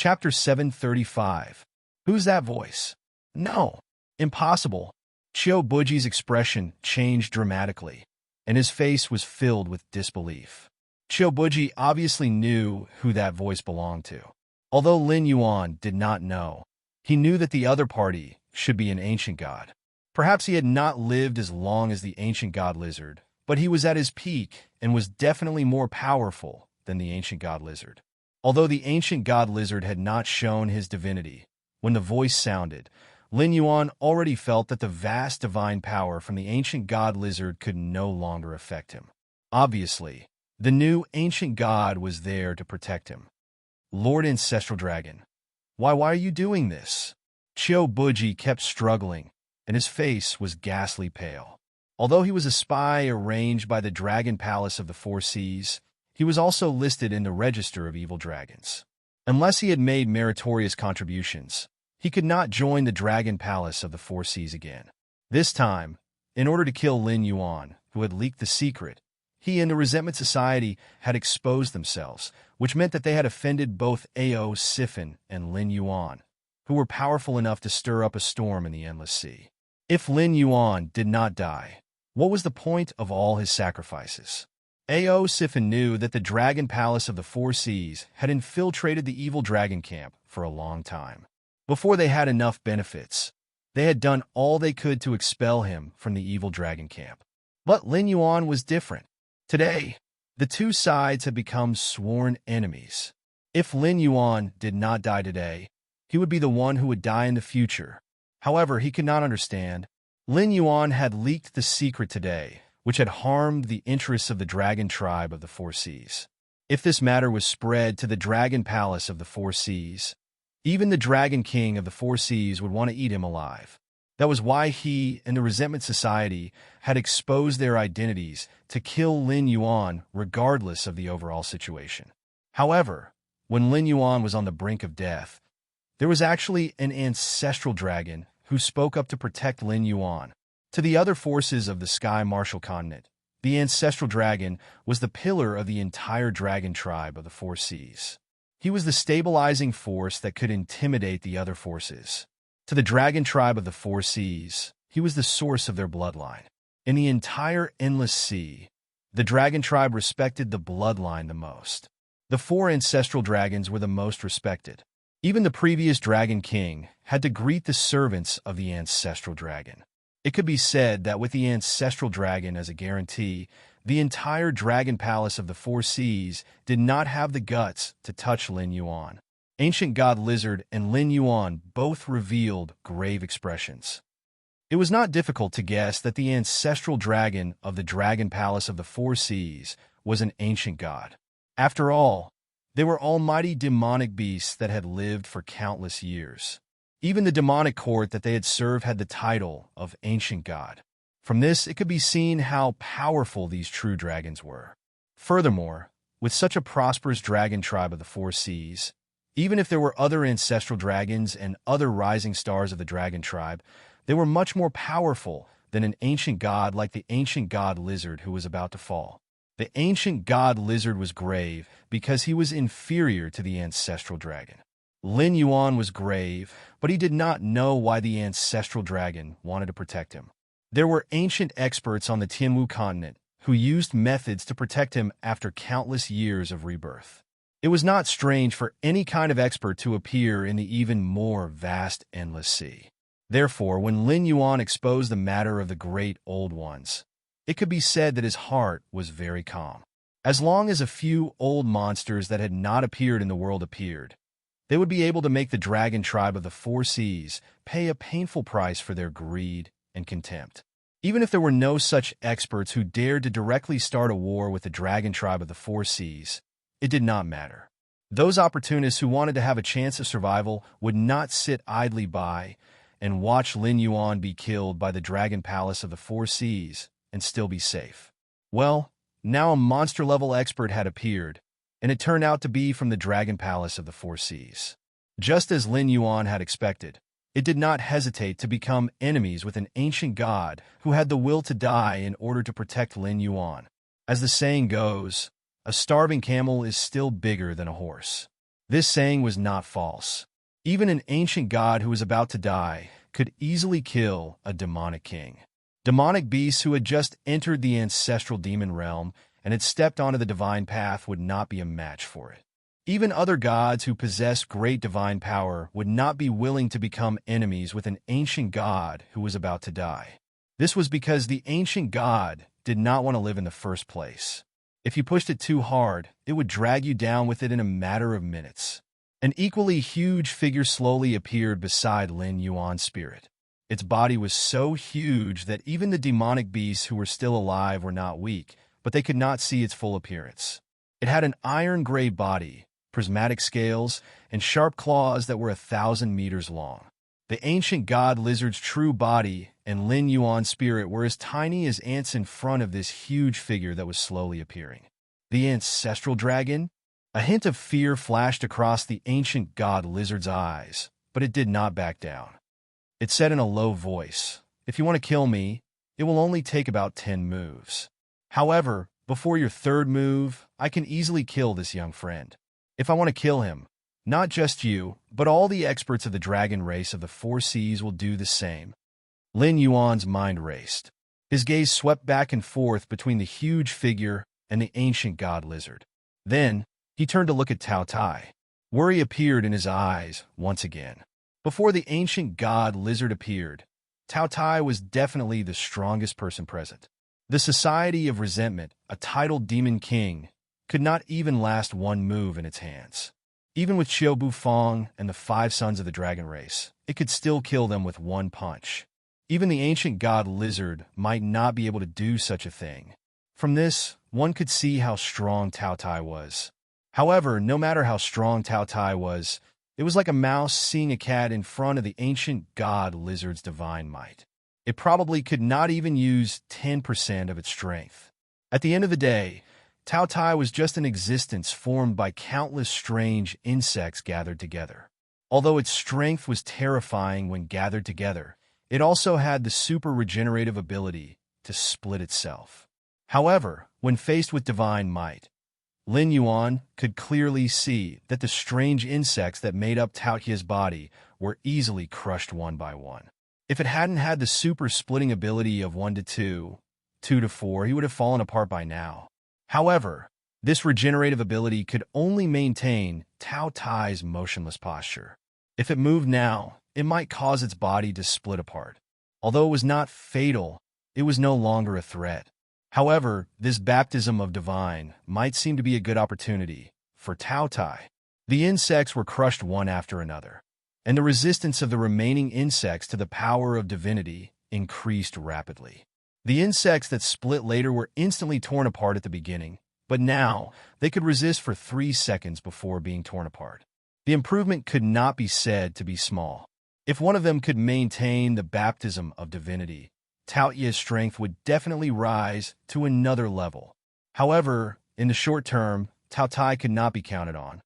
Chapter 735. Who's that voice? No. Impossible. Buji's expression changed dramatically, and his face was filled with disbelief. Buji obviously knew who that voice belonged to. Although Lin Yuan did not know, he knew that the other party should be an ancient god. Perhaps he had not lived as long as the ancient god lizard, but he was at his peak and was definitely more powerful than the ancient god lizard. Although the ancient god lizard had not shown his divinity, when the voice sounded, Lin Yuan already felt that the vast divine power from the ancient god lizard could no longer affect him. Obviously, the new ancient god was there to protect him. Lord Ancestral Dragon, why are you doing this? Buji kept struggling, and his face was ghastly pale. Although he was a spy arranged by the Dragon Palace of the Four Seas, he was also listed in the Register of Evil Dragons. Unless he had made meritorious contributions, he could not join the Dragon Palace of the Four Seas again. This time, in order to kill Lin Yuan, who had leaked the secret, he and the Resentment Society had exposed themselves, which meant that they had offended both Ao Siphon and Lin Yuan, who were powerful enough to stir up a storm in the Endless Sea. If Lin Yuan did not die, what was the point of all his sacrifices? Ao Siphon knew that the Dragon Palace of the Four Seas had infiltrated the evil dragon camp for a long time. Before they had enough benefits, they had done all they could to expel him from the evil dragon camp. But Lin Yuan was different. Today, the two sides had become sworn enemies. If Lin Yuan did not die today, he would be the one who would die in the future. However, he could not understand. Lin Yuan had leaked the secret today, which had harmed the interests of the dragon tribe of the Four Seas. If this matter was spread to the Dragon Palace of the Four Seas, even the Dragon King of the Four Seas would want to eat him alive. That was why he and the Resentment Society had exposed their identities to kill Lin Yuan regardless of the overall situation. However, when Lin Yuan was on the brink of death, there was actually an ancestral dragon who spoke up to protect Lin Yuan. To the other forces of the Sky Martial Continent, the ancestral dragon was the pillar of the entire dragon tribe of the Four Seas. He was the stabilizing force that could intimidate the other forces. To the dragon tribe of the Four Seas, he was the source of their bloodline. In the entire Endless Sea, the dragon tribe respected the bloodline the most. The four ancestral dragons were the most respected. Even the previous Dragon King had to greet the servants of the ancestral dragon. It could be said that with the ancestral dragon as a guarantee, the entire Dragon Palace of the Four Seas did not have the guts to touch Lin Yuan. Ancient God Lizard and Lin Yuan both revealed grave expressions. It was not difficult to guess that the ancestral dragon of the Dragon Palace of the Four Seas was an ancient god. After all, they were almighty demonic beasts that had lived for countless years. Even the demonic court that they had served had the title of Ancient God. From this, it could be seen how powerful these true dragons were. Furthermore, with such a prosperous dragon tribe of the Four Seas, even if there were other ancestral dragons and other rising stars of the dragon tribe, they were much more powerful than an ancient god like the ancient god lizard who was about to fall. The ancient god lizard was grave because he was inferior to the ancestral dragon. Lin Yuan was grave, but he did not know why the ancestral dragon wanted to protect him. There were ancient experts on the Tianwu continent who used methods to protect him after countless years of rebirth. It was not strange for any kind of expert to appear in the even more vast Endless Sea. Therefore, when Lin Yuan exposed the matter of the great old ones, it could be said that his heart was very calm. As long as a few old monsters that had not appeared in the world appeared, they would be able to make the dragon tribe of the Four Seas pay a painful price for their greed and contempt. Even if there were no such experts who dared to directly start a war with the dragon tribe of the Four Seas, it did not matter. Those opportunists who wanted to have a chance of survival would not sit idly by and watch Lin Yuan be killed by the Dragon Palace of the Four Seas and still be safe. Well, now a monster-level expert had appeared, and it turned out to be from the Dragon Palace of the Four Seas. Just as Lin Yuan had expected, it did not hesitate to become enemies with an ancient god who had the will to die in order to protect Lin Yuan. As the saying goes, a starving camel is still bigger than a horse. This saying was not false. Even an ancient god who was about to die could easily kill a demonic king. Demonic beasts who had just entered the ancestral demon realm and had stepped onto the divine path would not be a match for it. Even other gods who possessed great divine power would not be willing to become enemies with an ancient god who was about to die. This was because the ancient god did not want to live in the first place. If you pushed it too hard, it would drag you down with it in a matter of minutes. An equally huge figure slowly appeared beside Lin Yuan's spirit. Its body was so huge that even the demonic beasts who were still alive were not weak, but they could not see its full appearance. It had an iron-gray body, prismatic scales, and sharp claws that were 1,000 meters long. The ancient god lizard's true body and Lin Yuan's spirit were as tiny as ants in front of this huge figure that was slowly appearing. The ancestral dragon? A hint of fear flashed across the ancient god lizard's eyes, but it did not back down. It said in a low voice, "If you want to kill me, it will only take about 10 moves. However, before your third move, I can easily kill this young friend. If I want to kill him, not just you, but all the experts of the dragon race of the four seas will do the same." Lin Yuan's mind raced. His gaze swept back and forth between the huge figure and the ancient god lizard. Then, he turned to look at Cao Tai. Worry appeared in his eyes once again. Before the ancient god lizard appeared, Cao Tai was definitely the strongest person present. The Society of Resentment, a titled demon king, could not even last one move in its hands. Even with Xiao Bufang and the 5 sons of the dragon race, it could still kill them with one punch. Even the ancient god lizard might not be able to do such a thing. From this, one could see how strong Cao Tai was. However, no matter how strong Cao Tai was, it was like a mouse seeing a cat in front of the ancient god lizard's divine might. It probably could not even use 10% of its strength. At the end of the day, Cao Tai was just an existence formed by countless strange insects gathered together. Although its strength was terrifying when gathered together, it also had the super regenerative ability to split itself. However, when faced with divine might, Lin Yuan could clearly see that the strange insects that made up Cao Tai's body were easily crushed one by one. If it hadn't had the super splitting ability of 1 to 2, 2 to 4, he would have fallen apart by now. However, this regenerative ability could only maintain Cao Tai's motionless posture. If it moved now, it might cause its body to split apart. Although it was not fatal, it was no longer a threat. However, this baptism of divine might seem to be a good opportunity for Cao Tai. The insects were crushed one after another, and the resistance of the remaining insects to the power of divinity increased rapidly. The insects that split later were instantly torn apart at the beginning, but now they could resist for 3 seconds before being torn apart. The improvement could not be said to be small. If one of them could maintain the baptism of divinity, Cao Tai's strength would definitely rise to another level. However, in the short term, Cao Tai could not be counted on.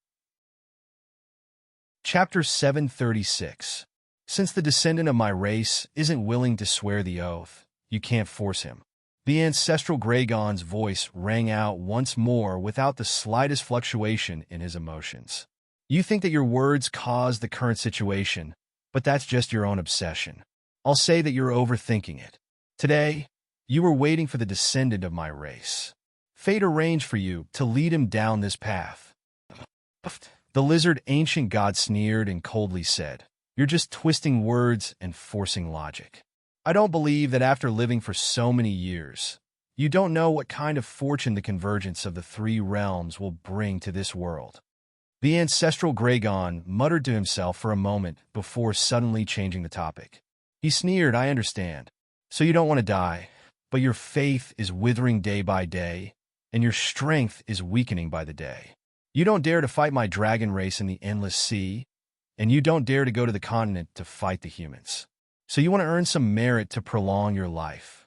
Chapter 736. Since the descendant of my race isn't willing to swear the oath, you can't force him. The ancestral Gragon's voice rang out once more without the slightest fluctuation in his emotions. You think that your words caused the current situation, but that's just your own obsession. I'll say that you're overthinking it. Today, you were waiting for the descendant of my race. Fate arranged for you to lead him down this path. The lizard ancient god sneered and coldly said, "You're just twisting words and forcing logic. I don't believe that after living for so many years, you don't know what kind of fortune the convergence of the 3 realms will bring to this world." The ancestral Gragon muttered to himself for a moment before suddenly changing the topic. He sneered, "I understand. So you don't want to die, but your faith is withering day by day, and your strength is weakening by the day. You don't dare to fight my dragon race in the endless sea, and you don't dare to go to the continent to fight the humans. So you want to earn some merit to prolong your life."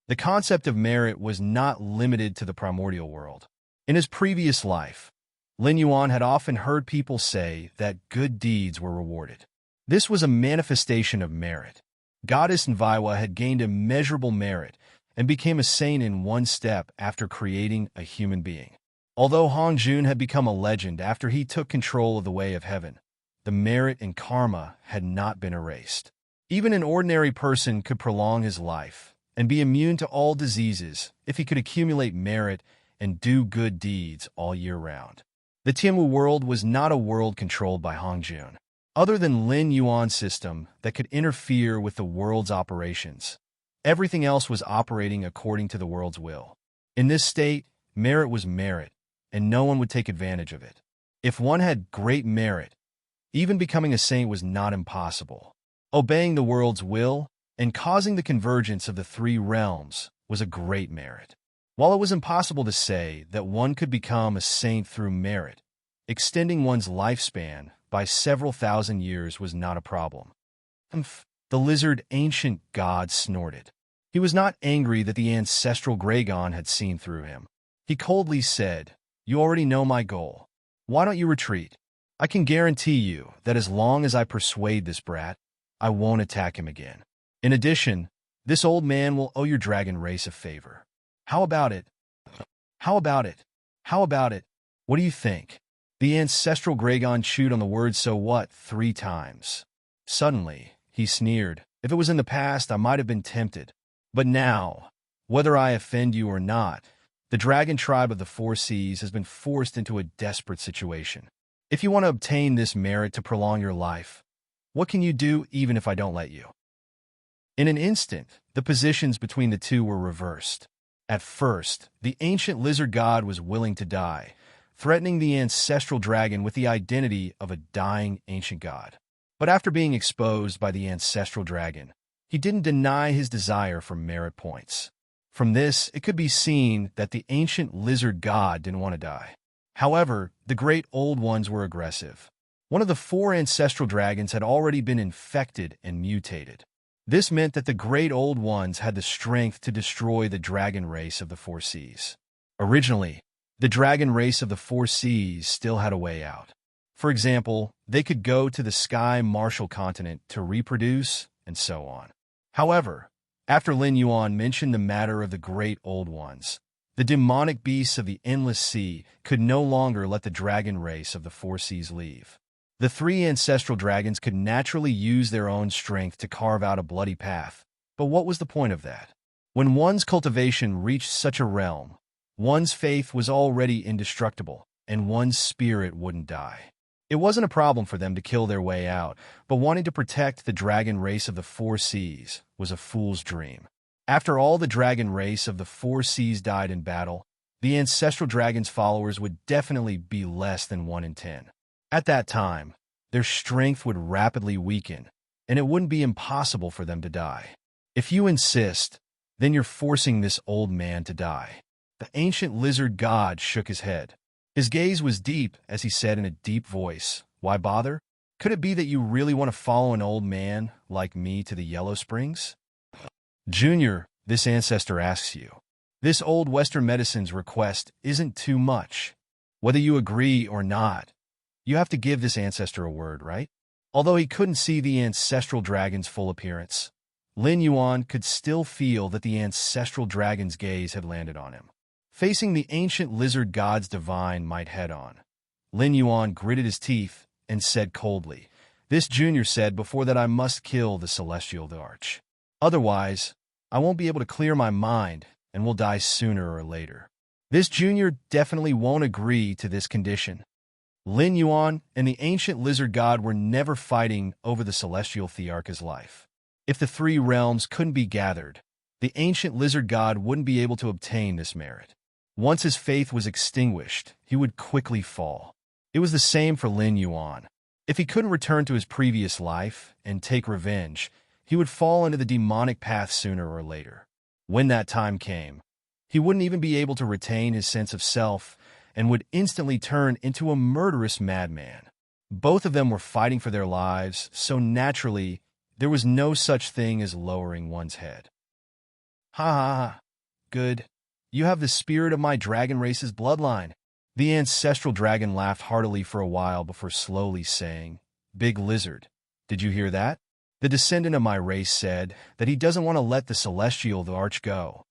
The concept of merit was not limited to the primordial world. In his previous life, Lin Yuan had often heard people say that good deeds were rewarded. This was a manifestation of merit. Goddess Nviwa had gained immeasurable merit and became a saint in one step after creating a human being. Although Hong Jun had become a legend after he took control of the Way of Heaven, the merit and karma had not been erased. Even an ordinary person could prolong his life and be immune to all diseases if he could accumulate merit and do good deeds all year round. The Tianwu world was not a world controlled by Hong Jun. Other than Lin Yuan's system that could interfere with the world's operations, everything else was operating according to the world's will. In this state, merit was merit, and no one would take advantage of it. If one had great merit, even becoming a saint was not impossible. Obeying the world's will and causing the convergence of the three realms was a great merit. While it was impossible to say that one could become a saint through merit, extending one's lifespan by several thousand years was not a problem. The lizard ancient god snorted. He was not angry that the ancestral Dragon had seen through him. He coldly said, "You already know my goal. Why don't you retreat? I can guarantee you that as long as I persuade this brat, I won't attack him again. In addition, this old man will owe your dragon race a favor. How about it? How about it? How about it? What do you think?" The ancestral Dragon chewed on the word "so what" 3 times. Suddenly, he sneered. "If it was in the past, I might have been tempted. But now, whether I offend you or not, the dragon tribe of the 4 seas has been forced into a desperate situation. If you want to obtain this merit to prolong your life, what can you do even if I don't let you?" In an instant, the positions between the two were reversed. At first, the ancient lizard god was willing to die, threatening the ancestral dragon with the identity of a dying ancient god. But after being exposed by the ancestral dragon, he didn't deny his desire for merit points. From this, it could be seen that the ancient lizard god didn't want to die. However, the great old ones were aggressive. One of the 4 ancestral dragons had already been infected and mutated. This meant that the great old ones had the strength to destroy the dragon race of the 4 seas. Originally, the dragon race of the 4 seas still had a way out. For example, they could go to the Sky Martial continent to reproduce, and so on. However, after Lin Yuan mentioned the matter of the great old ones, the demonic beasts of the endless sea could no longer let the dragon race of the 4 seas leave. The 3 ancestral dragons could naturally use their own strength to carve out a bloody path, but what was the point of that? When one's cultivation reached such a realm, one's faith was already indestructible, and one's spirit wouldn't die. It wasn't a problem for them to kill their way out, but wanting to protect the dragon race of the 4 seas was a fool's dream. After all the dragon race of the 4 seas died in battle, the ancestral dragon's followers would definitely be less than 1 in 10. At that time, their strength would rapidly weaken, and it wouldn't be impossible for them to die. If you insist, then you're forcing this old man to die. The ancient lizard god shook his head. His gaze was deep as he said in a deep voice, "Why bother? Could it be that you really want to follow an old man like me to the Yellow Springs? Junior, this ancestor asks you. This old Western medicine's request isn't too much. Whether you agree or not, you have to give this ancestor a word, right?" Although he couldn't see the ancestral dragon's full appearance, Lin Yuan could still feel that the ancestral dragon's gaze had landed on him. Facing the ancient lizard god's divine might head-on, Lin Yuan gritted his teeth and said coldly, "This junior said before that I must kill the celestial arch. Otherwise, I won't be able to clear my mind and will die sooner or later. This junior definitely won't agree to this condition." Lin Yuan and the ancient lizard god were never fighting over the celestial thearch's life. If the 3 realms couldn't be gathered, the ancient lizard god wouldn't be able to obtain this merit. Once his faith was extinguished, he would quickly fall. It was the same for Lin Yuan. If he couldn't return to his previous life and take revenge, he would fall into the demonic path sooner or later. When that time came, he wouldn't even be able to retain his sense of self and would instantly turn into a murderous madman. Both of them were fighting for their lives, so naturally, there was no such thing as lowering one's head. "Ha ha ha. Good. You have the spirit of my dragon race's bloodline." The ancestral dragon laughed heartily for a while before slowly saying, "Big lizard, did you hear that? The descendant of my race said that he doesn't want to let the celestial arch go."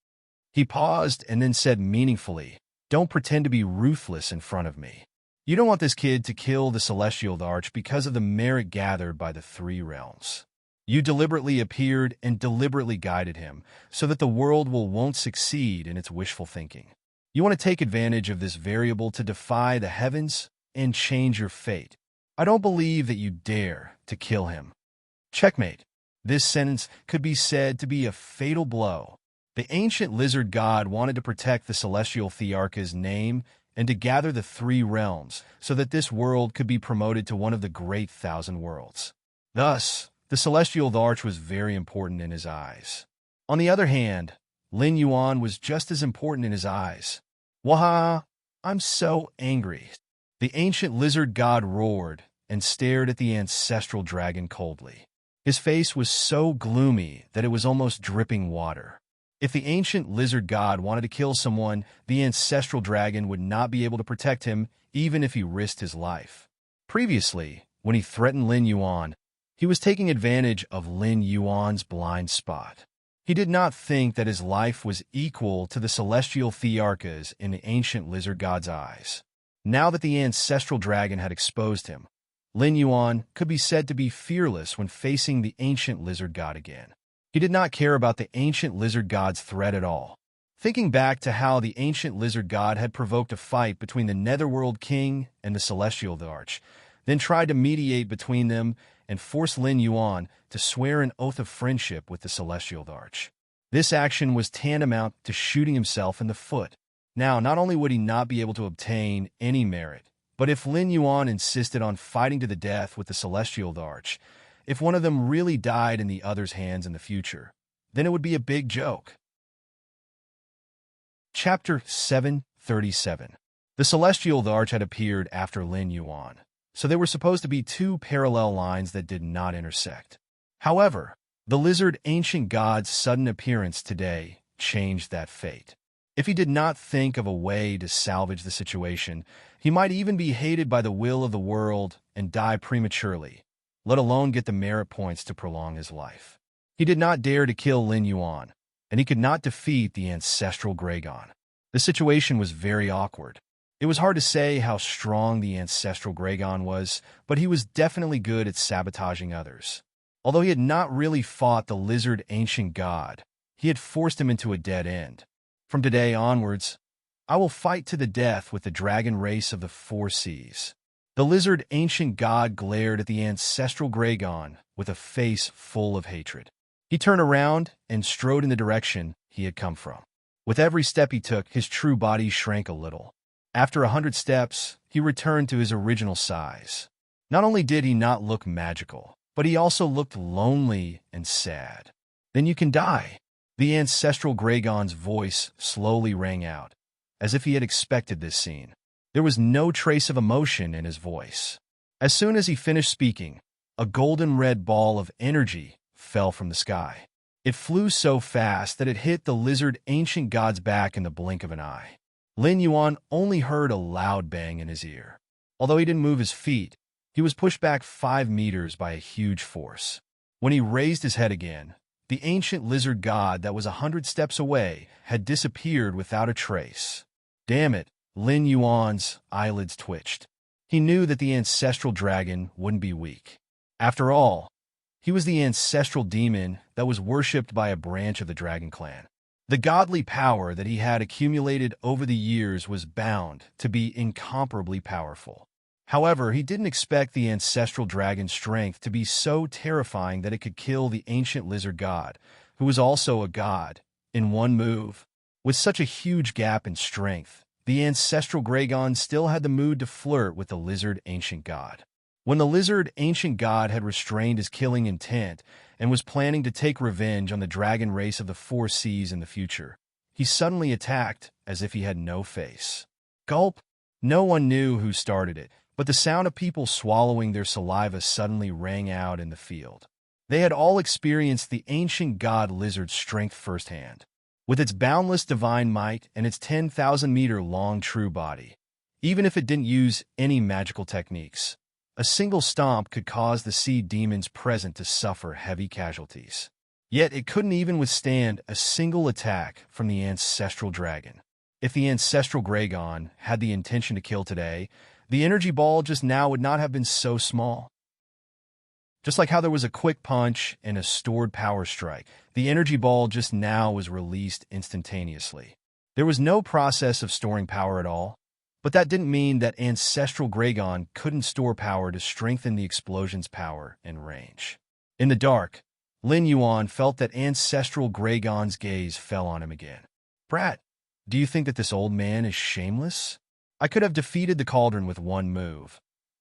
He paused and then said meaningfully, Don't pretend to be ruthless in front of me. You don't want this kid to kill the celestial arch because of the merit gathered by the three realms. You deliberately appeared and deliberately guided him so that the world won't succeed in its wishful thinking. You want to take advantage of this variable to defy the heavens and change your fate. I don't believe that you dare to kill him. Checkmate. This sentence could be said to be a fatal blow. The ancient lizard god wanted to protect the celestial Thearcha's name and to gather the three realms so that this world could be promoted to one of the great thousand worlds. Thus, the celestial arch was very important in his eyes. On the other hand, Lin Yuan was just as important in his eyes. Waha! I'm so angry. The ancient lizard god roared and stared at the ancestral dragon coldly. His face was so gloomy that it was almost dripping water. If the ancient lizard god wanted to kill someone, the ancestral dragon would not be able to protect him even if he risked his life. Previously, when he threatened Lin Yuan, he was taking advantage of Lin Yuan's blind spot. He did not think that his life was equal to the celestial Thearcha's in the ancient lizard god's eyes. Now that the ancestral dragon had exposed him, Lin Yuan could be said to be fearless when facing the ancient lizard god again. He did not care about the ancient lizard god's threat at all. Thinking back to how the ancient lizard god had provoked a fight between the Netherworld King and the Celestial Arch, then tried to mediate between them and force Lin Yuan to swear an oath of friendship with the Celestial Arch. This action was tantamount to shooting himself in the foot. Now, not only would he not be able to obtain any merit, but if Lin Yuan insisted on fighting to the death with the Celestial Arch, if one of them really died in the other's hands in the future, then it would be a big joke. Chapter 737. The Celestial Arch had appeared after Lin Yuan, so there were supposed to be two parallel lines that did not intersect. However, the lizard ancient god's sudden appearance today changed that fate. If he did not think of a way to salvage the situation, he might even be hated by the will of the world and die prematurely, let alone get the merit points to prolong his life. He did not dare to kill Lin Yuan, and he could not defeat the ancestral Gragon. The situation was very awkward. It was hard to say how strong the ancestral Gragon was, but he was definitely good at sabotaging others. Although he had not really fought the lizard ancient god, he had forced him into a dead end. From today onwards, I will fight to the death with the dragon race of the four seas. The lizard ancient god glared at the ancestral Gragon with a face full of hatred. He turned around and strode in the direction he had come from. With every step he took, his true body shrank a little. After 100 steps, he returned to his original size. Not only did he not look magical, but he also looked lonely and sad. Then you can die. The ancestral Gragon's voice slowly rang out, as if he had expected this scene. There was no trace of emotion in his voice. As soon as he finished speaking, a golden red ball of energy fell from the sky. It flew so fast that it hit the lizard ancient god's back in the blink of an eye. Lin Yuan only heard a loud bang in his ear. Although he didn't move his feet, he was pushed back 5 meters by a huge force. When he raised his head again, the ancient lizard god that was 100 steps away had disappeared without a trace. Damn it, Lin Yuan's eyelids twitched. He knew that the ancestral dragon wouldn't be weak. After all, he was the ancestral demon that was worshipped by a branch of the dragon clan. The godly power that he had accumulated over the years was bound to be incomparably powerful. However, he didn't expect the ancestral dragon's strength to be so terrifying that it could kill the ancient lizard god, who was also a god, in one move. With such a huge gap in strength, the ancestral Gragon still had the mood to flirt with the lizard ancient god. When the lizard ancient god had restrained his killing intent and was planning to take revenge on the dragon race of the four seas in the future, he suddenly attacked as if he had no face. Gulp! No one knew who started it, but the sound of people swallowing their saliva suddenly rang out in the field. They had all experienced the ancient god lizard's strength firsthand. With its boundless divine might and its 10,000-meter-long true body, even if it didn't use any magical techniques, a single stomp could cause the sea demons present to suffer heavy casualties. Yet it couldn't even withstand a single attack from the ancestral dragon. If the ancestral Gragon had the intention to kill today, the energy ball just now would not have been so small. Just like how there was a quick punch and a stored power strike, the energy ball just now was released instantaneously. There was no process of storing power at all, but that didn't mean that ancestral Gragon couldn't store power to strengthen the explosion's power and range. In the dark, Lin Yuan felt that ancestral Gragon's gaze fell on him again. "Brat, do you think that this old man is shameless? I could have defeated the cauldron with one move,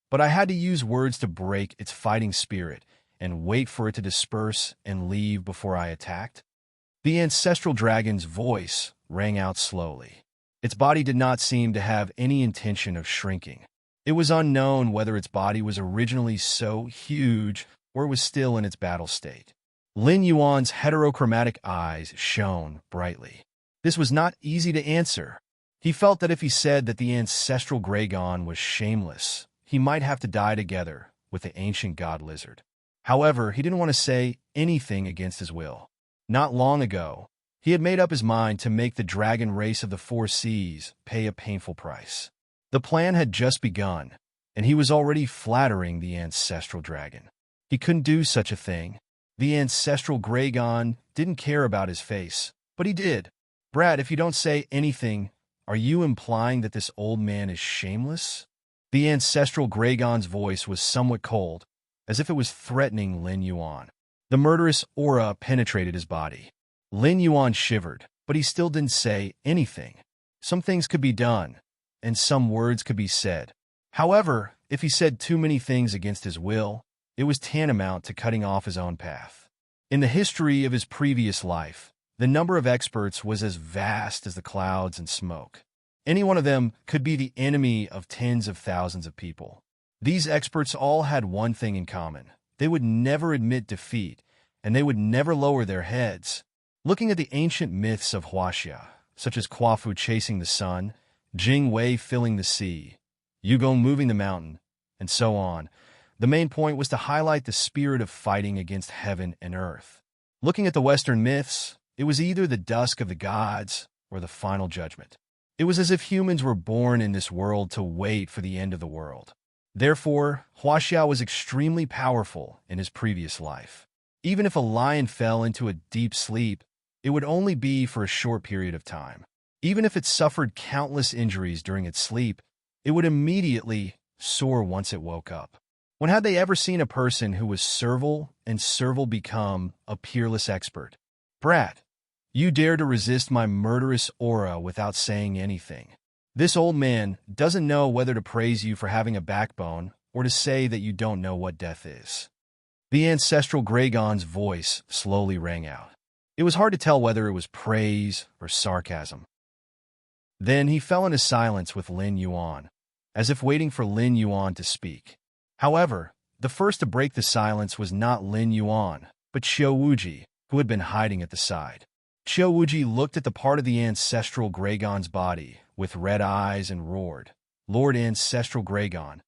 but I had to use words to break its fighting spirit and wait for it to disperse and leave before I attacked." The ancestral dragon's voice rang out slowly. Its body did not seem to have any intention of shrinking. It was unknown whether its body was originally so huge or was still in its battle state. Lin Yuan's heterochromatic eyes shone brightly. This was not easy to answer. He felt that if he said that the ancestral Gragon was shameless, he might have to die together with the ancient god lizard. However, he didn't want to say anything against his will. Not long ago, he had made up his mind to make the dragon race of the four seas pay a painful price. The plan had just begun, and he was already flattering the ancestral dragon. He couldn't do such a thing. The ancestral Gragon didn't care about his face, but he did. "Brad, if you don't say anything, are you implying that this old man is shameless?" The ancestral Gragon's voice was somewhat cold, as if it was threatening Lin Yuan. The murderous aura penetrated his body. Lin Yuan shivered, but he still didn't say anything. Some things could be done, and some words could be said. However, if he said too many things against his will, it was tantamount to cutting off his own path. In the history of his previous life, the number of experts was as vast as the clouds and smoke. Any one of them could be the enemy of tens of thousands of people. These experts all had one thing in common. They would never admit defeat, and they would never lower their heads. Looking at the ancient myths of Huaxia, such as Quafu chasing the sun, Jing Wei filling the sea, Yugong moving the mountain, and so on, the main point was to highlight the spirit of fighting against heaven and earth. Looking at the Western myths, it was either the dusk of the gods or the final judgment. It was as if humans were born in this world to wait for the end of the world. Therefore, Huaxia was extremely powerful in his previous life. Even if a lion fell into a deep sleep, it would only be for a short period of time. Even if it suffered countless injuries during its sleep, it would immediately soar once it woke up. When had they ever seen a person who was servile and servile become a peerless expert? "Brat, you dare to resist my murderous aura without saying anything. This old man doesn't know whether to praise you for having a backbone or to say that you don't know what death is." The ancestral Gragon's voice slowly rang out. It was hard to tell whether it was praise or sarcasm. Then he fell into silence with Lin Yuan, as if waiting for Lin Yuan to speak. However, the first to break the silence was not Lin Yuan, but Qiu Wuji, who had been hiding at the side. Qiu Wuji looked at the part of the ancestral Gragon's body with red eyes and roared, "Lord Ancestral Gragon,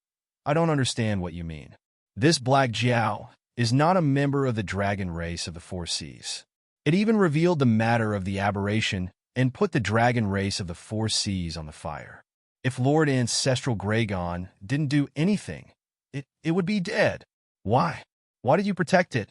I don't understand what you mean. This Black Jiao is not a member of the dragon race of the four seas." It even revealed the matter of the aberration and put the dragon race of the four seas on the fire. If Lord Ancestral Gragon didn't do anything, it would be dead. Why? Why did you protect it?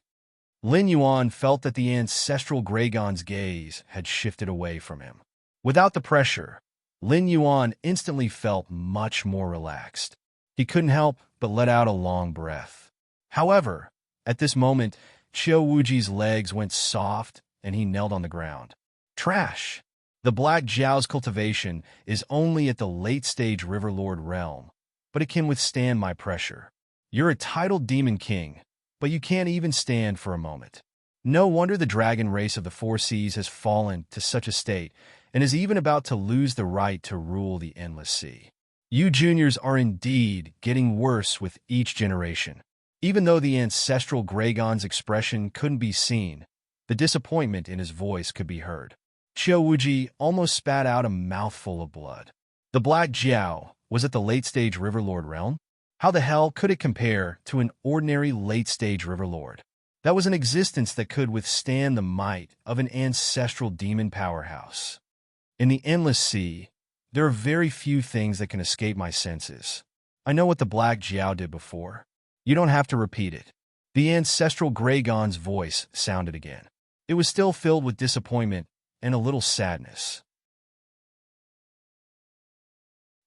Lin Yuan felt that the ancestral Gragon's gaze had shifted away from him. Without the pressure, Lin Yuan instantly felt much more relaxed. He couldn't help but let out a long breath. However, at this moment, Qiu Wuji's legs went soft and he knelt on the ground. Trash! The Black Jiao's cultivation is only at the late-stage Riverlord realm, but it can withstand my pressure. You're a titled demon king, but you can't even stand for a moment. No wonder the dragon race of the four seas has fallen to such a state and is even about to lose the right to rule the endless sea. You juniors are indeed getting worse with each generation. Even though the ancestral Gragon's expression couldn't be seen, the disappointment in his voice could be heard. Qiu Wuji almost spat out a mouthful of blood. The Black Jiao was at the late-stage Riverlord realm? How the hell could it compare to an ordinary late-stage Riverlord? That was an existence that could withstand the might of an ancestral demon powerhouse. In the endless sea, there are very few things that can escape my senses. I know what the Black Jiao did before. You don't have to repeat it. The ancestral Graygon's voice sounded again. It was still filled with disappointment and a little sadness.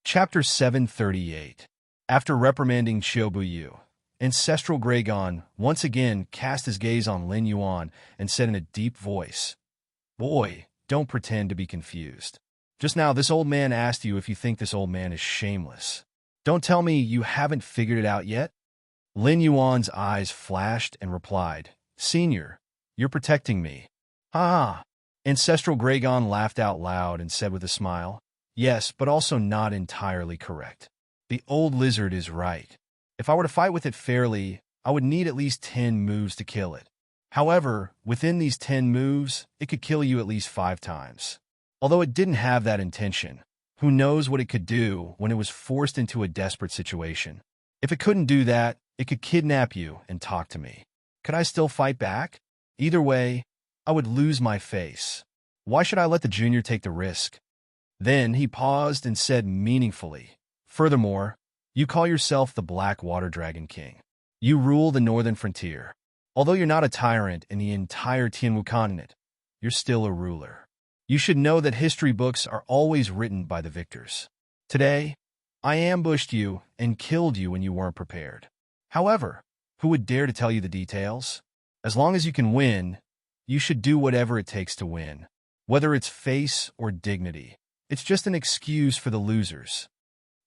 Chapter 738. After reprimanding Xiaobuyu, ancestral Graygon once again cast his gaze on Lin Yuan and said in a deep voice, "Boy, don't pretend to be confused. Just now this old man asked you if you think this old man is shameless. Don't tell me you haven't figured it out yet?" Lin Yuan's eyes flashed and replied, "Senior, you're protecting me." "Ah!" Ancestral Graygon laughed out loud and said with a smile, "Yes, but also not entirely correct. The old lizard is right. If I were to fight with it fairly, I would need at least 10 moves to kill it. However, within these 10 moves, it could kill you at least 5 times. Although it didn't have that intention, who knows what it could do when it was forced into a desperate situation. If it couldn't do that, it could kidnap you and talk to me. Could I still fight back? Either way, I would lose my face. Why should I let the junior take the risk?" Then he paused and said meaningfully, "Furthermore, you call yourself the Black Water Dragon King. You rule the northern frontier. Although you're not a tyrant in the entire Tianwu continent, you're still a ruler. You should know that history books are always written by the victors. Today, I ambushed you and killed you when you weren't prepared. However, who would dare to tell you the details? As long as you can win, you should do whatever it takes to win. Whether it's face or dignity, it's just an excuse for the losers."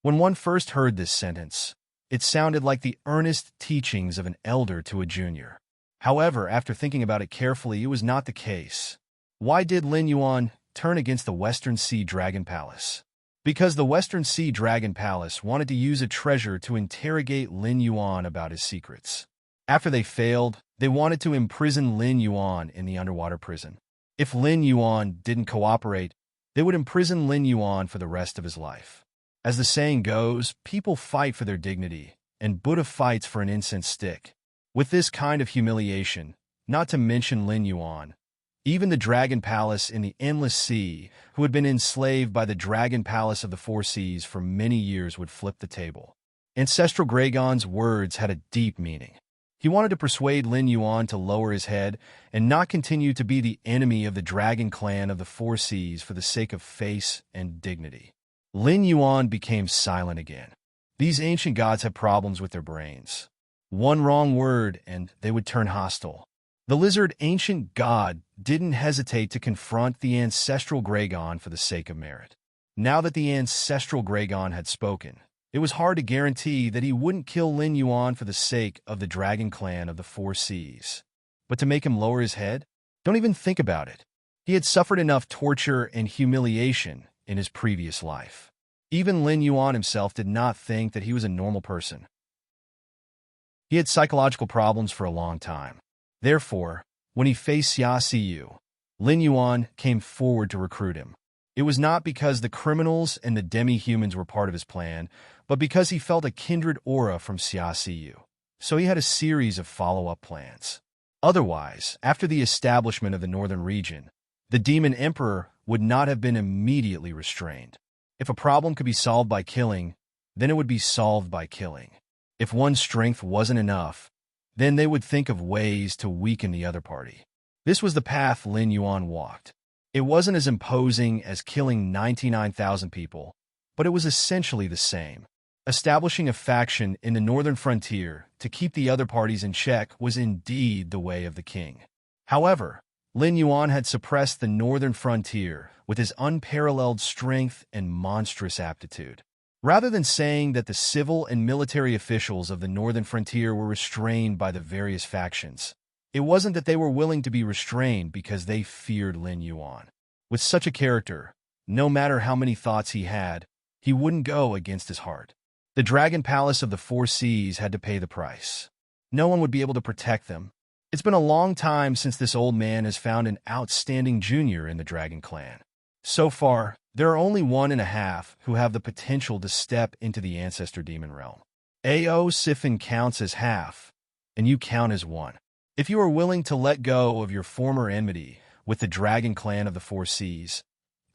When one first heard this sentence, it sounded like the earnest teachings of an elder to a junior. However, after thinking about it carefully, it was not the case. Why did Lin Yuan turn against the Western Sea Dragon Palace? Because the Western Sea Dragon Palace wanted to use a treasure to interrogate Lin Yuan about his secrets. After they failed, they wanted to imprison Lin Yuan in the underwater prison. If Lin Yuan didn't cooperate, they would imprison Lin Yuan for the rest of his life. As the saying goes, people fight for their dignity, and Buddha fights for an incense stick. With this kind of humiliation, not to mention Lin Yuan, even the Dragon Palace in the Endless Sea, who had been enslaved by the Dragon Palace of the Four Seas for many years, would flip the table. Ancestral Graygon's words had a deep meaning. He wanted to persuade Lin Yuan to lower his head and not continue to be the enemy of the Dragon Clan of the Four Seas for the sake of face and dignity. Lin Yuan became silent again. These ancient gods have problems with their brains. One wrong word and they would turn hostile. The lizard ancient god didn't hesitate to confront the ancestral Graygon for the sake of merit. Now that the ancestral Graygon had spoken, it was hard to guarantee that he wouldn't kill Lin Yuan for the sake of the Dragon Clan of the Four Seas. But to make him lower his head? Don't even think about it. He had suffered enough torture and humiliation in his previous life. Even Lin Yuan himself did not think that he was a normal person. He had psychological problems for a long time. Therefore, when he faced Xia Siyu, Lin Yuan came forward to recruit him. It was not because the criminals and the demi-humans were part of his plan, but because he felt a kindred aura from Xia Siyu. So he had a series of follow-up plans. Otherwise, after the establishment of the northern region, the Demon Emperor would not have been immediately restrained. If a problem could be solved by killing, then it would be solved by killing. If one's strength wasn't enough, then they would think of ways to weaken the other party. This was the path Lin Yuan walked. It wasn't as imposing as killing 99,000 people, but it was essentially the same. Establishing a faction in the northern frontier to keep the other parties in check was indeed the way of the king. However, Lin Yuan had suppressed the northern frontier with his unparalleled strength and monstrous aptitude. Rather than saying that the civil and military officials of the northern frontier were restrained by the various factions, it wasn't that they were willing to be restrained because they feared Lin Yuan. With such a character, no matter how many thoughts he had, he wouldn't go against his heart. The Dragon Palace of the Four Seas had to pay the price. No one would be able to protect them. It's been a long time since this old man has found an outstanding junior in the Dragon Clan. So far, there are only 1.5 who have the potential to step into the Ancestor Demon realm. Ao Siphon counts as half, and you count as 1. If you are willing to let go of your former enmity with the Dragon Clan of the Four Seas,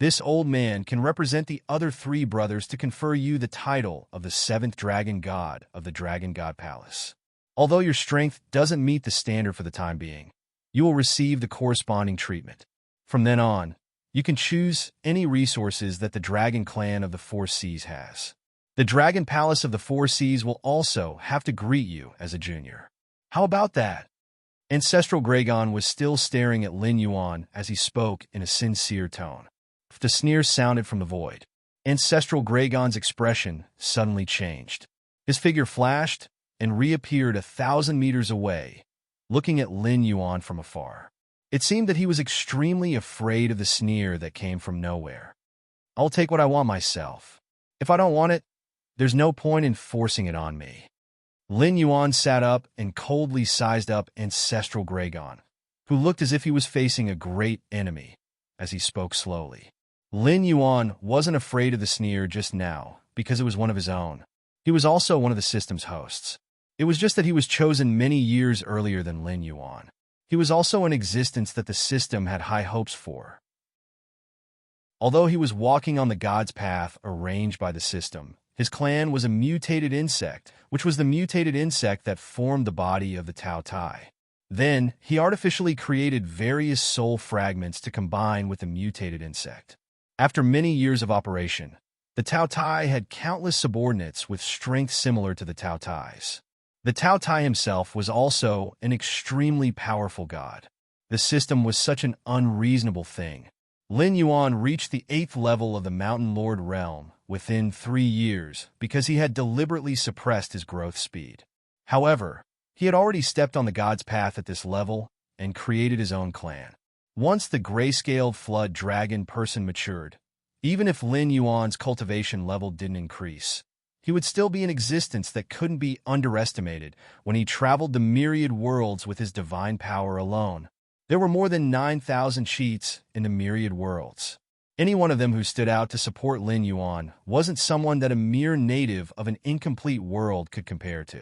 This old man can represent the other three brothers to confer you the title of the seventh dragon god of the Dragon God Palace. Although your strength doesn't meet the standard for the time being, you will receive the corresponding treatment. From then on, you can choose any resources that the Dragon Clan of the Four Seas has. The Dragon Palace of the Four Seas will also have to greet you as a junior. How about that? Ancestral Gragon was still staring at Lin Yuan as he spoke in a sincere tone. The sneer sounded from the void. Ancestral Gragon's expression suddenly changed. His figure flashed and reappeared 1,000 meters away, looking at Lin Yuan from afar. It seemed that he was extremely afraid of the sneer that came from nowhere. I'll take what I want myself. If I don't want it, there's no point in forcing it on me. Lin Yuan sat up and coldly sized up Ancestral Gragon, who looked as if he was facing a great enemy, as he spoke slowly. Lin Yuan wasn't afraid of the sneer just now because it was one of his own. He was also one of the system's hosts. It was just that he was chosen many years earlier than Lin Yuan. He was also an existence that the system had high hopes for. Although he was walking on the god's path arranged by the system, his clan was a mutated insect, which was the mutated insect that formed the body of the Tao Tai. Then, he artificially created various soul fragments to combine with the mutated insect. After many years of operation, the Tao Tai had countless subordinates with strength similar to the Tao Tai's. The Tao Tai himself was also an extremely powerful god. The system was such an unreasonable thing. Lin Yuan reached the 8th level of the Mountain Lord realm within 3 years because he had deliberately suppressed his growth speed. However, he had already stepped on the god's path at this level and created his own clan. Once the grayscaled flood dragon person matured, even if Lin Yuan's cultivation level didn't increase, he would still be an existence that couldn't be underestimated when he traveled the myriad worlds with his divine power alone. There were more than 9,000 cheats in the myriad worlds. Any one of them who stood out to support Lin Yuan wasn't someone that a mere native of an incomplete world could compare to.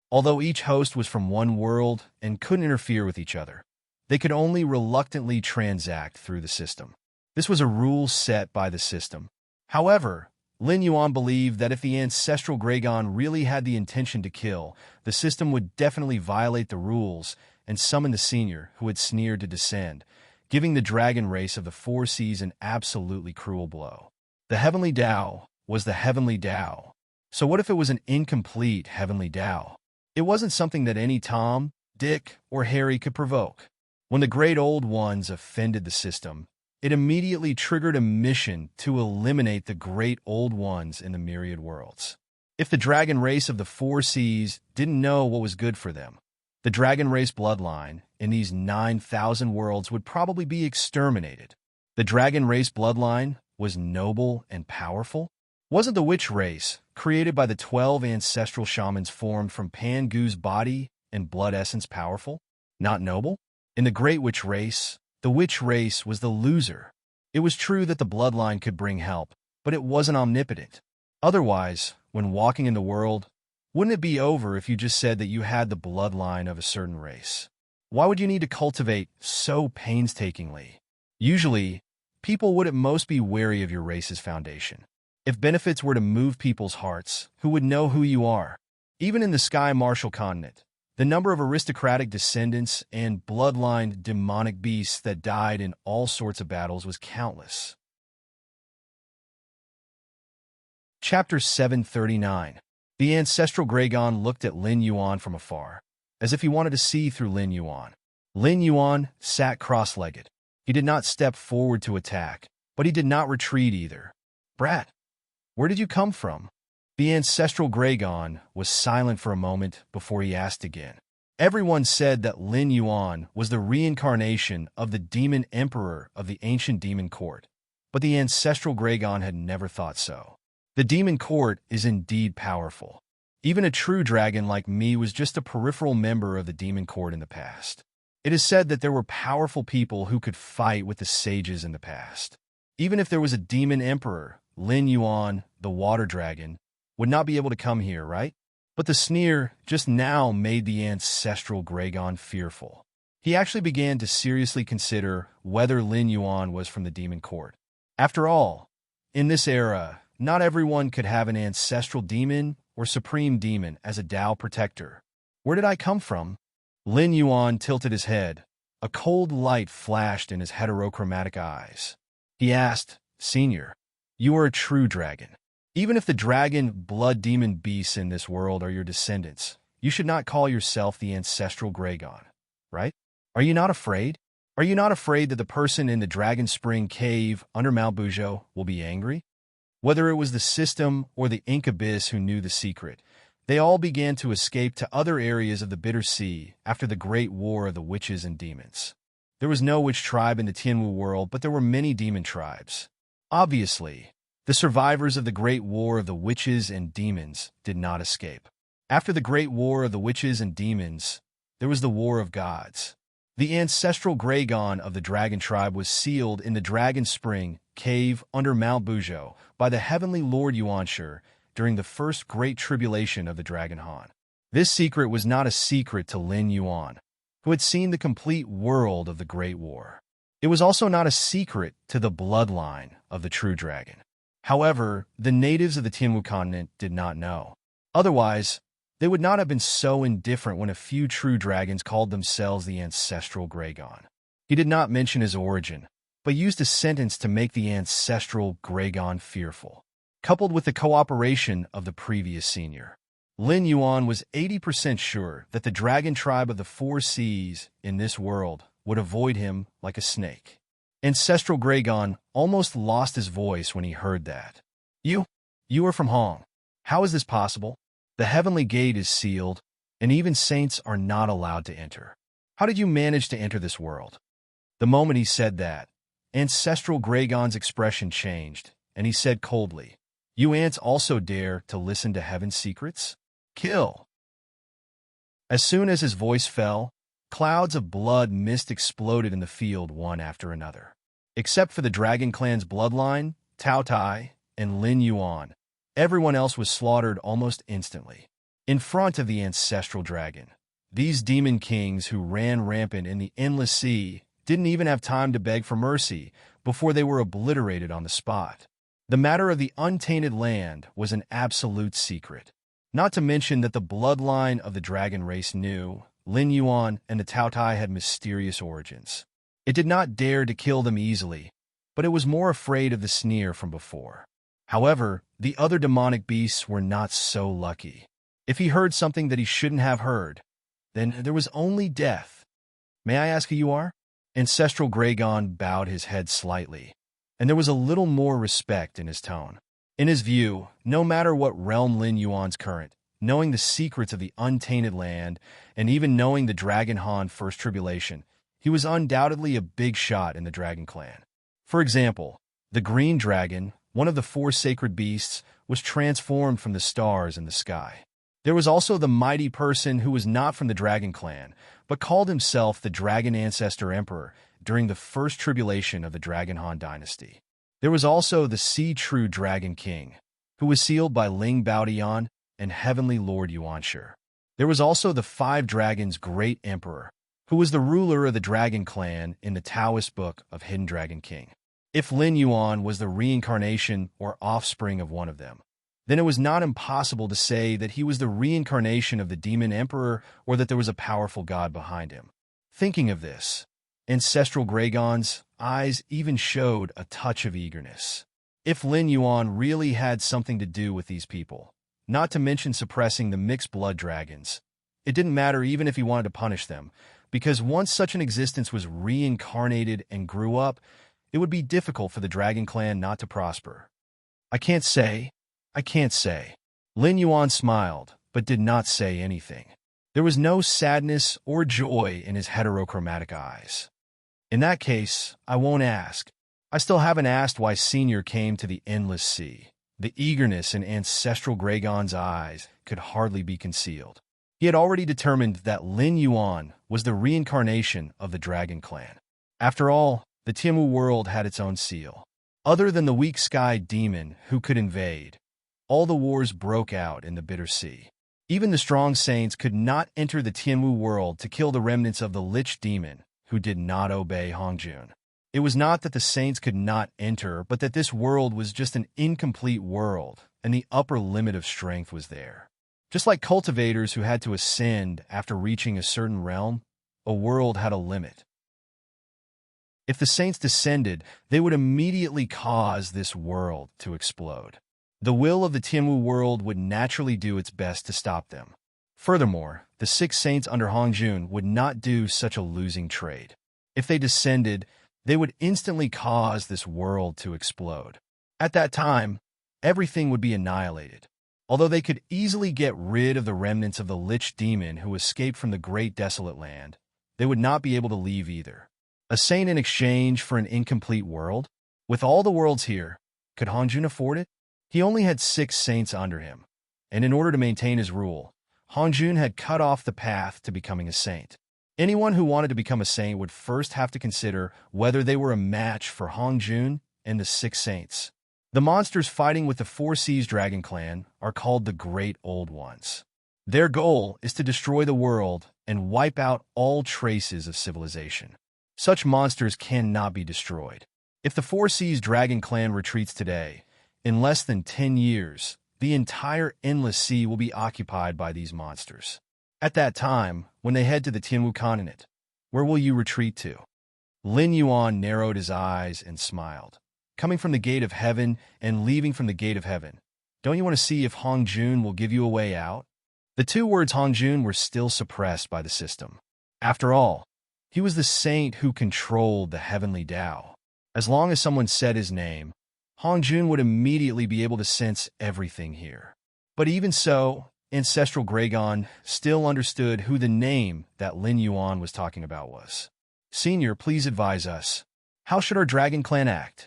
Although each host was from one world and couldn't interfere with each other, they could only reluctantly transact through the system. This was a rule set by the system. However, Lin Yuan believed that if the Ancestral Gragon really had the intention to kill, the system would definitely violate the rules and summon the senior who had sneered to descend, giving the dragon race of the Four Seas an absolutely cruel blow. The Heavenly Tao was the Heavenly Tao. So what if it was an incomplete Heavenly Tao? It wasn't something that any Tom, Dick, or Harry could provoke. When the Great Old Ones offended the system, it immediately triggered a mission to eliminate the Great Old Ones in the myriad worlds. If the dragon race of the Four Seas didn't know what was good for them, the dragon race bloodline in these 9,000 worlds would probably be exterminated. The dragon race bloodline was noble and powerful. Wasn't the witch race, created by the 12 ancestral shamans formed from Pangu's body and blood essence, powerful? Not noble? In the Great Witch race, the witch race was the loser. It was true that the bloodline could bring help, but it wasn't omnipotent. Otherwise, when walking in the world, wouldn't it be over if you just said that you had the bloodline of a certain race? Why would you need to cultivate so painstakingly? Usually, people would at most be wary of your race's foundation. If benefits were to move people's hearts, who would know who you are? Even in the Sky Martial continent, the number of aristocratic descendants and bloodline demonic beasts that died in all sorts of battles was countless. Chapter 739. The Ancestral Gragon looked at Lin Yuan from afar, as if he wanted to see through Lin Yuan. Lin Yuan sat cross-legged. He did not step forward to attack, but he did not retreat either. "Brat, where did you come from?" The Ancestral Gragon was silent for a moment before he asked again. Everyone said that Lin Yuan was the reincarnation of the Demon Emperor of the ancient Demon Court, but the Ancestral Gragon had never thought so. The Demon Court is indeed powerful. Even a true dragon like me was just a peripheral member of the Demon Court in the past. It is said that there were powerful people who could fight with the sages in the past. Even if there was a Demon Emperor, Lin Yuan, the Water Dragon, would not be able to come here, right? But the sneer just now made the Ancestral Gragon fearful. He actually began to seriously consider whether Lin Yuan was from the Demon Court. After all, in this era, not everyone could have an ancestral demon or supreme demon as a Tao protector. Where did I come from? Lin Yuan tilted his head. A cold light flashed in his heterochromatic eyes. He asked, Senior, you are a true dragon. Even if the dragon blood demon beasts in this world are your descendants, you should not call yourself the ancestral Gragon, right? Are you not afraid? Are you not afraid that the person in the Dragon Spring cave under Mount Bujo will be angry? Whether it was the system or the Ink Abyss who knew the secret, they all began to escape to other areas of the Bitter Sea after the Great War of the Witches and Demons. There was no witch tribe in the Tianwu world, but there were many demon tribes. Obviously, the survivors of the Great War of the Witches and Demons did not escape. After the Great War of the Witches and Demons, there was the War of Gods. The ancestral Gragon of the Dragon Tribe was sealed in the Dragon Spring cave under Mount Bujo by the heavenly Lord Yuanshi during the first Great Tribulation of the Dragon Han. This secret was not a secret to Lin Yuan, who had seen the complete world of the Great War. It was also not a secret to the bloodline of the true dragon. However, the natives of the Tianwu continent did not know. Otherwise, they would not have been so indifferent when a few true dragons called themselves the ancestral Gragon. He did not mention his origin, but used a sentence to make the ancestral Gragon fearful. Coupled with the cooperation of the previous senior, Lin Yuan was 80% sure that the dragon tribe of the four seas in this world would avoid him like a snake. Ancestral Gragon almost lost his voice when he heard that. You are from Hong. How is this possible? The heavenly gate is sealed, and even saints are not allowed to enter. How did you manage to enter this world? The moment he said that, Ancestral Gragon's expression changed, and he said coldly, You ants also dare to listen to heaven's secrets? Kill! As soon as his voice fell, clouds of blood mist exploded in the field one after another. Except for the Dragon Clan's bloodline, Tao Tai, and Lin Yuan, everyone else was slaughtered almost instantly. In front of the ancestral dragon, these demon kings who ran rampant in the endless sea didn't even have time to beg for mercy before they were obliterated on the spot. The matter of the untainted land was an absolute secret. Not to mention that the bloodline of the dragon race knew Lin Yuan and the Tao Tai had mysterious origins. It did not dare to kill them easily, but it was more afraid of the sneer from before. However, the other demonic beasts were not so lucky. If he heard something that he shouldn't have heard, then there was only death. May I ask who you are? Ancestral Gragon bowed his head slightly, and there was a little more respect in his tone. In his view, no matter what realm Lin Yuan's current, knowing the secrets of the untainted land, and even knowing the Dragon Han First Tribulation, he was undoubtedly a big shot in the Dragon Clan. For example, the Green Dragon, one of the four sacred beasts, was transformed from the stars in the sky. There was also the mighty person who was not from the Dragon Clan, but called himself the Dragon Ancestor Emperor during the first tribulation of the Dragon Han dynasty. There was also the Sea True Dragon King, who was sealed by Ling Baodian and Heavenly Lord Yuanshi. There was also the Five Dragons Great Emperor, who was the ruler of the Dragon Clan in the Taoist book of Hidden Dragon King. If Lin Yuan was the reincarnation or offspring of one of them, then it was not impossible to say that he was the reincarnation of the Demon Emperor or that there was a powerful god behind him. Thinking of this, Ancestral Gragon's eyes even showed a touch of eagerness. If Lin Yuan really had something to do with these people, not to mention suppressing the mixed blood dragons, it didn't matter even if he wanted to punish them, because once such an existence was reincarnated and grew up, it would be difficult for the Dragon Clan not to prosper. I can't say. Lin Yuan smiled, but did not say anything. There was no sadness or joy in his heterochromatic eyes. In that case, I won't ask. I still haven't asked why Senior came to the Endless Sea. The eagerness in Ancestral Gragon's eyes could hardly be concealed. He had already determined that Lin Yuan was the reincarnation of the Dragon Clan. After all, the Tianwu world had its own seal. Other than the weak sky demon who could invade, all the wars broke out in the Bitter Sea. Even the strong saints could not enter the Tianwu world to kill the remnants of the Lich demon who did not obey Hongjun. It was not that the saints could not enter, but that this world was just an incomplete world, and the upper limit of strength was there. Just like cultivators who had to ascend after reaching a certain realm, a world had a limit. If the saints descended, they would immediately cause this world to explode. The will of the Tianwu world would naturally do its best to stop them. Furthermore, the 6 saints under Hongjun would not do such a losing trade. If they descended, they would instantly cause this world to explode. At that time, everything would be annihilated. Although they could easily get rid of the remnants of the Lich demon who escaped from the Great Desolate Land, they would not be able to leave either. A saint in exchange for an incomplete world? With all the worlds here, could Hongjun afford it? He only had 6 saints under him, and in order to maintain his rule, Hongjun had cut off the path to becoming a saint. Anyone who wanted to become a saint would first have to consider whether they were a match for Hongjun and the 6 saints. The monsters fighting with the 4 Seas Dragon Clan are called the Great Old Ones. Their goal is to destroy the world and wipe out all traces of civilization. Such monsters cannot be destroyed. If the 4 Seas Dragon Clan retreats today, in less than 10 years, the entire Endless Sea will be occupied by these monsters. At that time, when they head to the Tianwu continent, where will you retreat to? Lin Yuan narrowed his eyes and smiled. Coming from the gate of heaven and leaving from the gate of heaven, don't you want to see if Hongjun will give you a way out? The 2 words Hongjun were still suppressed by the system. After all, he was the saint who controlled the heavenly Tao. As long as someone said his name, Hongjun would immediately be able to sense everything here. But even so, Ancestral Gragon still understood who the name that Lin Yuan was talking about was. Senior, please advise us. How should our Dragon Clan act?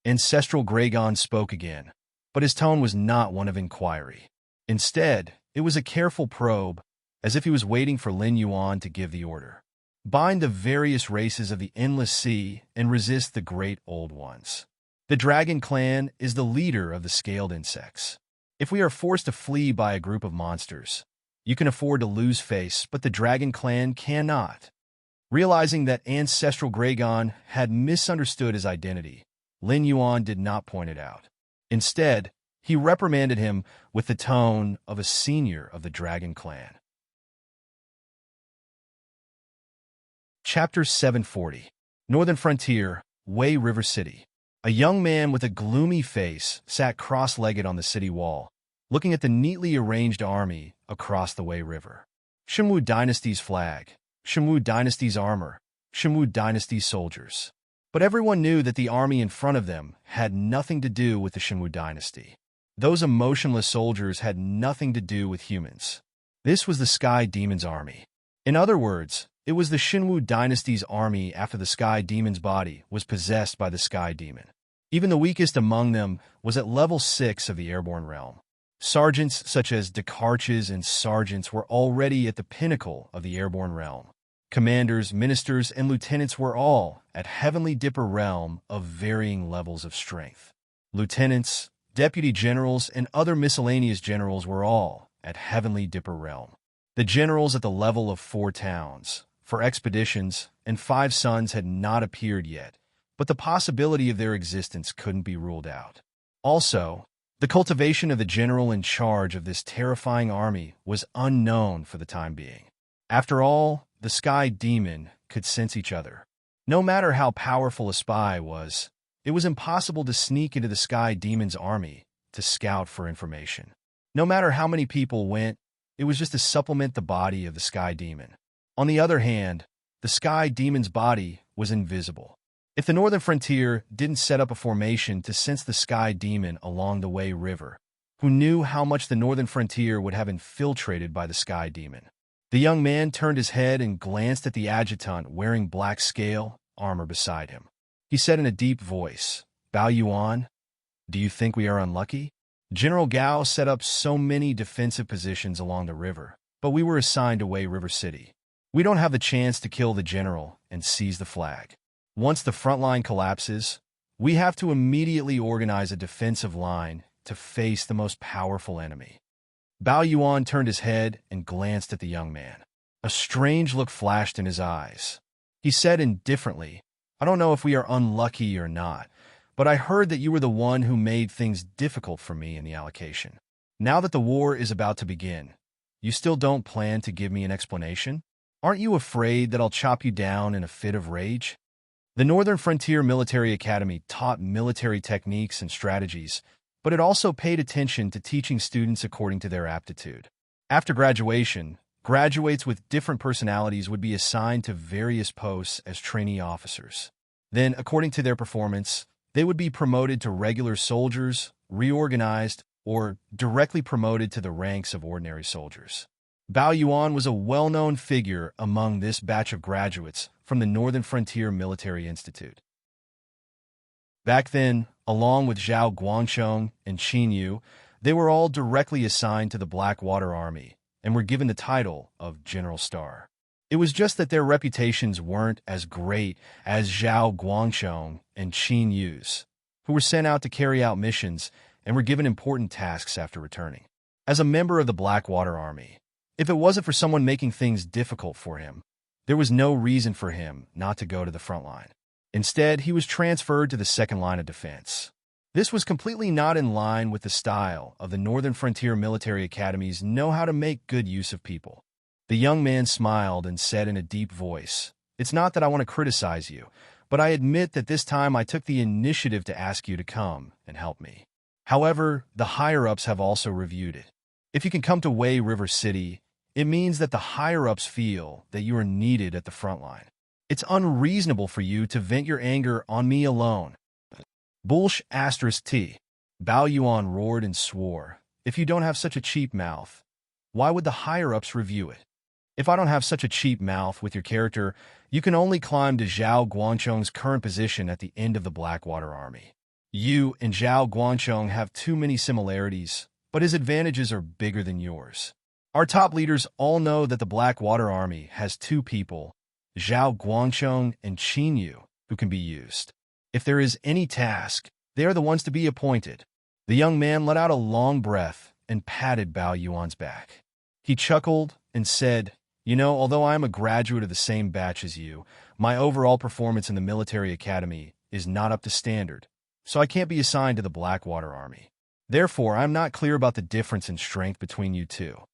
Ancestral Gragon spoke again, but his tone was not one of inquiry. Instead, it was a careful probe, as if he was waiting for Lin Yuan to give the order. Bind the various races of the Endless Sea and resist the Great Old Ones. The Dragon Clan is the leader of the scaled insects. If we are forced to flee by a group of monsters, you can afford to lose face, but the Dragon Clan cannot. Realizing that Ancestral Gragon had misunderstood his identity, Lin Yuan did not point it out. Instead, he reprimanded him with the tone of a senior of the Dragon Clan. Chapter 740. Northern Frontier, Wei River City. A young man with a gloomy face sat cross-legged on the city wall, looking at the neatly arranged army across the Wei River. Shunwu Dynasty's flag, Shunwu Dynasty's armor, Shunwu Dynasty's soldiers. But everyone knew that the army in front of them had nothing to do with the Shunwu Dynasty. Those emotionless soldiers had nothing to do with humans. This was the Sky Demon's army. In other words, it was the Shunwu Dynasty's army after the Sky Demon's body was possessed by the Sky Demon. Even the weakest among them was at level 6 of the Airborne Realm. Sergeants such as Dekarches and sergeants were already at the pinnacle of the Airborne Realm. Commanders, ministers, and lieutenants were all at Heavenly Dipper Realm of varying levels of strength. Lieutenants, deputy generals, and other miscellaneous generals were all at Heavenly Dipper Realm. The generals at the level of 4 towns, for expeditions, and 5 suns had not appeared yet, but the possibility of their existence couldn't be ruled out. Also, the cultivation of the general in charge of this terrifying army was unknown for the time being. After all, the Sky Demon could sense each other. No matter how powerful a spy was, it was impossible to sneak into the Sky Demon's army to scout for information. No matter how many people went, it was just to supplement the body of the Sky Demon. On the other hand, the Sky Demon's body was invisible. If the Northern Frontier didn't set up a formation to sense the Sky Demon along the Wei River, who knew how much the Northern Frontier would have infiltrated by the Sky Demon? The young man turned his head and glanced at the adjutant wearing black scale armor beside him. He said in a deep voice, "Bao Yuan, do you think we are unlucky? General Gao set up so many defensive positions along the river, but we were assigned to Wei River City. We don't have the chance to kill the general and seize the flag. Once the front line collapses, we have to immediately organize a defensive line to face the most powerful enemy." Bao Yuan turned his head and glanced at the young man. A strange look flashed in his eyes. He said indifferently, I don't know if we are unlucky or not, but I heard that you were the one who made things difficult for me in the allocation. Now that the war is about to begin, you still don't plan to give me an explanation? Aren't you afraid that I'll chop you down in a fit of rage? The Northern Frontier Military Academy taught military techniques and strategies, but it also paid attention to teaching students according to their aptitude. After graduation, graduates with different personalities would be assigned to various posts as trainee officers. Then, according to their performance, they would be promoted to regular soldiers, reorganized, or directly promoted to the ranks of ordinary soldiers. Bao Yuan was a well-known figure among this batch of graduates from the Northern Frontier Military Institute. Back then, along with Zhao Guangchong and Qin Yu, they were all directly assigned to the Blackwater Army and were given the title of General Star. It was just that their reputations weren't as great as Zhao Guangchong and Qin Yu's, who were sent out to carry out missions and were given important tasks after returning. As a member of the Blackwater Army, if it wasn't for someone making things difficult for him, there was no reason for him not to go to the front line. Instead, he was transferred to the second line of defense. This was completely not in line with the style of the Northern Frontier Military Academies know how to make good use of people. The young man smiled and said in a deep voice, "It's not that I want to criticize you, but I admit that this time I took the initiative to ask you to come and help me. However, the higher-ups have also reviewed it. If you can come to Wei River City, it means that the higher-ups feel that you are needed at the front line. It's unreasonable for you to vent your anger on me alone." Bullsh *T. Bao Yuan roared and swore, "If you don't have such a cheap mouth, why would the higher-ups review it? If I don't have such a cheap mouth with your character, you can only climb to Zhao Guangchong's current position at the end of the Blackwater Army. You and Zhao Guangchong have too many similarities, but his advantages are bigger than yours. Our top leaders all know that the Blackwater Army has two people, Zhao Guangchong and Qin Yu, who can be used. If there is any task, they are the ones to be appointed." The young man let out a long breath and patted Bao Yuan's back. He chuckled and said, "You know, although I am a graduate of the same batch as you, my overall performance in the military academy is not up to standard, so I can't be assigned to the Blackwater Army. Therefore, I am not clear about the difference in strength between you two."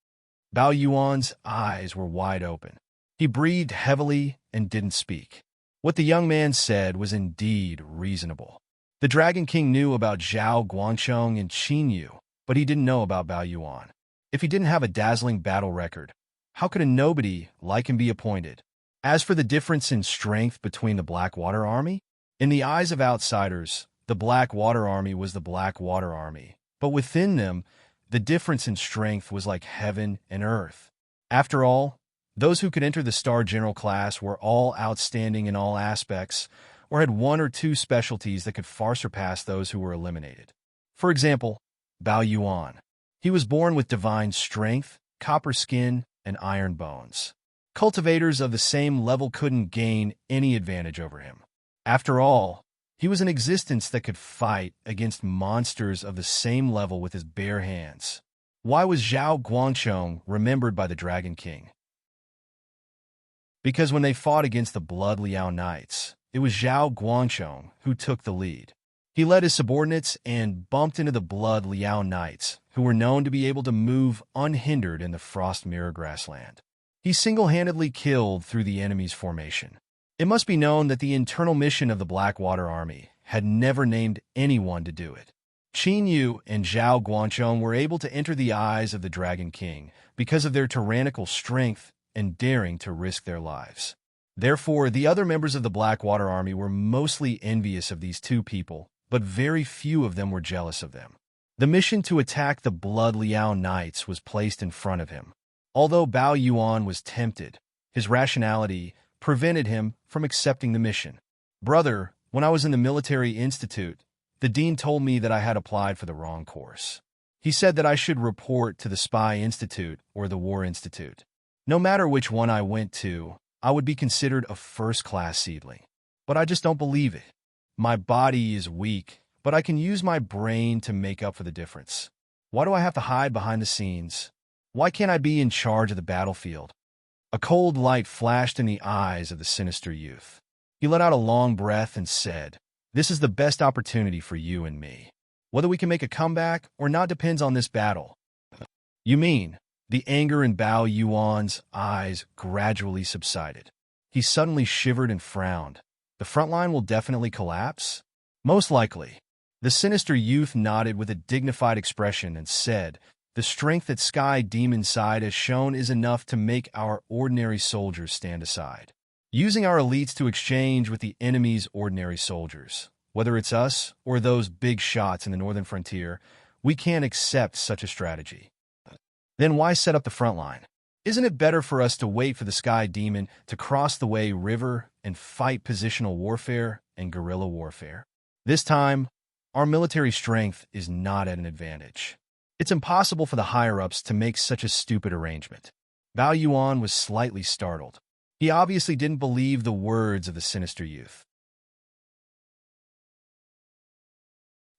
Bao Yuan's eyes were wide open. He breathed heavily and didn't speak. What the young man said was indeed reasonable. The Dragon King knew about Zhao Guangchong and Qin Yu, but he didn't know about Bao Yuan. If he didn't have a dazzling battle record, how could a nobody like him be appointed? As for the difference in strength between the Blackwater Army, in the eyes of outsiders, the Blackwater Army was the Blackwater Army, but within them, the difference in strength was like heaven and earth. After all, those who could enter the Star General class were all outstanding in all aspects, or had one or two specialties that could far surpass those who were eliminated. For example, Bao Yuan. He was born with divine strength, copper skin, and iron bones. Cultivators of the same level couldn't gain any advantage over him. After all, he was an existence that could fight against monsters of the same level with his bare hands. Why was Zhao Guangchong remembered by the Dragon King? Because when they fought against the Blood Liao Knights, it was Zhao Guangchong who took the lead. He led his subordinates and bumped into the Blood Liao Knights, who were known to be able to move unhindered in the Frost Mirror Grassland. He single-handedly killed through the enemy's formation. It must be known that the internal mission of the Blackwater Army had never named anyone to do it. Qin Yu and Zhao Guangchong were able to enter the eyes of the Dragon King because of their tyrannical strength and daring to risk their lives. Therefore, the other members of the Blackwater Army were mostly envious of these two people, but very few of them were jealous of them. The mission to attack the Blood Liao Knights was placed in front of him. Although Bao Yuan was tempted, his rationality prevented him from accepting the mission. "Brother, when I was in the military institute, the dean told me that I had applied for the wrong course. He said that I should report to the Spy Institute or the War Institute. No matter which one I went to, I would be considered a first-class seedling. But I just don't believe it. My body is weak, but I can use my brain to make up for the difference. Why do I have to hide behind the scenes? Why can't I be in charge of the battlefield?" A cold light flashed in the eyes of the sinister youth. He let out a long breath and said, "This is the best opportunity for you and me. Whether we can make a comeback or not depends on this battle." "You mean?" The anger in Bao Yuan's eyes gradually subsided. He suddenly shivered and frowned. "The front line will definitely collapse?" "Most likely." The sinister youth nodded with a dignified expression and said, "The strength that Sky Demon Side has shown is enough to make our ordinary soldiers stand aside. Using our elites to exchange with the enemy's ordinary soldiers, whether it's us or those big shots in the northern frontier, we can't accept such a strategy. Then why set up the front line? Isn't it better for us to wait for the Sky Demon to cross the Wei River and fight positional warfare and guerrilla warfare? This time, our military strength is not at an advantage. It's impossible for the higher-ups to make such a stupid arrangement." Bao Yuan was slightly startled. He obviously didn't believe the words of the sinister youth.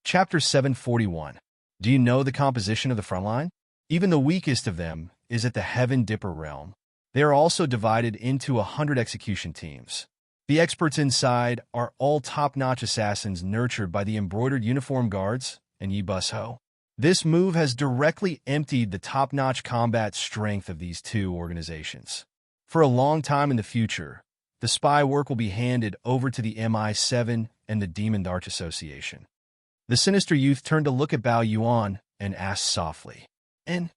Chapter 741. Do you know the composition of the front line? Even the weakest of them is at the Heaven Dipper realm. They are also divided into 100 execution teams. The experts inside are all top-notch assassins nurtured by the embroidered uniform guards and Yi Bus Ho. This move has directly emptied the top-notch combat strength of these two organizations. For a long time in the future, the spy work will be handed over to the MI7 and the Demon Arch Association. The sinister youth turned to look at Bao Yuan and asked softly, "And?"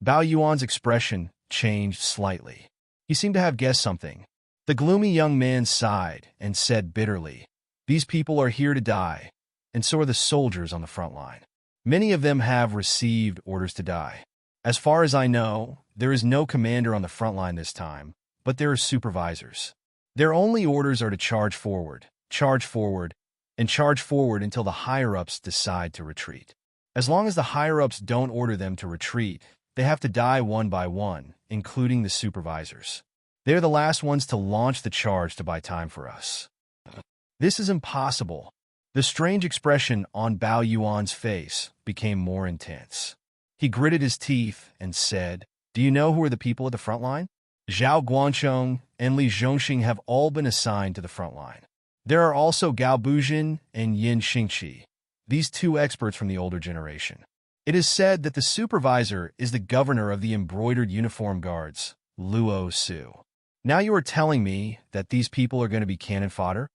Bao Yuan's expression changed slightly. He seemed to have guessed something. The gloomy young man sighed and said bitterly, "These people are here to die, and so are the soldiers on the front line. Many of them have received orders to die. As far as I know, there is no commander on the front line this time, but there are supervisors. Their only orders are to charge forward, and charge forward until the higher-ups decide to retreat. As long as the higher-ups don't order them to retreat, they have to die one by one, including the supervisors. They're the last ones to launch the charge to buy time for us." "This is impossible." The strange expression on Bao Yuan's face became more intense. He gritted his teeth and said, "Do you know who are the people at the front line? Zhao Guanchong and Li Zhongxing have all been assigned to the front line. There are also Gao Buzhin and Yin Xingqi, these two experts from the older generation. It is said that the supervisor is the governor of the embroidered uniform guards, Luo Su. Now you are telling me that these people are going to be cannon fodder?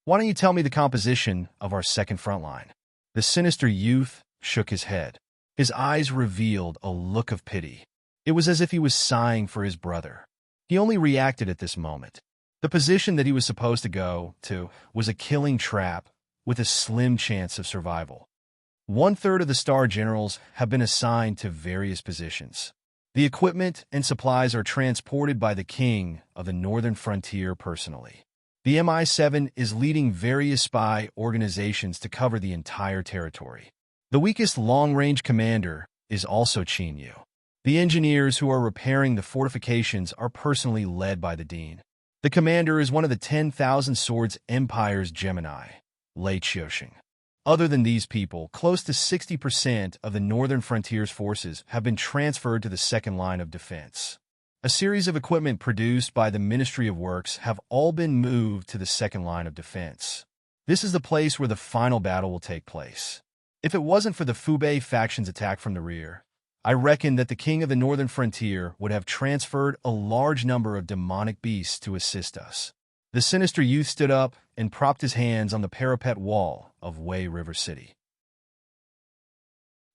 Why don't you tell me the composition of our second front line?" The sinister youth shook his head. His eyes revealed a look of pity. It was as if he was sighing for his brother. He only reacted at this moment. The position that he was supposed to go to was a killing trap with a slim chance of survival. 1/3 of the star generals have been assigned to various positions. The equipment and supplies are transported by the king of the northern frontier personally. The MI7 is leading various spy organizations to cover the entire territory. The weakest long-range commander is also Qin Yu. The engineers who are repairing the fortifications are personally led by the Dean. The commander is one of the 10,000 Swords Empire's Gemini, Lei Qiuxing. Other than these people, close to 60% of the Northern Frontier's forces have been transferred to the second line of defense. A series of equipment produced by the Ministry of Works have all been moved to the second line of defense. This is the place where the final battle will take place. If it wasn't for the Fubei faction's attack from the rear, I reckon that the king of the Northern Frontier would have transferred a large number of demonic beasts to assist us. The sinister youth stood up and propped his hands on the parapet wall of Wei River City.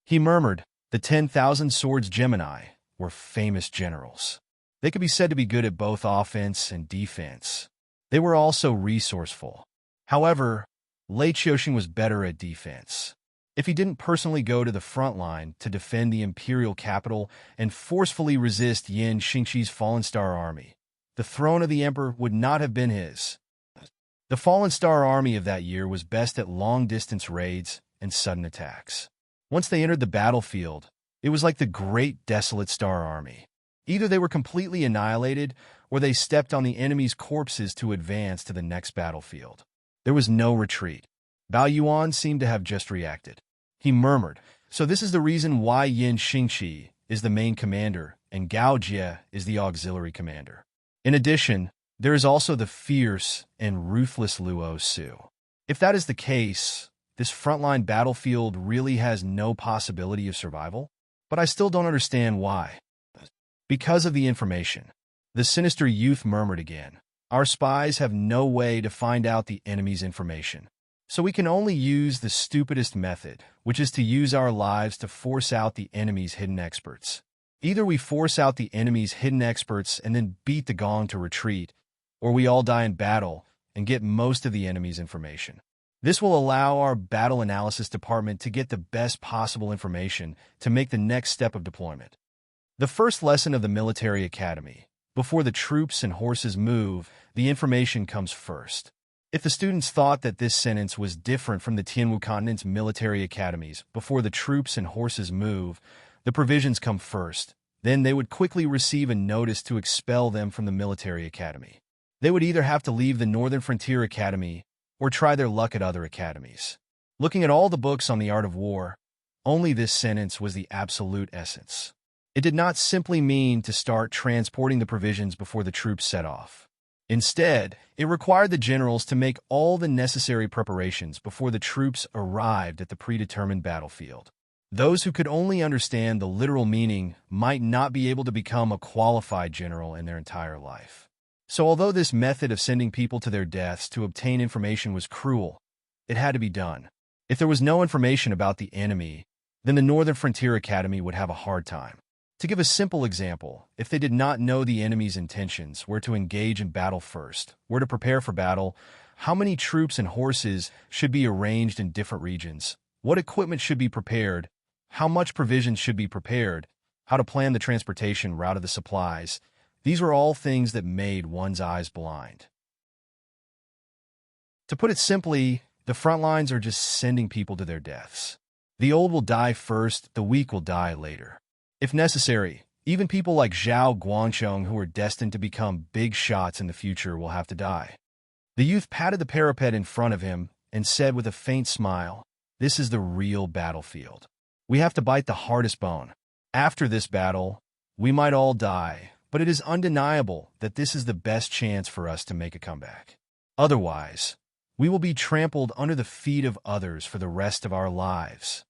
He murmured, "The 10,000 Swords Gemini were famous generals. They could be said to be good at both offense and defense. They were also resourceful. However, Lei Qiuxing was better at defense. If he didn't personally go to the front line to defend the imperial capital and forcefully resist Yin Xingqi's Fallen Star Army, the throne of the emperor would not have been his. The Fallen Star Army of that year was best at long-distance raids and sudden attacks. Once they entered the battlefield, it was like the Great Desolate Star Army. Either they were completely annihilated, or they stepped on the enemy's corpses to advance to the next battlefield. There was no retreat. Bao Yuan seemed to have just reacted. He murmured, "So this is the reason why Yin Xingqi is the main commander and Gao Jie is the auxiliary commander." In addition, There is also the fierce and ruthless Luo Su. If that is the case, this frontline battlefield really has no possibility of survival? But I still don't understand why. Because of the information. The sinister youth murmured again. Our spies have no way to find out the enemy's information. So we can only use the stupidest method, which is to use our lives to force out the enemy's hidden experts. Either we force out the enemy's hidden experts and then beat the gong to retreat, or we all die in battle and get most of the enemy's information. This will allow our battle analysis department to get the best possible information to make the next step of deployment. The first lesson of the military academy. Before the troops and horses move, the information comes first. If the students thought that this sentence was different from the Tianwu continent's military academies, before the troops and horses move, the provisions come first, then they would quickly receive a notice to expel them from the military academy. They would either have to leave the Northern Frontier Academy or try their luck at other academies. Looking at all the books on the art of war, only this sentence was the absolute essence. It did not simply mean to start transporting the provisions before the troops set off. Instead, it required the generals to make all the necessary preparations before the troops arrived at the predetermined battlefield. Those who could only understand the literal meaning might not be able to become a qualified general in their entire life. So although this method of sending people to their deaths to obtain information was cruel, it had to be done. If there was no information about the enemy, then the Northern Frontier Academy would have a hard time. To give a simple example, if they did not know the enemy's intentions, where to engage in battle first, where to prepare for battle, how many troops and horses should be arranged in different regions, what equipment should be prepared, how much provisions should be prepared, how to plan the transportation route of the supplies, these were all things that made one's eyes blind. To put it simply, the front lines are just sending people to their deaths. The old will die first, the weak will die later. If necessary, even people like Zhao Guangcheng who are destined to become big shots in the future will have to die. The youth patted the parapet in front of him and said with a faint smile, "This is the real battlefield. We have to bite the hardest bone. After this battle, we might all die, but it is undeniable that this is the best chance for us to make a comeback. Otherwise, we will be trampled under the feet of others for the rest of our lives."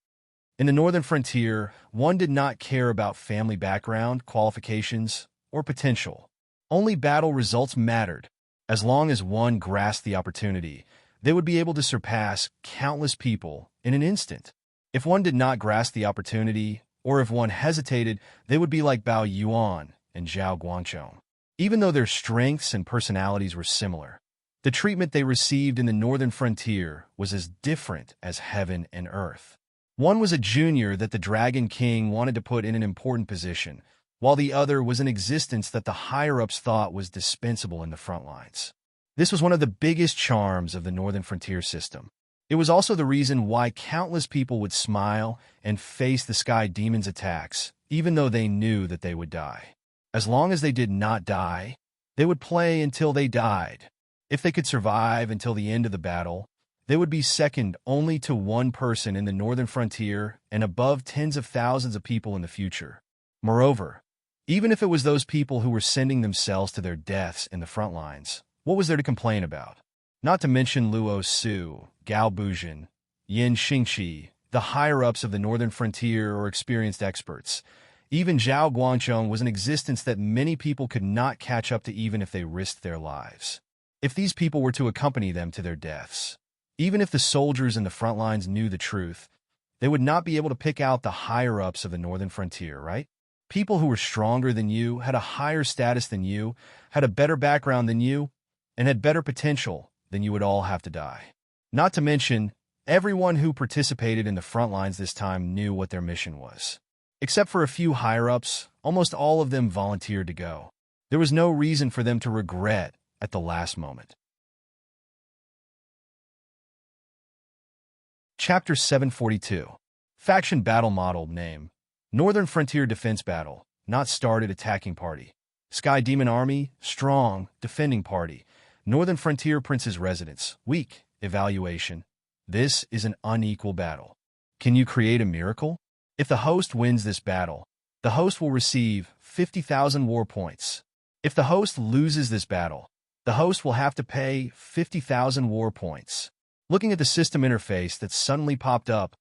In the Northern Frontier, one did not care about family background, qualifications, or potential. Only battle results mattered. As long as one grasped the opportunity, they would be able to surpass countless people in an instant. If one did not grasp the opportunity, or if one hesitated, they would be like Bao Yuan and Zhao Guangcheng. Even though their strengths and personalities were similar, the treatment they received in the Northern Frontier was as different as heaven and earth. One was a junior that the Dragon King wanted to put in an important position, while the other was an existence that the higher-ups thought was dispensable in the front lines. This was one of the biggest charms of the Northern Frontier system. It was also the reason why countless people would smile and face the Sky Demon's attacks, even though they knew that they would die. As long as they did not die, they would play until they died. If they could survive until the end of the battle, they would be second only to one person in the Northern Frontier and above tens of thousands of people in the future. Moreover, even if it was those people who were sending themselves to their deaths in the front lines, what was there to complain about? Not to mention Luo Su, Gao Bujin, Yin Xingqi, the higher-ups of the Northern Frontier or experienced experts. Even Zhao Guangcheng was an existence that many people could not catch up to even if they risked their lives. If these people were to accompany them to their deaths, even if the soldiers in the front lines knew the truth, they would not be able to pick out the higher-ups of the Northern Frontier, right? People who were stronger than you, had a higher status than you, had a better background than you, and had better potential than you would all have to die. Not to mention, everyone who participated in the front lines this time knew what their mission was. Except for a few higher-ups, almost all of them volunteered to go. There was no reason for them to regret at the last moment. Chapter 742. Faction Battle Model Name. Northern Frontier Defense Battle. Not started attacking party. Sky Demon Army. Strong. Defending party. Northern Frontier Prince's Residence. Weak. Evaluation. This is an unequal battle. Can you create a miracle? If the host wins this battle, the host will receive 50,000 war points. If the host loses this battle, The host will have to pay 50,000 war points. Looking at the system interface that suddenly popped up,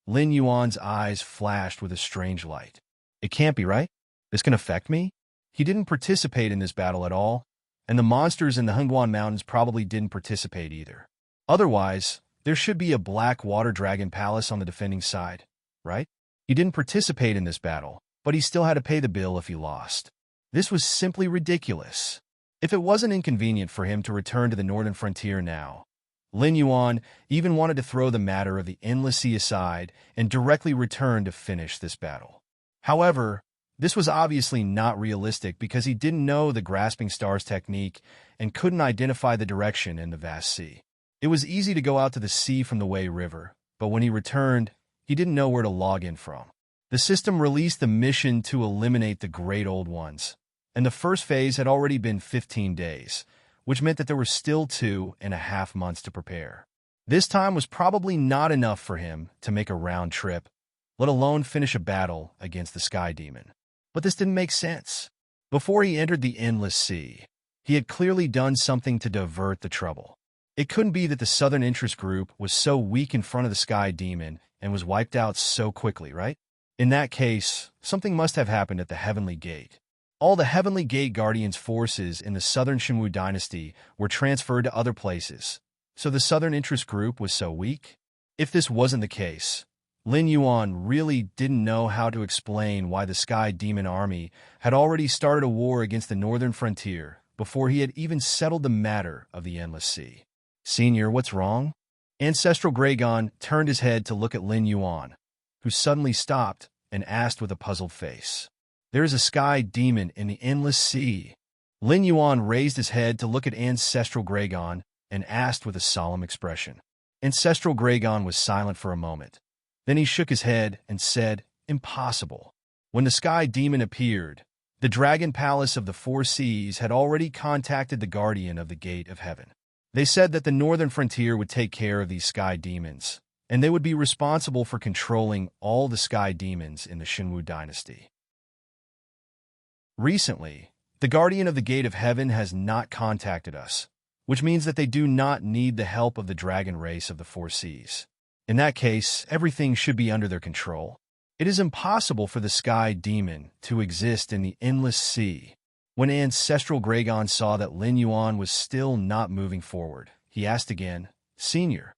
Lin Yuan's eyes flashed with a strange light. It can't be right. This can affect me? He didn't participate in this battle at all, and the monsters in the Hengguan Mountains probably didn't participate either. Otherwise, there should be a black water dragon palace on the defending side, right? He didn't participate in this battle, but he still had to pay the bill if he lost. This was simply ridiculous. If it wasn't inconvenient for him to return to the northern frontier now, Lin Yuan even wanted to throw the matter of the endless sea aside and directly return to finish this battle. However, this was obviously not realistic because he didn't know the grasping stars technique and couldn't identify the direction in the vast sea. It was easy to go out to the sea from the Wei River, but when he returned, he didn't know where to log in from. The system released the mission to eliminate the Great Old Ones, and the first phase had already been 15 days, which meant that there were still 2.5 months to prepare. This time was probably not enough for him to make a round trip, let alone finish a battle against the Sky Demon. But this didn't make sense. Before he entered the Endless Sea, he had clearly done something to divert the trouble. It couldn't be that the Southern Interest Group was so weak in front of the Sky Demon and was wiped out so quickly, right? In that case, something must have happened at the Heavenly Gate. All the Heavenly Gate Guardians' forces in the Southern Shenwu dynasty were transferred to other places, so the Southern Interest Group was so weak? If this wasn't the case, Lin Yuan really didn't know how to explain why the Sky Demon Army had already started a war against the northern frontier before he had even settled the matter of the Endless Sea. Senior, what's wrong? Ancestral Graygon turned his head to look at Lin Yuan, who suddenly stopped and asked with a puzzled face. There is a Sky Demon in the Endless Sea. Lin Yuan raised his head to look at Ancestral Graygon and asked with a solemn expression. Ancestral Graygon was silent for a moment. Then he shook his head and said, Impossible. When the Sky Demon appeared, the Dragon Palace of the Four Seas had already contacted the Guardian of the Gate of Heaven. They said that the northern frontier would take care of these Sky Demons, and they would be responsible for controlling all the Sky Demons in the Shenwu dynasty. Recently, the Guardian of the Gate of Heaven has not contacted us, which means that they do not need the help of the dragon race of the Four Seas. In that case, everything should be under their control. It is impossible for the Sky Demon to exist in the Endless Sea. When Ancestral Graygon saw that Lin Yuan was still not moving forward, he asked again, Senior,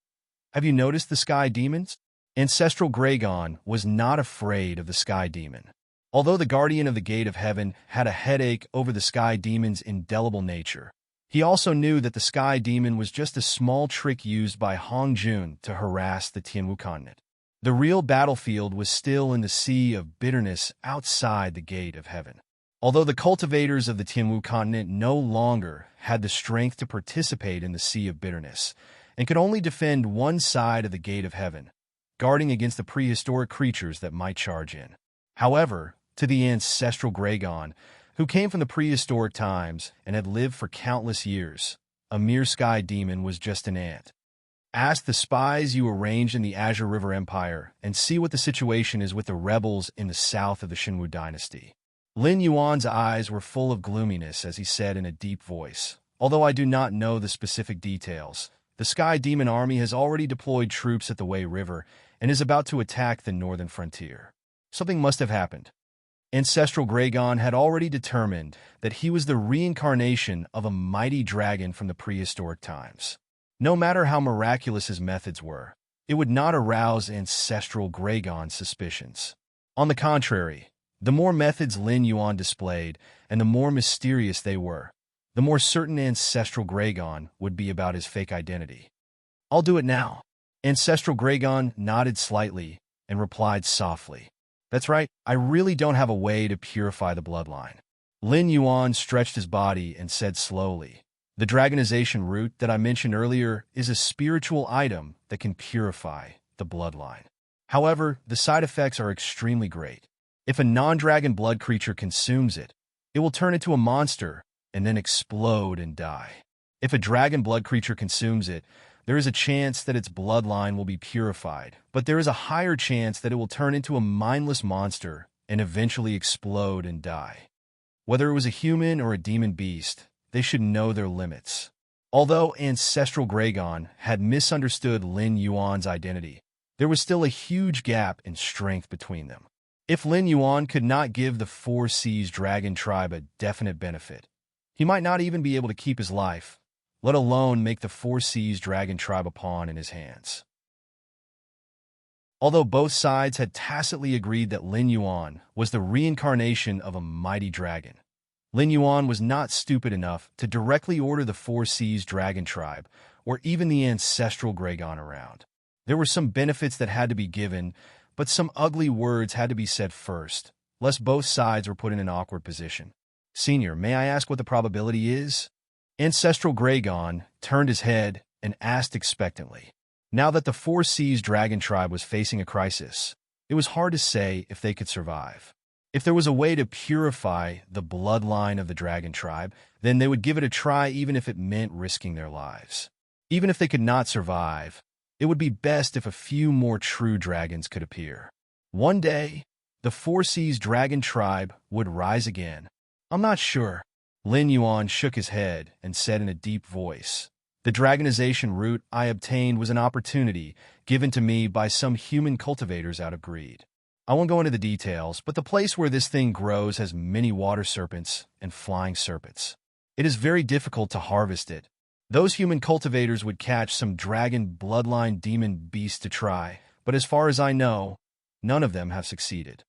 have you noticed the Sky Demons? Ancestral Graygon was not afraid of the Sky Demon. Although the Guardian of the Gate of Heaven had a headache over the Sky Demon's indelible nature, he also knew that the Sky Demon was just a small trick used by Hong Jun to harass the Tianwu continent. The real battlefield was still in the Sea of Bitterness outside the Gate of Heaven. Although the cultivators of the Tianwu continent no longer had the strength to participate in the Sea of Bitterness and could only defend one side of the Gate of Heaven, guarding against the prehistoric creatures that might charge in. However, to the Ancestral Graygon, who came from the prehistoric times and had lived for countless years, a mere Sky Demon was just an ant. Ask the spies you arranged in the Azure River Empire and see what the situation is with the rebels in the south of the Shenwu dynasty. Lin Yuan's eyes were full of gloominess as he said in a deep voice, Although I do not know the specific details, the Sky Demon Army has already deployed troops at the Wei River and is about to attack the northern frontier. Something must have happened. Ancestral Graygon had already determined that he was the reincarnation of a mighty dragon from the prehistoric times. No matter how miraculous his methods were, it would not arouse Ancestral Graygon's suspicions. On the contrary, the more methods Lin Yuan displayed and the more mysterious they were, the more certain Ancestral Graygon would be about his fake identity. "I'll do it now." Ancestral Graygon nodded slightly and replied softly, "That's right, I really don't have a way to purify the bloodline." Lin Yuan stretched his body and said slowly, "The dragonization root that I mentioned earlier is a spiritual item that can purify the bloodline. However, the side effects are extremely great. If a non-dragon blood creature consumes it, it will turn into a monster and then explode and die. If a dragon blood creature consumes it, there is a chance that its bloodline will be purified, but there is a higher chance that it will turn into a mindless monster and eventually explode and die. Whether it was a human or a demon beast, they should know their limits. Although Ancestral Gragon had misunderstood Lin Yuan's identity, there was still a huge gap in strength between them. If Lin Yuan could not give the Four Seas Dragon tribe a definite benefit, he might not even be able to keep his life, let alone make the Four Seas Dragon tribe a pawn in his hands. Although both sides had tacitly agreed that Lin Yuan was the reincarnation of a mighty dragon, Lin Yuan was not stupid enough to directly order the Four Seas Dragon tribe or even the Ancestral Gragon around. There were some benefits that had to be given, but some ugly words had to be said first, lest both sides were put in an awkward position. Senior, may I ask what the probability is? Ancestral Gragon turned his head and asked expectantly. Now that the Four Seas Dragon tribe was facing a crisis, it was hard to say if they could survive. If there was a way to purify the bloodline of the dragon tribe, then they would give it a try even if it meant risking their lives. Even if they could not survive, it would be best if a few more true dragons could appear. One day, the Four Seas Dragon tribe would rise again. I'm not sure. Lin Yuan shook his head and said in a deep voice, "The dragonization route I obtained was an opportunity given to me by some human cultivators out of greed. I won't go into the details, but the place where this thing grows has many water serpents and flying serpents. It is very difficult to harvest it. Those human cultivators would catch some dragon bloodline demon beasts to try, but as far as I know, none of them have succeeded."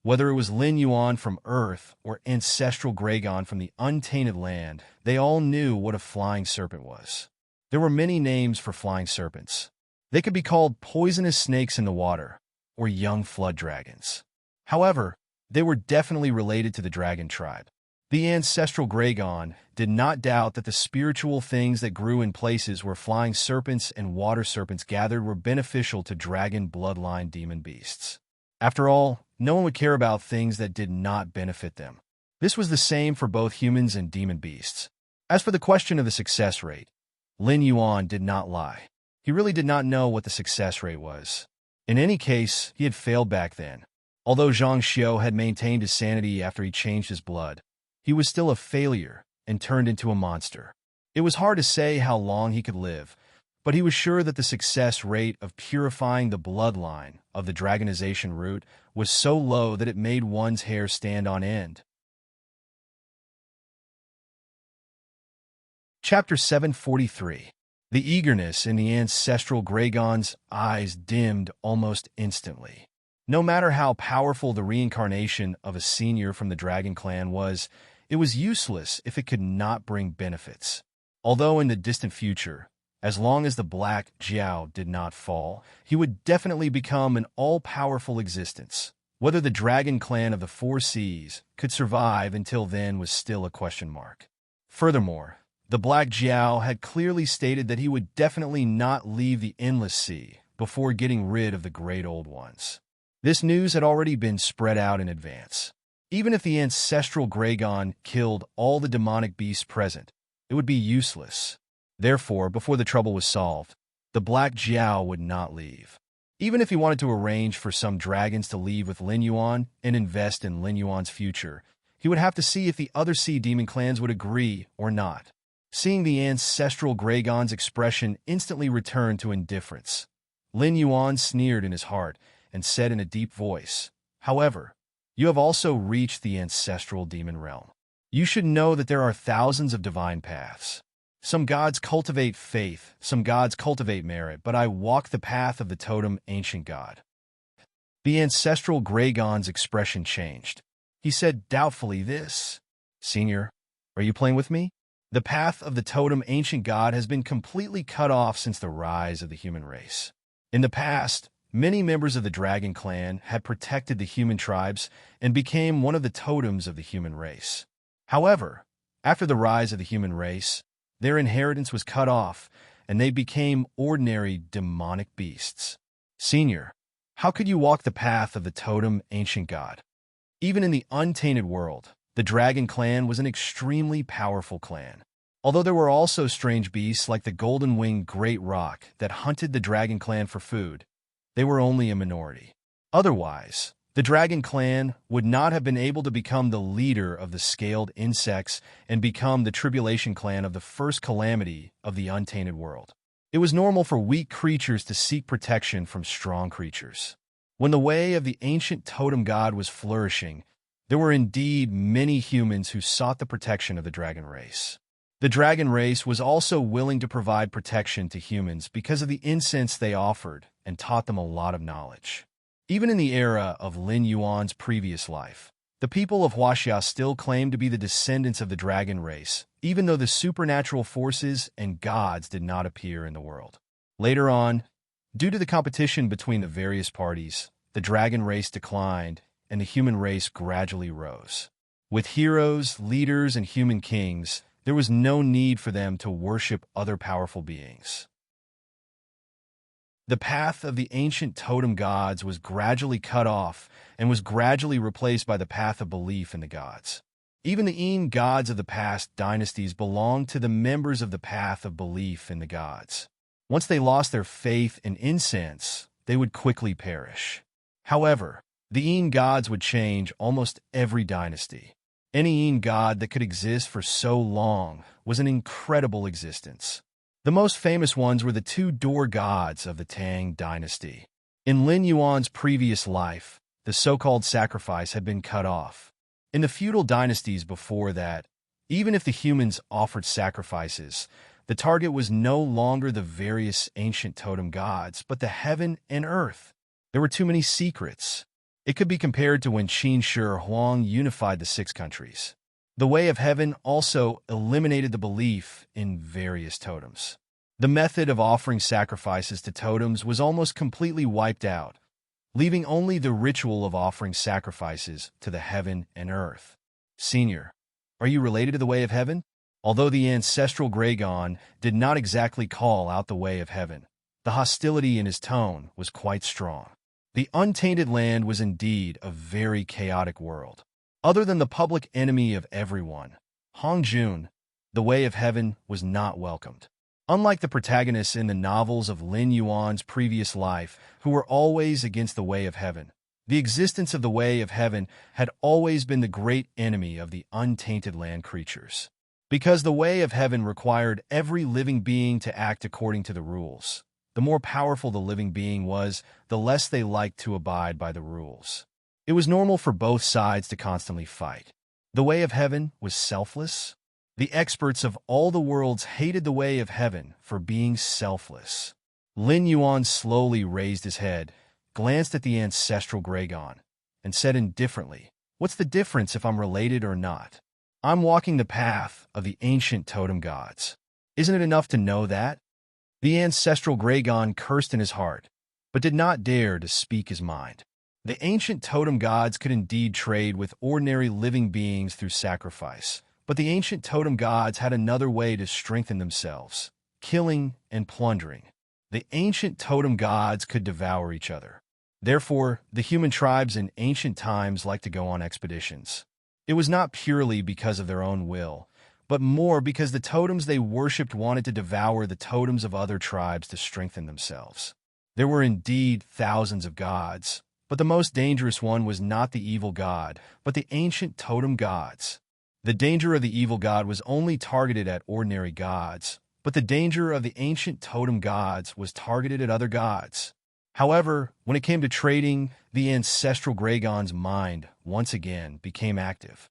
Whether it was Lin Yuan from Earth or Ancestral Gragon from the untainted land, they all knew what a flying serpent was. There were many names for flying serpents. They could be called poisonous snakes in the water, or young flood dragons. However, they were definitely related to the dragon tribe. The Ancestral Gragon did not doubt that the spiritual things that grew in places where flying serpents and water serpents gathered were beneficial to dragon bloodline demon beasts. After all, no one would care about things that did not benefit them. This was the same for both humans and demon beasts. As for the question of the success rate, Lin Yuan did not lie. He really did not know what the success rate was. In any case, he had failed back then. Although Zhang Xiu had maintained his sanity after he changed his blood, he was still a failure and turned into a monster. It was hard to say how long he could live, but he was sure that the success rate of purifying the bloodline of the dragonization route was so low that it made one's hair stand on end. Chapter 743. The eagerness in the Ancestral Gragon's eyes dimmed almost instantly. No matter how powerful the reincarnation of a senior from the Dragon Clan was, it was useless if it could not bring benefits. Although in the distant future, as long as the Black Jiao did not fall, he would definitely become an all-powerful existence. Whether the Dragon Clan of the Four Seas could survive until then was still a question mark. Furthermore, the Black Jiao had clearly stated that he would definitely not leave the Endless Sea before getting rid of the Great Old Ones. This news had already been spread out in advance. Even if the Ancestral Gragon killed all the demonic beasts present, it would be useless. Therefore, before the trouble was solved, the Black Jiao would not leave. Even if he wanted to arrange for some dragons to leave with Lin Yuan and invest in Lin Yuan's future, he would have to see if the other sea demon clans would agree or not. Seeing the Ancestral Gragon's expression instantly returned to indifference, Lin Yuan sneered in his heart and said in a deep voice, "However, you have also reached the ancestral demon realm. You should know that there are thousands of divine paths. Some gods cultivate faith, some gods cultivate merit, but I walk the path of the totem ancient god." The Ancestral Gragon's expression changed. He said doubtfully, "This, Senior, are you playing with me? The path of the totem ancient god has been completely cut off since the rise of the human race. In the past, many members of the Dragon Clan had protected the human tribes and became one of the totems of the human race. However, after the rise of the human race, their inheritance was cut off, and they became ordinary demonic beasts. Senior, how could you walk the path of the totem ancient god? Even in the untainted world, the Dragon Clan was an extremely powerful clan. Although there were also strange beasts like the golden-winged great roc that hunted the Dragon Clan for food, they were only a minority. Otherwise, The dragon clan would not have been able to become the leader of the scaled insects and become the tribulation clan of the first calamity of the untainted world. It was normal for weak creatures to seek protection from strong creatures. When the way of the ancient totem god was flourishing, there were indeed many humans who sought the protection of the dragon race. The dragon race was also willing to provide protection to humans because of the incense they offered and taught them a lot of knowledge. Even in the era of Lin Yuan's previous life, the people of Huaxia still claimed to be the descendants of the dragon race, even though the supernatural forces and gods did not appear in the world. Later on, due to the competition between the various parties, the dragon race declined and the human race gradually rose. With heroes, leaders, and human kings, there was no need for them to worship other powerful beings. The path of the ancient totem gods was gradually cut off and was gradually replaced by the path of belief in the gods. Even the Yin gods of the past dynasties belonged to the members of the path of belief in the gods. Once they lost their faith in incense, they would quickly perish. However, the Yin gods would change almost every dynasty. Any Yin god that could exist for so long was an incredible existence. The most famous ones were the two door gods of the Tang dynasty. In Lin Yuan's previous life, the so-called sacrifice had been cut off. In the feudal dynasties before that, even if the humans offered sacrifices, the target was no longer the various ancient totem gods, but the heaven and earth. There were too many secrets. It could be compared to when Qin Shi Huang unified the 6 countries. The way of heaven also eliminated the belief in various totems. The method of offering sacrifices to totems was almost completely wiped out, leaving only the ritual of offering sacrifices to the heaven and earth. Senior, are you related to the way of heaven? Although the ancestral Gragon did not exactly call out the way of heaven, the hostility in his tone was quite strong. The untainted land was indeed a very chaotic world. Other than the public enemy of everyone, Hongjun, the way of heaven was not welcomed. Unlike the protagonists in the novels of Lin Yuan's previous life, who were always against the way of heaven, the existence of the way of heaven had always been the great enemy of the untainted land creatures. Because the way of heaven required every living being to act according to the rules, the more powerful the living being was, the less they liked to abide by the rules. It was normal for both sides to constantly fight. The way of heaven was selfless. The experts of all the worlds hated the way of heaven for being selfless. Lin Yuan slowly raised his head, glanced at the ancestral Gragon, and said indifferently, "What's the difference if I'm related or not? I'm walking the path of the ancient totem gods. Isn't it enough to know that?" The ancestral Gragon cursed in his heart, but did not dare to speak his mind. The ancient totem gods could indeed trade with ordinary living beings through sacrifice, but the ancient totem gods had another way to strengthen themselves: killing and plundering. The ancient totem gods could devour each other. Therefore, the human tribes in ancient times liked to go on expeditions. It was not purely because of their own will, but more because the totems they worshipped wanted to devour the totems of other tribes to strengthen themselves. There were indeed thousands of gods, but the most dangerous one was not the evil god, but the ancient totem gods. The danger of the evil god was only targeted at ordinary gods, but the danger of the ancient totem gods was targeted at other gods. However, when it came to trading, the ancestral Gragon's mind once again became active.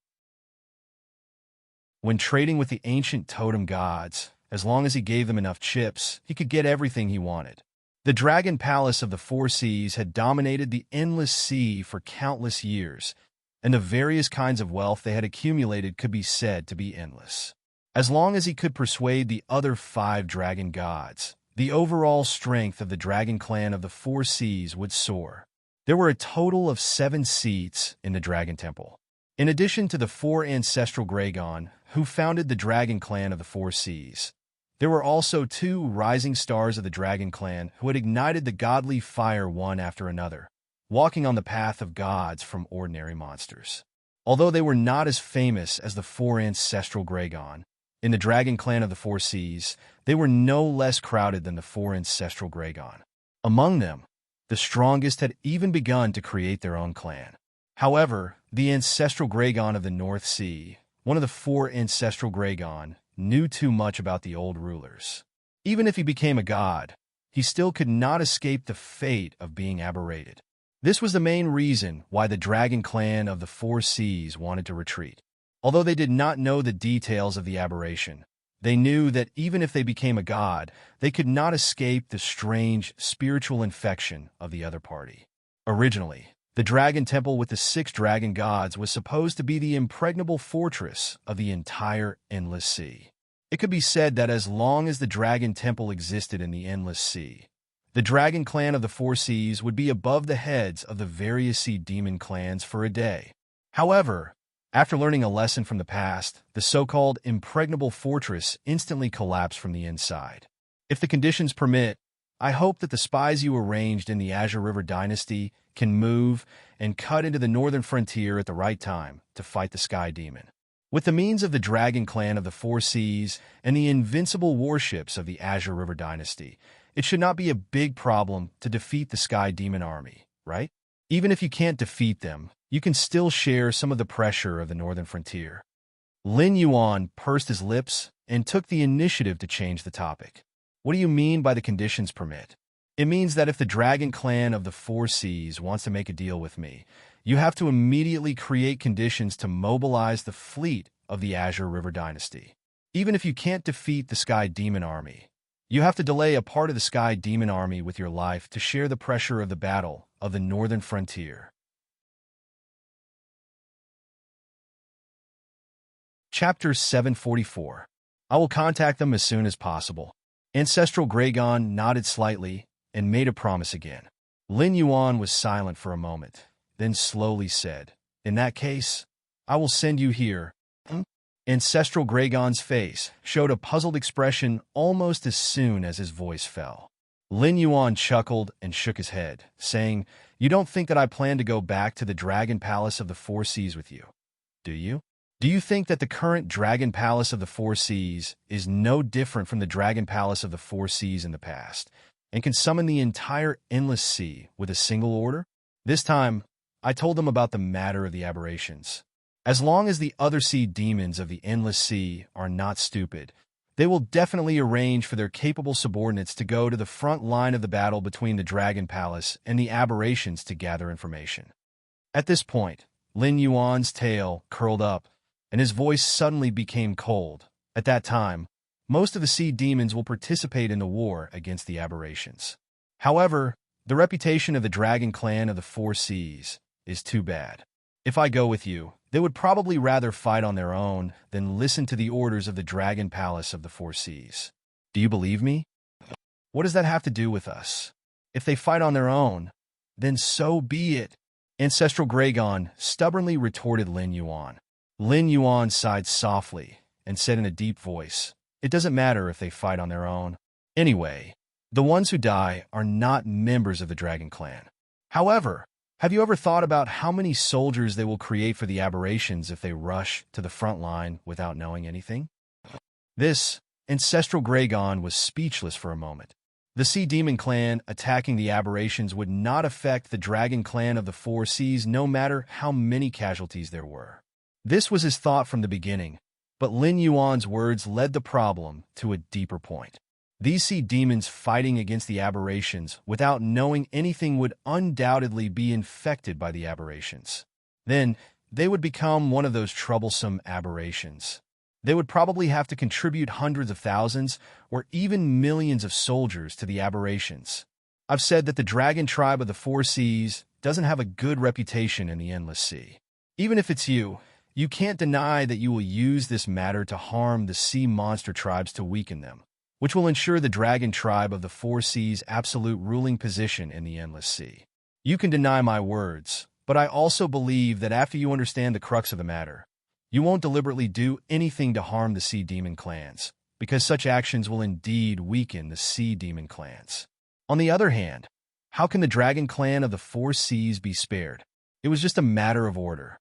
When trading with the ancient totem gods, as long as he gave them enough chips, he could get everything he wanted. The Dragon Palace of the Four Seas had dominated the endless sea for countless years, and the various kinds of wealth they had accumulated could be said to be endless. As long as he could persuade the other 5 dragon gods, the overall strength of the dragon clan of the Four Seas would soar. There were a total of 7 seats in the Dragon Temple. In addition to the 4 ancestral Gragon, who founded the dragon clan of the Four Seas, there were also 2 rising stars of the dragon clan who had ignited the godly fire one after another, walking on the path of gods from ordinary monsters. Although they were not as famous as the 4 ancestral Gragon, in the dragon clan of the Four Seas, they were no less crowded than the 4 ancestral Gragon. Among them, The strongest had even begun to create their own clan. However, the ancestral Dragon of the North Sea, one of the 4 ancestral Dragon, knew too much about the old rulers. Even if he became a god, he still could not escape the fate of being aberrated. This was the main reason why the dragon clan of the 4 seas wanted to retreat. Although they did not know the details of the aberration, they knew that even if they became a god, they could not escape the strange spiritual infection of the other party. Originally, the dragon temple with the 6 dragon gods was supposed to be the impregnable fortress of the entire endless sea. It could be said that as long as the dragon temple existed in the endless sea, the dragon clan of the 4 seas would be above the heads of the various sea demon clans for a day. However, after learning a lesson from the past, the so-called impregnable fortress instantly collapsed from the inside. If the conditions permit, I hope that the spies you arranged in the Azure River dynasty can move and cut into the northern frontier at the right time to fight the Sky Demon. With the means of the dragon clan of the 4 seas and the invincible warships of the Azure River dynasty, it should not be a big problem to defeat the Sky Demon army, right? Even if you can't defeat them, you can still share some of the pressure of the northern frontier. Lin Yuan pursed his lips and took the initiative to change the topic. What do you mean by the conditions permit? It means that if the dragon clan of the 4 seas wants to make a deal with me, you have to immediately create conditions to mobilize the fleet of the Azure River dynasty. Even if you can't defeat the Sky Demon army, you have to delay a part of the Sky Demon army with your life to share the pressure of the battle of the northern frontier. Chapter 744. I will contact them as soon as possible. Ancestral Dragon nodded slightly and made a promise again. Lin Yuan was silent for a moment, then slowly said, "In that case, I will send you here." Ancestral Dragon's face showed a puzzled expression almost as soon as his voice fell. Lin Yuan chuckled and shook his head, saying, "You don't think that I plan to go back to the Dragon Palace of the 4 seas with you, do you? Do you think that the current Dragon Palace of the 4 seas is no different from the Dragon Palace of the 4 seas in the past, and can summon the entire endless sea with a single order?" This time, I told them about the matter of the aberrations. As long as the other sea demons of the endless sea are not stupid, they will definitely arrange for their capable subordinates to go to the front line of the battle between the Dragon Palace and the aberrations to gather information. At this point, Lin Yuan's tail curled up, and his voice suddenly became cold. At that time, most of the sea demons will participate in the war against the aberrations. However, the reputation of the dragon clan of the 4 seas is too bad. If I go with you, they would probably rather fight on their own than listen to the orders of the Dragon Palace of the 4 seas. Do you believe me? What does that have to do with us? If they fight on their own, then so be it. Ancestral Dragon stubbornly retorted Lin Yuan. Lin Yuan sighed softly and said in a deep voice, "It doesn't matter if they fight on their own. Anyway, the ones who die are not members of the Dragon Clan. However, have you ever thought about how many soldiers they will create for the aberrations if they rush to the front line without knowing anything?" This ancestral Dragon was speechless for a moment. The Sea Demon Clan attacking the aberrations would not affect the Dragon Clan of the 4 seas no matter how many casualties there were. This was his thought from the beginning, but Lin Yuan's words led the problem to a deeper point. These sea demons fighting against the aberrations without knowing anything would undoubtedly be infected by the aberrations. Then, they would become one of those troublesome aberrations. They would probably have to contribute hundreds of thousands or even millions of soldiers to the aberrations. I've said that the dragon tribe of the 4 seas doesn't have a good reputation in the Endless Sea. Even if it's you, you can't deny that you will use this matter to harm the sea monster tribes to weaken them, which will ensure the dragon tribe of the 4 seas' absolute ruling position in the Endless Sea. You can deny my words, but I also believe that after you understand the crux of the matter, you won't deliberately do anything to harm the Sea Demon clans, because such actions will indeed weaken the Sea Demon clans. On the other hand, how can the Dragon Clan of the 4 seas be spared? It was just a matter of order.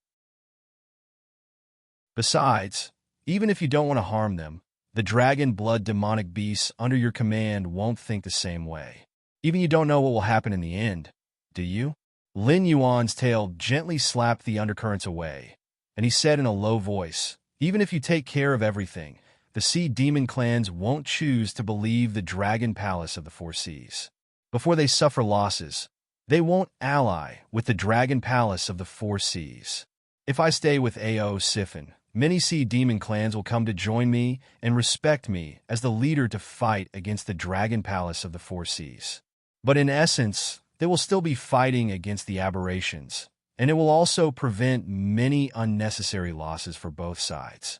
Besides, even if you don't want to harm them, the dragon blood demonic beasts under your command won't think the same way. Even you don't know what will happen in the end, do you? Lin Yuan's tail gently slapped the undercurrents away, and he said in a low voice, even if you take care of everything, the Sea Demon clans won't choose to believe the Dragon Palace of the Four Seas. Before they suffer losses, they won't ally with the Dragon Palace of the Four Seas. If I stay with Ao Siphon, many Sea Demon clans will come to join me and respect me as the leader to fight against the Dragon Palace of the Four Seas. But in essence, they will still be fighting against the aberrations, and it will also prevent many unnecessary losses for both sides.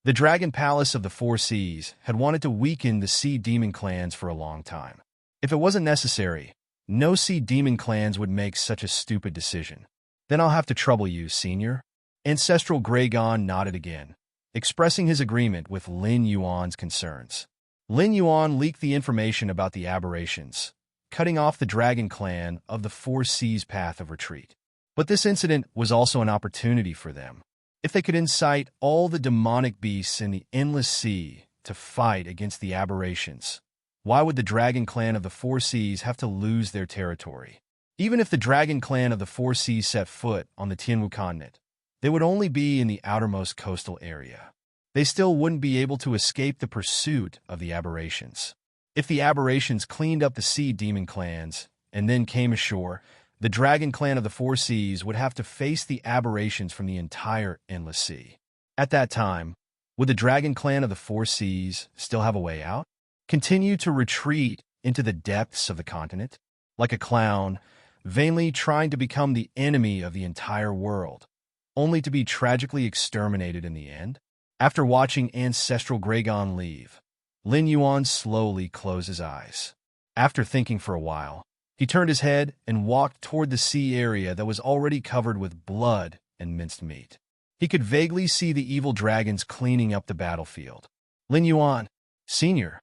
The Dragon Palace of the Four Seas had wanted to weaken the Sea Demon clans for a long time. If it wasn't necessary, no Sea Demon clans would make such a stupid decision. Then I'll have to trouble you, Senior. Ancestral Graygon nodded again, expressing his agreement with Lin Yuan's concerns. Lin Yuan leaked the information about the aberrations, cutting off the Dragon Clan of the Four Seas' path of retreat. But this incident was also an opportunity for them. If they could incite all the demonic beasts in the Endless Sea to fight against the aberrations, why would the Dragon Clan of the Four Seas have to lose their territory? Even if the Dragon Clan of the Four Seas set foot on the Tianwu continent, they would only be in the outermost coastal area. They still wouldn't be able to escape the pursuit of the aberrations. If the aberrations cleaned up the Sea Demon clans and then came ashore, the Dragon Clan of the Four Seas would have to face the aberrations from the entire Endless Sea. At that time, would the Dragon Clan of the Four Seas still have a way out? Continue to retreat into the depths of the continent, like a clown, vainly trying to become the enemy of the entire world, only to be tragically exterminated in the end? After watching Ancestral Graygon leave, Lin Yuan slowly closed his eyes. After thinking for a while, he turned his head and walked toward the sea area that was already covered with blood and minced meat. He could vaguely see the evil dragons cleaning up the battlefield. Lin Yuan, Senior,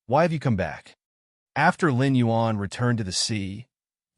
why have you come back? After Lin Yuan returned to the sea,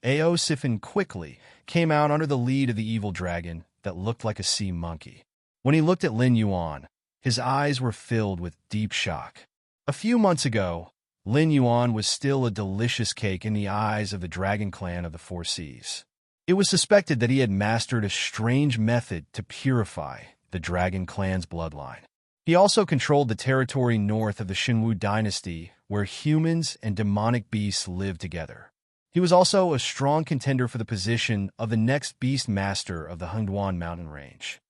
Ao Siphon quickly came out under the lead of the evil dragon that looked like a sea monkey. When he looked at Lin Yuan, his eyes were filled with deep shock. A few months ago, Lin Yuan was still a delicious cake in the eyes of the Dragon Clan of the Four Seas. It was suspected that he had mastered a strange method to purify the Dragon Clan's bloodline. He also controlled the territory north of the Shenwu dynasty, where humans and demonic beasts lived together. He was also a strong contender for the position of the next beast master of the Hengduan mountain range.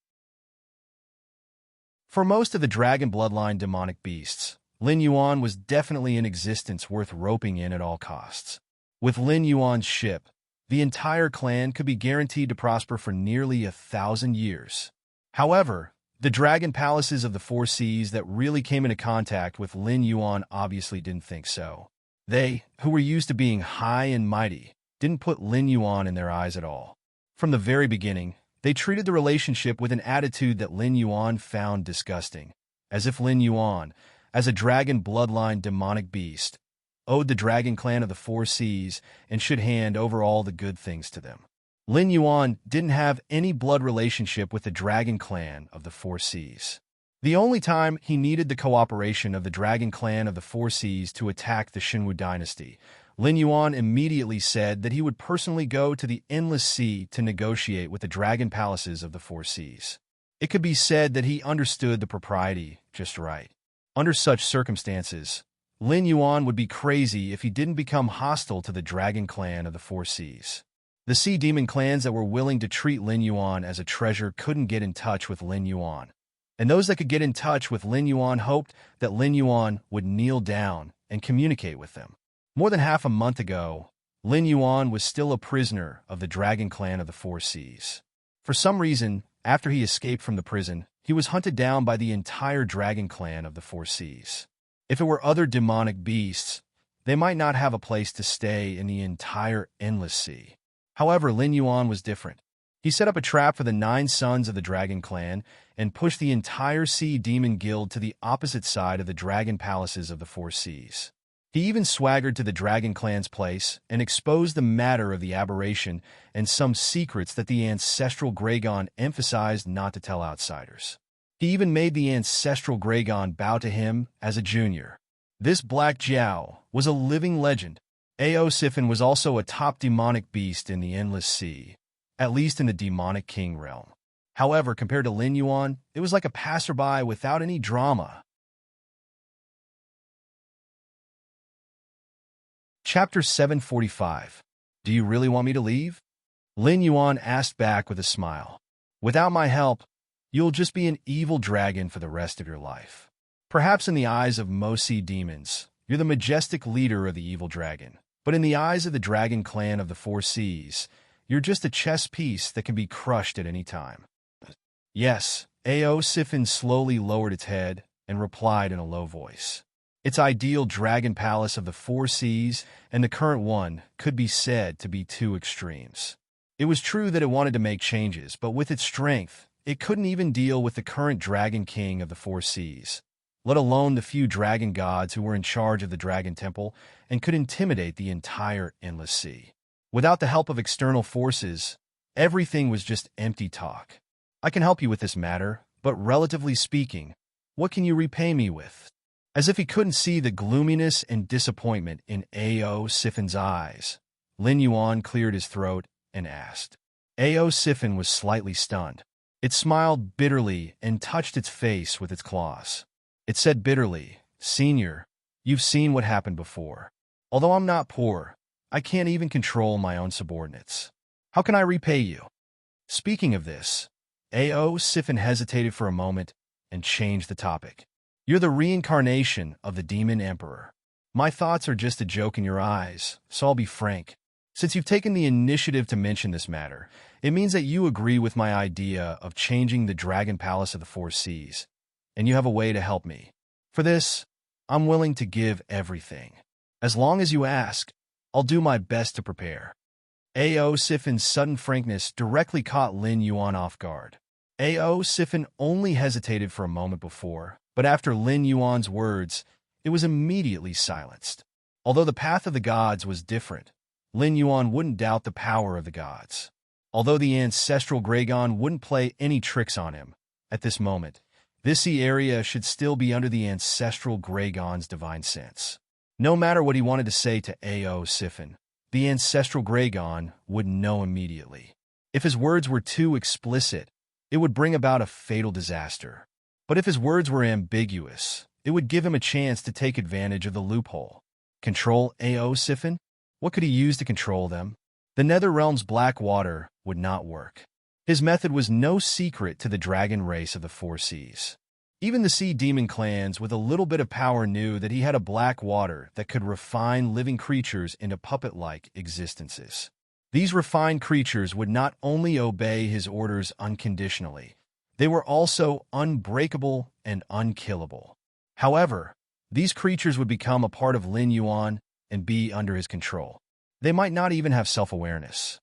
For most of the dragon bloodline demonic beasts, Lin Yuan was definitely an existence worth roping in at all costs. With Lin Yuan's ship, the entire clan could be guaranteed to prosper for nearly 1,000 years. However, the dragon palaces of the Four Seas that really came into contact with Lin Yuan obviously didn't think so. They, who were used to being high and mighty, didn't put Lin Yuan in their eyes at all. From the very beginning, they treated the relationship with an attitude that Lin Yuan found disgusting, as if Lin Yuan, as a dragon bloodline demonic beast, owed the Dragon Clan of the Four Seas and should hand over all the good things to them. Lin Yuan didn't have any blood relationship with the Dragon Clan of the Four Seas. The only time he needed the cooperation of the Dragon Clan of the Four Seas to attack the Shenwu dynasty, Lin Yuan immediately said that he would personally go to the Endless Sea to negotiate with the dragon palaces of the Four Seas. It could be said that he understood the propriety just right. Under such circumstances, Lin Yuan would be crazy if he didn't become hostile to the Dragon Clan of the Four Seas. The Sea Demon clans that were willing to treat Lin Yuan as a treasure couldn't get in touch with Lin Yuan, and those that could get in touch with Lin Yuan hoped that Lin Yuan would kneel down and communicate with them. More than half a month ago, Lin Yuan was still a prisoner of the Dragon Clan of the Four Seas. For some reason, after he escaped from the prison, he was hunted down by the entire Dragon Clan of the Four Seas. If it were other demonic beasts, they might not have a place to stay in the entire Endless Sea. However, Lin Yuan was different. He set up a trap for the 9 sons of the Dragon Clan and pushed the entire Sea Demon Guild to the opposite side of the Dragon Palaces of the Four Seas. He even swaggered to the Dragon Clan's place and exposed the matter of the aberration and some secrets that the Ancestral Graygon emphasized not to tell outsiders. He even made the Ancestral Graygon bow to him as a junior. This Black Jiao was a living legend, Eosiphan was also a top demonic beast in the Endless Sea, at least in the demonic king realm. However, compared to Lin Yuan, it was like a passerby without any drama. Chapter 745. Do you really want me to leave? Lin Yuan asked back with a smile. Without my help, you'll just be an evil dragon for the rest of your life. Perhaps in the eyes of most sea demons, you're the majestic leader of the evil dragon. But in the eyes of the dragon clan of the Four Seas, you're just a chess piece that can be crushed at any time. Yes, Eosiphan slowly lowered its head and replied in a low voice. Its ideal dragon palace of the Four Seas and the current one could be said to be two extremes. It was true that it wanted to make changes, but with its strength, it couldn't even deal with the current dragon king of the Four Seas, let alone the few dragon gods who were in charge of the dragon temple and could intimidate the entire Endless Sea. Without the help of external forces, everything was just empty talk. I can help you with this matter, but relatively speaking, what can you repay me with? As if he couldn't see the gloominess and disappointment in Eosiphan's eyes, Lin Yuan cleared his throat and asked. Eosiphan was slightly stunned. It smiled bitterly and touched its face with its claws. It said bitterly, "Senior, you've seen what happened before. Although I'm not poor, I can't even control my own subordinates. How can I repay you?" Speaking of this, Eosiphan hesitated for a moment and changed the topic. You're the reincarnation of the Demon Emperor. My thoughts are just a joke in your eyes, so I'll be frank. Since you've taken the initiative to mention this matter, it means that you agree with my idea of changing the Dragon Palace of the Four Seas, and you have a way to help me. For this, I'm willing to give everything. As long as you ask, I'll do my best to prepare. Eosiphan's sudden frankness directly caught Lin Yuan off guard. Eosiphan only hesitated for a moment before, but after Lin Yuan's words, it was immediately silenced. Although the path of the gods was different, Lin Yuan wouldn't doubt the power of the gods. Although the ancestral Gragon wouldn't play any tricks on him, at this moment, this sea area should still be under the ancestral Gragon's divine sense. No matter what he wanted to say to Eosiphan, the ancestral Gragon would know immediately. If his words were too explicit, it would bring about a fatal disaster. But if his words were ambiguous, it would give him a chance to take advantage of the loophole. Control Eosiphan? What could he use to control them? The Nether Realm's black water would not work. His method was no secret to the dragon race of the Four Seas. Even the sea demon clans with a little bit of power knew that he had a black water that could refine living creatures into puppet-like existences. These refined creatures would not only obey his orders unconditionally, they were also unbreakable and unkillable. However, these creatures would become a part of Lin Yuan and be under his control. They might not even have self-awareness.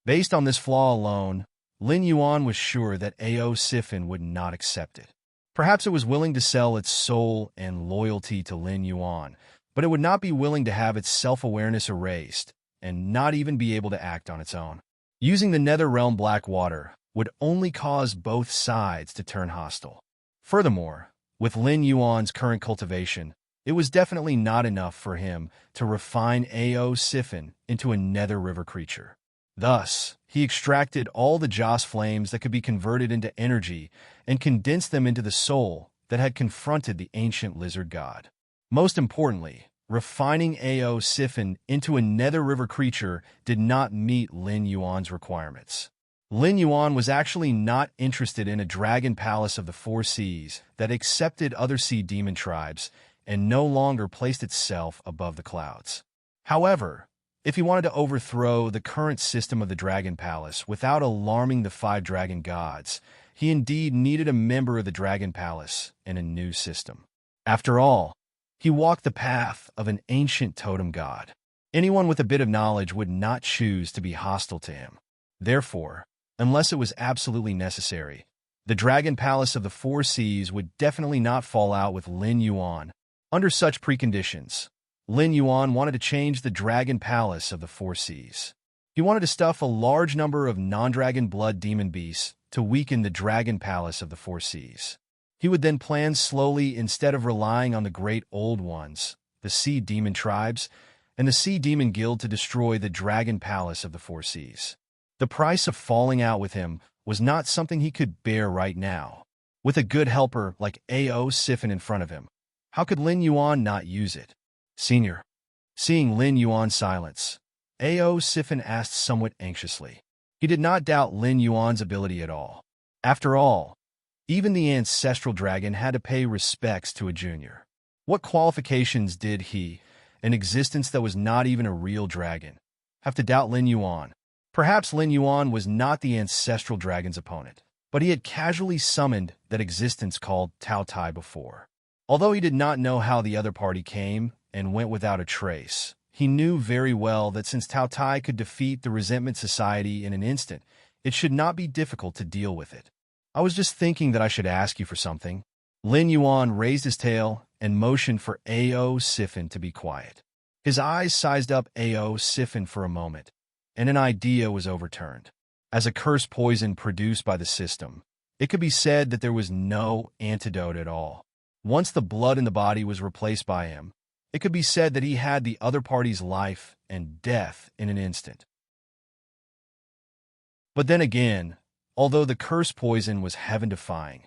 Based on this flaw alone, Lin Yuan was sure that Eosiphan would not accept it. Perhaps it was willing to sell its soul and loyalty to Lin Yuan, but it would not be willing to have its self-awareness erased and not even be able to act on its own. Using the Nether Realm black water would only cause both sides to turn hostile. Furthermore, with Lin Yuan's current cultivation, it was definitely not enough for him to refine Eosiphan into a Nether River creature. Thus, he extracted all the Joss flames that could be converted into energy and condensed them into the soul that had confronted the ancient lizard god. Most importantly, refining Eosiphan into a Nether River creature did not meet Lin Yuan's requirements. Lin Yuan was actually not interested in a dragon palace of the Four Seas that accepted other sea demon tribes and no longer placed itself above the clouds. However, if he wanted to overthrow the current system of the Dragon Palace without alarming the five dragon gods, he indeed needed a member of the Dragon Palace and a new system. After all, he walked the path of an ancient totem god. Anyone with a bit of knowledge would not choose to be hostile to him. Therefore, unless it was absolutely necessary, the Dragon Palace of the Four Seas would definitely not fall out with Lin Yuan. Under such preconditions, Lin Yuan wanted to change the Dragon Palace of the Four Seas. He wanted to stuff a large number of non-dragon blood demon beasts to weaken the Dragon Palace of the Four Seas. He would then plan slowly instead of relying on the great old ones, the Sea Demon tribes, and the Sea Demon Guild to destroy the Dragon Palace of the Four Seas. The price of falling out with him was not something he could bear right now. With a good helper like A.O. Siphon in front of him, how could Lin Yuan not use it? Senior. Seeing Lin Yuan's silence, A.O. Siphon asked somewhat anxiously. He did not doubt Lin Yuan's ability at all. After all, even the ancestral dragon had to pay respects to a junior. What qualifications did he, an existence that was not even a real dragon, have to doubt Lin Yuan? Perhaps Lin Yuan was not the ancestral dragon's opponent, but he had casually summoned that existence called Tao Tai before. Although he did not know how the other party came and went without a trace, he knew very well that since Tao Tai could defeat the Resentment Society in an instant, it should not be difficult to deal with it. I was just thinking that I should ask you for something. Lin Yuan raised his tail and motioned for A.O. Siphon to be quiet. His eyes sized up A.O. Siphon for a moment, and an idea was overturned. As a curse poison produced by the system, it could be said that there was no antidote at all. Once the blood in the body was replaced by him, it could be said that he had the other party's life and death in an instant. But then again, although the curse poison was heaven-defying,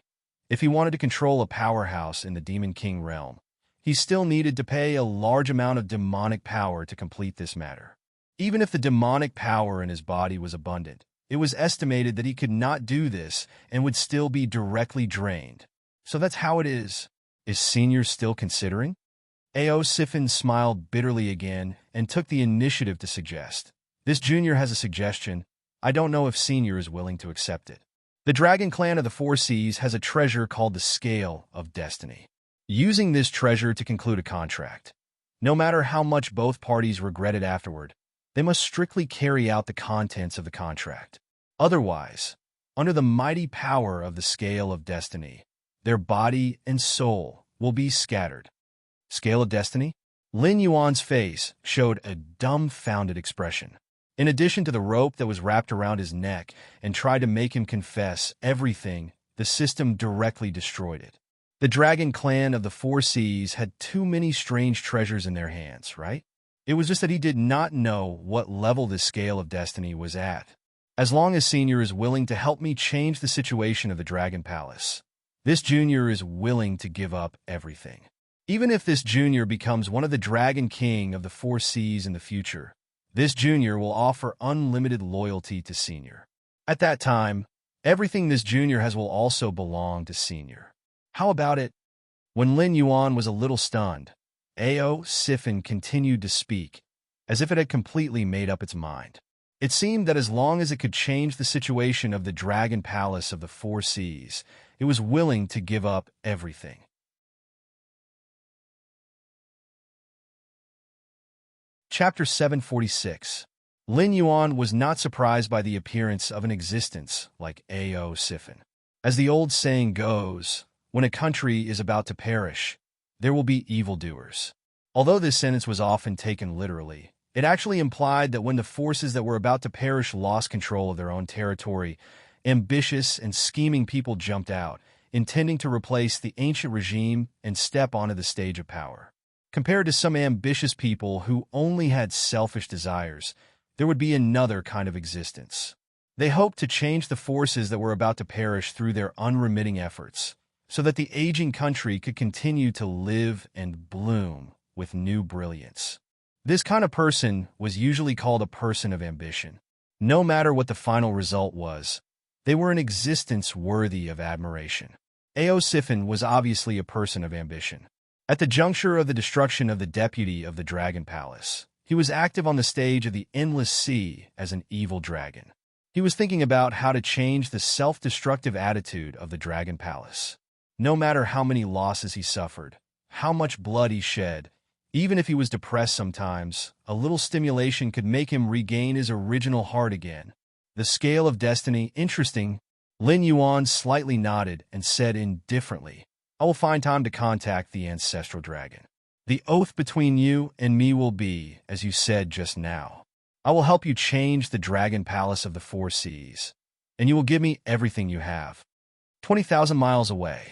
if he wanted to control a powerhouse in the Demon King realm, he still needed to pay a large amount of demonic power to complete this matter. Even if the demonic power in his body was abundant, it was estimated that he could not do this and would still be directly drained. So that's how it is. Is Senior still considering? A.O. Siphon smiled bitterly again and took the initiative to suggest. This junior has a suggestion. I don't know if Senior is willing to accept it. The Dragon Clan of the Four Seas has a treasure called the Scale of Destiny. Using this treasure to conclude a contract, no matter how much both parties regret it afterward, they must strictly carry out the contents of the contract. Otherwise, under the mighty power of the Scale of Destiny, their body and soul will be scattered. Scale of Destiny? Lin Yuan's face showed a dumbfounded expression. In addition to the rope that was wrapped around his neck and tried to make him confess everything, the system directly destroyed it. The Dragon Clan of the Four Seas had too many strange treasures in their hands, right? It was just that he did not know what level the Scale of Destiny was at. As long as Senior is willing to help me change the situation of the Dragon Palace, this junior is willing to give up everything. Even if this junior becomes one of the Dragon King of the Four Seas in the future, this junior will offer unlimited loyalty to Senior. At that time, everything this junior has will also belong to Senior. How about it? When Lin Yuan was a little stunned, A.O. Siphon continued to speak, as if it had completely made up its mind. It seemed that as long as it could change the situation of the Dragon Palace of the Four Seas, it was willing to give up everything. Chapter 746. Lin Yuan was not surprised by the appearance of an existence like A.O. Siphon. As the old saying goes, when a country is about to perish, there will be evildoers. Although this sentence was often taken literally, it actually implied that when the forces that were about to perish lost control of their own territory, ambitious and scheming people jumped out, intending to replace the ancient regime and step onto the stage of power. Compared to some ambitious people who only had selfish desires, there would be another kind of existence. They hoped to change the forces that were about to perish through their unremitting efforts, so that the aging country could continue to live and bloom with new brilliance. This kind of person was usually called a person of ambition. No matter what the final result was, they were an existence worthy of admiration. A.O. Siphon was obviously a person of ambition. At the juncture of the destruction of the deputy of the Dragon Palace, he was active on the stage of the Endless Sea as an evil dragon. He was thinking about how to change the self-destructive attitude of the Dragon Palace. No matter how many losses he suffered, how much blood he shed, even if he was depressed sometimes, a little stimulation could make him regain his original heart again. The Scale of Destiny, interesting. Lin Yuan slightly nodded and said indifferently, I will find time to contact the ancestral dragon. The oath between you and me will be, as you said just now. I will help you change the Dragon Palace of the Four Seas, and you will give me everything you have. 20,000 miles away,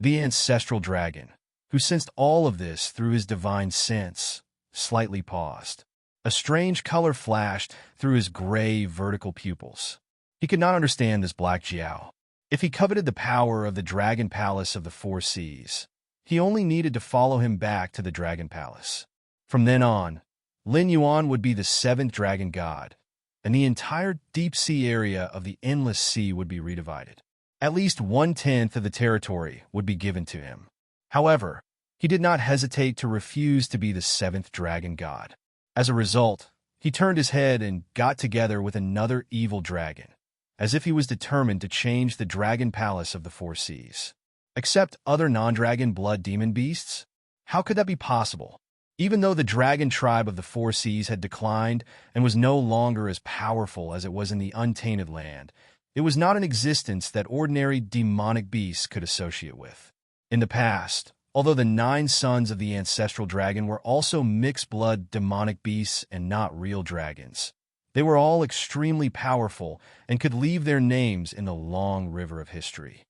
the ancestral dragon, who sensed all of this through his divine sense, slightly paused. A strange color flashed through his gray, vertical pupils. He could not understand this Black Jiao. If he coveted the power of the Dragon Palace of the Four Seas, he only needed to follow him back to the Dragon Palace. From then on, Lin Yuan would be the seventh dragon god, and the entire deep sea area of the endless sea would be redivided. At least 1/10 of the territory would be given to him. However, he did not hesitate to refuse to be the seventh dragon god. As a result, he turned his head and got together with another evil dragon, as if he was determined to change the Dragon Palace of the Four Seas. Accept other non-dragon blood demon beasts? How could that be possible? Even though the dragon tribe of the Four Seas had declined and was no longer as powerful as it was in the untainted land, it was not an existence that ordinary demonic beasts could associate with. In the past, although the 9 sons of the ancestral dragon were also mixed-blood demonic beasts and not real dragons, they were all extremely powerful and could leave their names in the long river of history.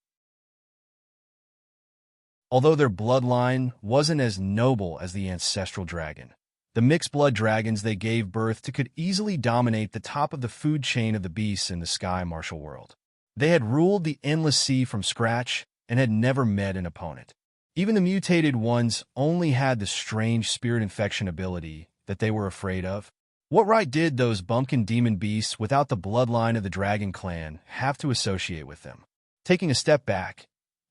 Although their bloodline wasn't as noble as the ancestral dragon, the mixed-blood dragons they gave birth to could easily dominate the top of the food chain of the beasts in the sky martial world. They had ruled the endless sea from scratch and had never met an opponent. Even the mutated ones only had the strange spirit infection ability that they were afraid of. What right did those bumpkin demon beasts without the bloodline of the dragon clan have to associate with them? Taking a step back,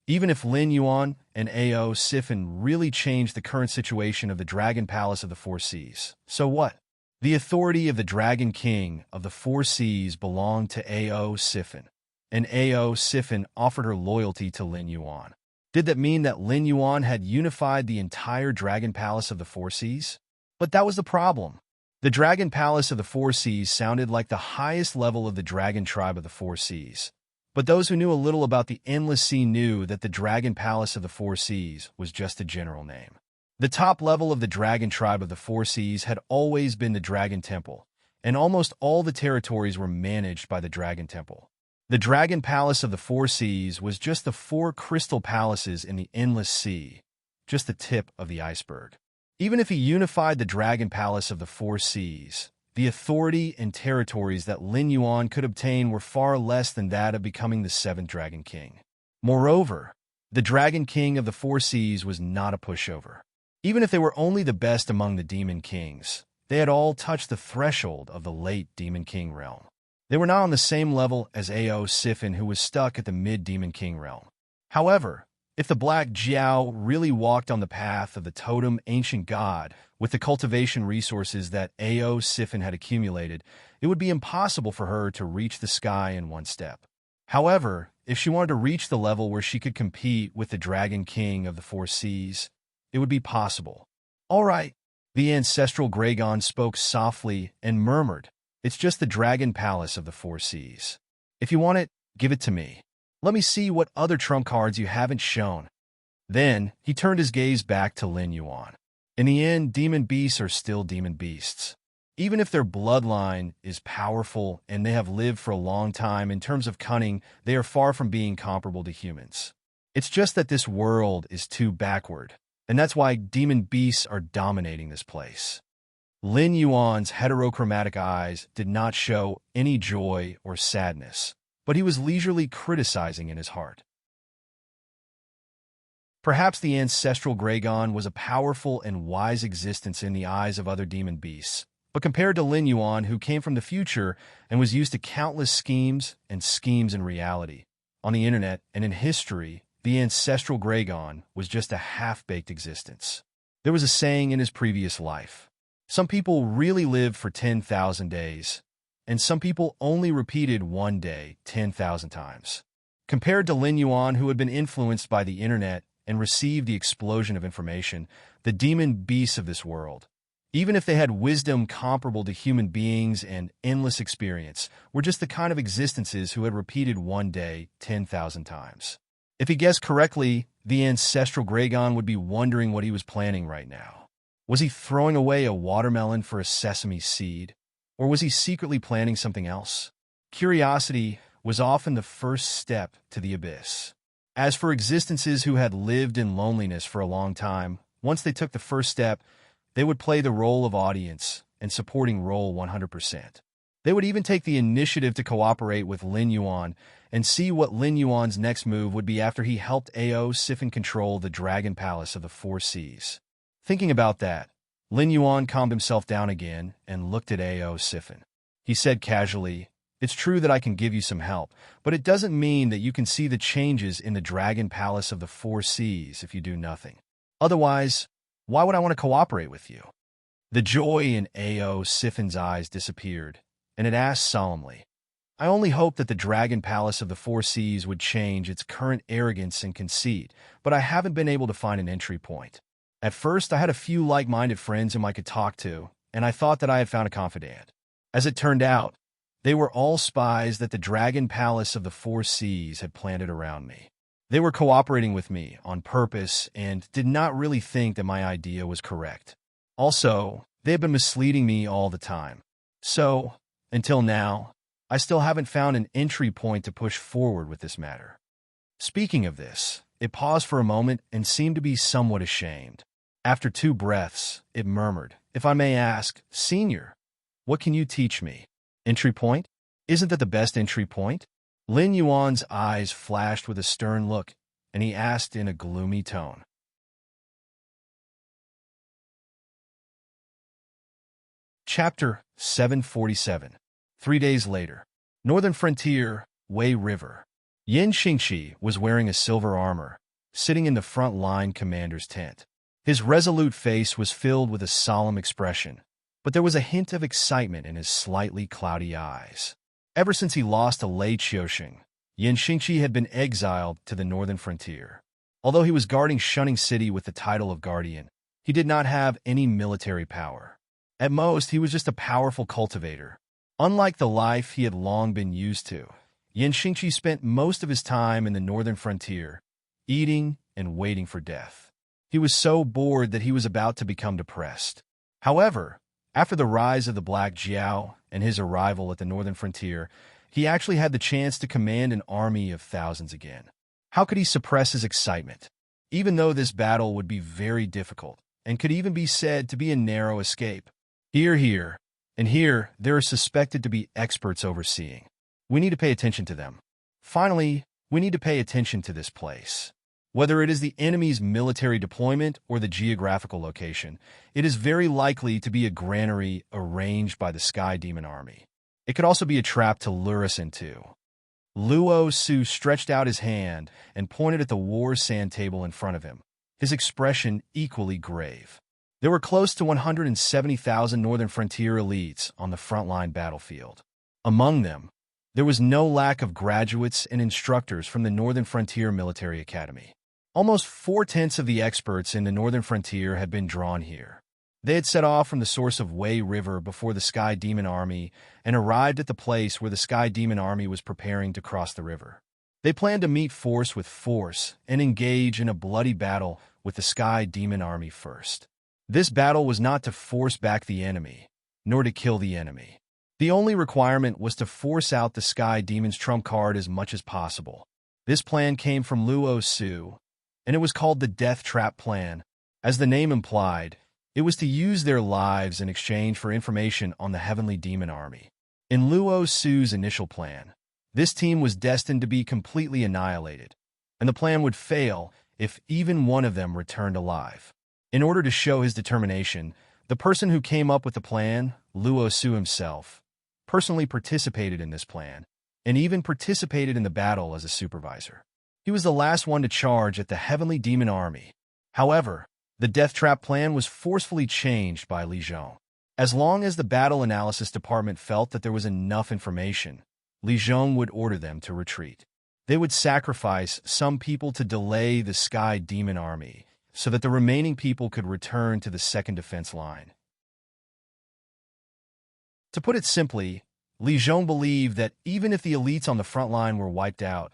even if Lin Yuan and Ao Siphon really changed the current situation of the Dragon Palace of the Four Seas, so what? The authority of the Dragon King of the Four Seas belonged to Ao Siphon, and Ao Siphon offered her loyalty to Lin Yuan. Did that mean that Lin Yuan had unified the entire Dragon Palace of the Four Seas? But that was the problem. The Dragon Palace of the Four Seas sounded like the highest level of the Dragon Tribe of the Four Seas. But those who knew a little about the Endless Sea knew that the Dragon Palace of the Four Seas was just a general name. The top level of the Dragon Tribe of the Four Seas had always been the Dragon Temple, and almost all the territories were managed by the Dragon Temple. The Dragon Palace of the Four Seas was just the 4 crystal palaces in the Endless Sea, just the tip of the iceberg. Even if he unified the Dragon Palace of the Four Seas, the authority and territories that Lin Yuan could obtain were far less than that of becoming the 7th Dragon King. Moreover, the Dragon King of the Four Seas was not a pushover. Even if they were only the best among the Demon Kings, they had all touched the threshold of the late Demon King realm. They were not on the same level as Ao Siphon, who was stuck at the mid-Demon King realm. However, if the Black Jiao really walked on the path of the totem ancient god with the cultivation resources that Ao Siphon had accumulated, it would be impossible for her to reach the sky in one step. However, if she wanted to reach the level where she could compete with the Dragon King of the Four Seas, it would be possible. All right, the ancestral Gragon spoke softly and murmured, "It's just the Dragon Palace of the Four Seas. If you want it, give it to me. Let me see what other trump cards you haven't shown." Then, he turned his gaze back to Lin Yuan. In the end, demon beasts are still demon beasts. Even if their bloodline is powerful and they have lived for a long time, in terms of cunning, they are far from being comparable to humans. It's just that this world is too backward, and that's why demon beasts are dominating this place. Lin Yuan's heterochromatic eyes did not show any joy or sadness, but he was leisurely criticizing in his heart. Perhaps the ancestral Gragon was a powerful and wise existence in the eyes of other demon beasts, but compared to Lin Yuan, who came from the future and was used to countless schemes in reality, on the internet and in history, the ancestral Gragon was just a half-baked existence. There was a saying in his previous life: some people really live for 10,000 days, and some people only repeated one day 10,000 times. Compared to Lin Yuan, who had been influenced by the internet and received the explosion of information, the demon beasts of this world, even if they had wisdom comparable to human beings and endless experience, were just the kind of existences who had repeated one day 10,000 times. If he guessed correctly, the ancestral Gragon would be wondering what he was planning right now. Was he throwing away a watermelon for a sesame seed? Or was he secretly planning something else? Curiosity was often the first step to the abyss. As for existences who had lived in loneliness for a long time, once they took the first step, they would play the role of audience and supporting role 100%. They would even take the initiative to cooperate with Lin Yuan and see what Lin Yuan's next move would be after he helped Ao Sifin control the Dragon Palace of the Four Seas. Thinking about that, Lin Yuan calmed himself down again and looked at Ao Sifin. He said casually, "It's true that I can give you some help, but it doesn't mean that you can see the changes in the Dragon Palace of the Four Seas if you do nothing. Otherwise, why would I want to cooperate with you?" The joy in Ao Sifin's eyes disappeared, and it asked solemnly, "I only hope that the Dragon Palace of the Four Seas would change its current arrogance and conceit, but I haven't been able to find an entry point. At first, I had a few like-minded friends whom I could talk to, and I thought that I had found a confidant. As it turned out, they were all spies that the Dragon Palace of the Four Seas had planted around me. They were cooperating with me on purpose and did not really think that my idea was correct. Also, they had been misleading me all the time. So, until now, I still haven't found an entry point to push forward with this matter." Speaking of this, it paused for a moment and seemed to be somewhat ashamed. After 2 breaths, it murmured, "If I may ask, Senior, what can you teach me? Entry point? Isn't that the best entry point?" Lin Yuan's eyes flashed with a stern look, and he asked in a gloomy tone. Chapter 747. 3 days later. Northern Frontier, Wei River. Yin Xingqi was wearing a silver armor, sitting in the front-line commander's tent. His resolute face was filled with a solemn expression, but there was a hint of excitement in his slightly cloudy eyes. Ever since he lost to Lei Qiusheng, Yin Xingqi had been exiled to the Northern Frontier. Although he was guarding Shunning City with the title of Guardian, he did not have any military power. At most, he was just a powerful cultivator. Unlike the life he had long been used to, Yin Xingqi spent most of his time in the Northern Frontier, eating and waiting for death. He was so bored that he was about to become depressed. However, after the rise of the Black Jiao and his arrival at the Northern Frontier, he actually had the chance to command an army of thousands again. How could he suppress his excitement? Even though this battle would be very difficult, and could even be said to be a narrow escape. Here, and here, there are suspected to be experts overseeing. We need to pay attention to them. Finally, we need to pay attention to this place. Whether it is the enemy's military deployment or the geographical location, it is very likely to be a granary arranged by the Sky Demon Army. It could also be a trap to lure us into. Luo Su stretched out his hand and pointed at the war sand table in front of him, his expression equally grave. There were close to 170,000 Northern Frontier elites on the frontline battlefield. Among them, there was no lack of graduates and instructors from the Northern Frontier Military Academy. Almost 4/10 of the experts in the Northern Frontier had been drawn here. They had set off from the source of Wei River before the Sky Demon Army and arrived at the place where the Sky Demon Army was preparing to cross the river. They planned to meet force with force and engage in a bloody battle with the Sky Demon Army first. This battle was not to force back the enemy, nor to kill the enemy. The only requirement was to force out the Sky Demon's trump card as much as possible. This plan came from Luo Su, and it was called the Death Trap Plan. As the name implied, it was to use their lives in exchange for information on the Heavenly Demon Army. In Luo Su's initial plan, this team was destined to be completely annihilated, and the plan would fail if even one of them returned alive. In order to show his determination, the person who came up with the plan, Luo Su himself, personally participated in this plan, and even participated in the battle as a supervisor. He was the last one to charge at the Heavenly Demon Army. However, the Death Trap plan was forcefully changed by Li Zhong. As long as the Battle Analysis Department felt that there was enough information, Li Zhong would order them to retreat. They would sacrifice some people to delay the Sky Demon Army, so that the remaining people could return to the second defense line. To put it simply, Li Zhong believed that even if the elites on the front line were wiped out,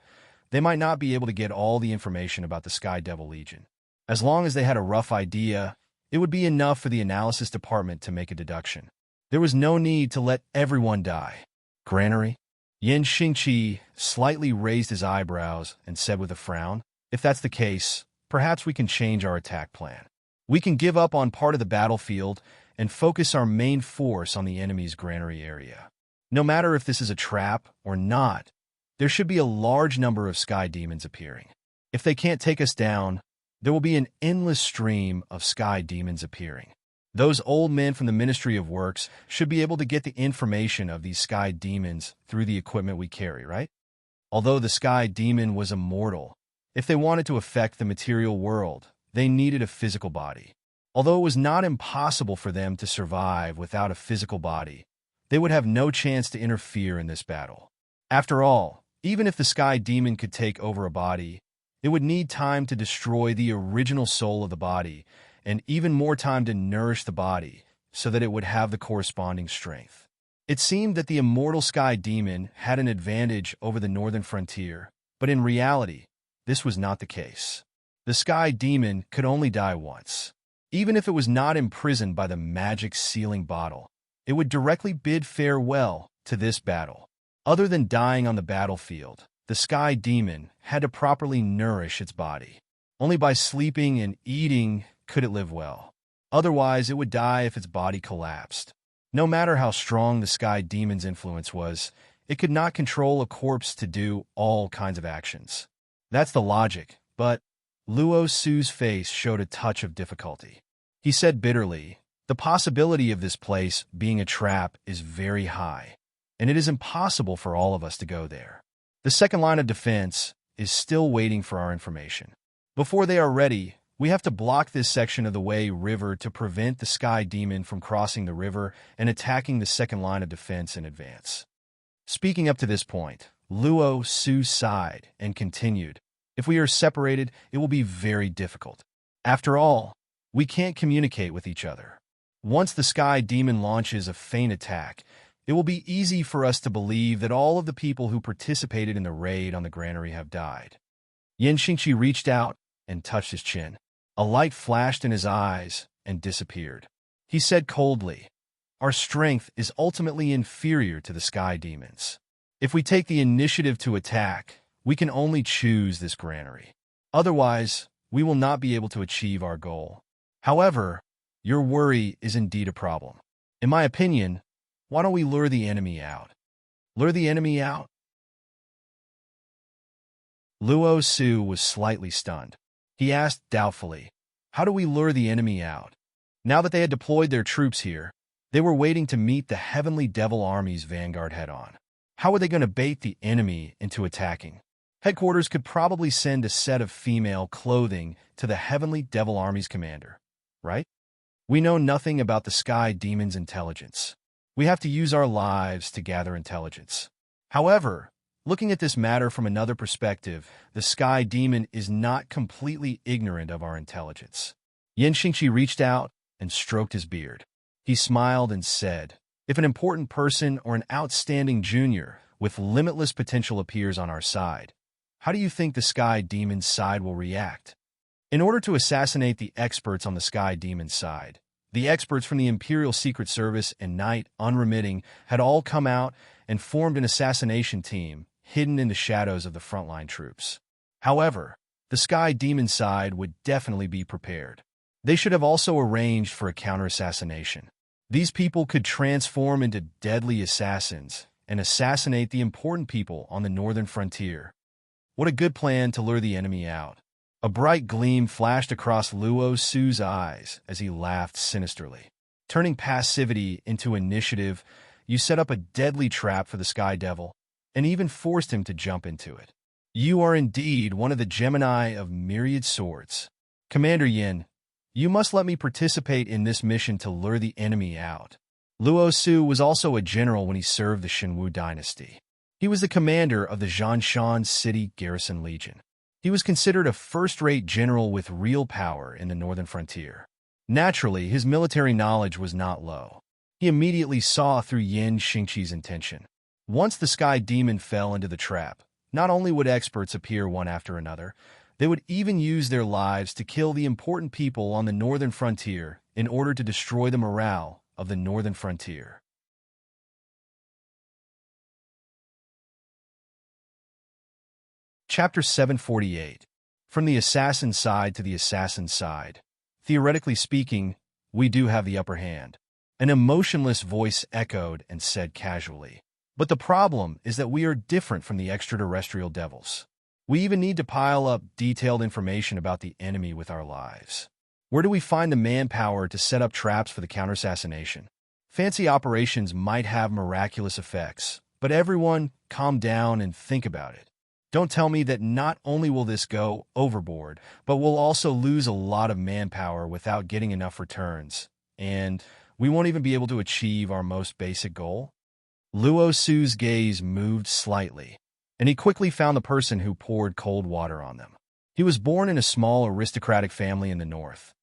they might not be able to get all the information about the Sky Devil Legion. As long as they had a rough idea, it would be enough for the analysis department to make a deduction. There was no need to let everyone die. Granary? Yin Xingqi slightly raised his eyebrows and said with a frown, If that's the case, perhaps we can change our attack plan. We can give up on part of the battlefield and focus our main force on the enemy's granary area. No matter if this is a trap or not, there should be a large number of sky demons appearing. If they can't take us down, there will be an endless stream of sky demons appearing. Those old men from the Ministry of Works should be able to get the information of these sky demons through the equipment we carry, right? Although the sky demon was immortal, if they wanted to affect the material world, they needed a physical body. Although it was not impossible for them to survive without a physical body, they would have no chance to interfere in this battle. After all, even if the sky demon could take over a body, it would need time to destroy the original soul of the body, and even more time to nourish the body so that it would have the corresponding strength. It seemed that the immortal sky demon had an advantage over the northern frontier, but in reality, this was not the case. The sky demon could only die once. Even if it was not imprisoned by the magic sealing bottle, it would directly bid farewell to this battle. Other than dying on the battlefield, the sky demon had to properly nourish its body. Only by sleeping and eating could it live well. Otherwise, it would die if its body collapsed. No matter how strong the sky demon's influence was, it could not control a corpse to do all kinds of actions. That's the logic, but Luo Su's face showed a touch of difficulty. He said bitterly, "The possibility of this place being a trap is very high, and it is impossible for all of us to go there. The second line of defense is still waiting for our information. Before they are ready, we have to block this section of the Wei River to prevent the sky demon from crossing the river and attacking the second line of defense in advance." Speaking up to this point, Luo Su sighed and continued, "If we are separated, it will be very difficult. After all, we can't communicate with each other. Once the sky demon launches a feint attack, it will be easy for us to believe that all of the people who participated in the raid on the granary have died." Yin Xingqi reached out and touched his chin. A light flashed in his eyes and disappeared. He said coldly, "Our strength is ultimately inferior to the sky demons. If we take the initiative to attack, we can only choose this granary. Otherwise, we will not be able to achieve our goal. However, your worry is indeed a problem. In my opinion, why don't we lure the enemy out?" "Lure the enemy out?" Luo Su was slightly stunned. He asked doubtfully, "How do we lure the enemy out?" Now that they had deployed their troops here, they were waiting to meet the Heavenly Devil Army's vanguard head-on. How were they going to bait the enemy into attacking? Headquarters could probably send a set of female clothing to the Heavenly Devil Army's commander, right? We know nothing about the sky demon's intelligence. We have to use our lives to gather intelligence. However, looking at this matter from another perspective, the sky demon is not completely ignorant of our intelligence. Yin Xingqi reached out and stroked his beard. He smiled and said, "If an important person or an outstanding junior with limitless potential appears on our side, how do you think the sky demon's side will react?" In order to assassinate the experts on the sky demon's side, the experts from the Imperial Secret Service and Night Unremitting had all come out and formed an assassination team hidden in the shadows of the frontline troops. However, the sky demon side would definitely be prepared. They should have also arranged for a counter-assassination. These people could transform into deadly assassins and assassinate the important people on the northern frontier. What a good plan to lure the enemy out. A bright gleam flashed across Luo Su's eyes as he laughed sinisterly. Turning passivity into initiative, you set up a deadly trap for the Sky Devil, and even forced him to jump into it. You are indeed one of the Gemini of myriad swords. Commander Yin, you must let me participate in this mission to lure the enemy out. Luo Su was also a general when he served the Shenwu dynasty. He was the commander of the Zhanshan City Garrison Legion. He was considered a first-rate general with real power in the northern frontier. Naturally, his military knowledge was not low. He immediately saw through Yin Xingqi's intention. Once the sky demon fell into the trap, not only would experts appear one after another, they would even use their lives to kill the important people on the northern frontier in order to destroy the morale of the northern frontier. Chapter 748. From the assassin side to the assassin side, theoretically speaking, we do have the upper hand. An emotionless voice echoed and said casually. But the problem is that we are different from the extraterrestrial devils. We even need to pile up detailed information about the enemy with our lives. Where do we find the manpower to set up traps for the counter-assassination? Fancy operations might have miraculous effects, but everyone, calm down and think about it. Don't tell me that not only will this go overboard, but we'll also lose a lot of manpower without getting enough returns, and we won't even be able to achieve our most basic goal? Luo Su's gaze moved slightly, and he quickly found the person who poured cold water on them. He was born in a small aristocratic family in the north,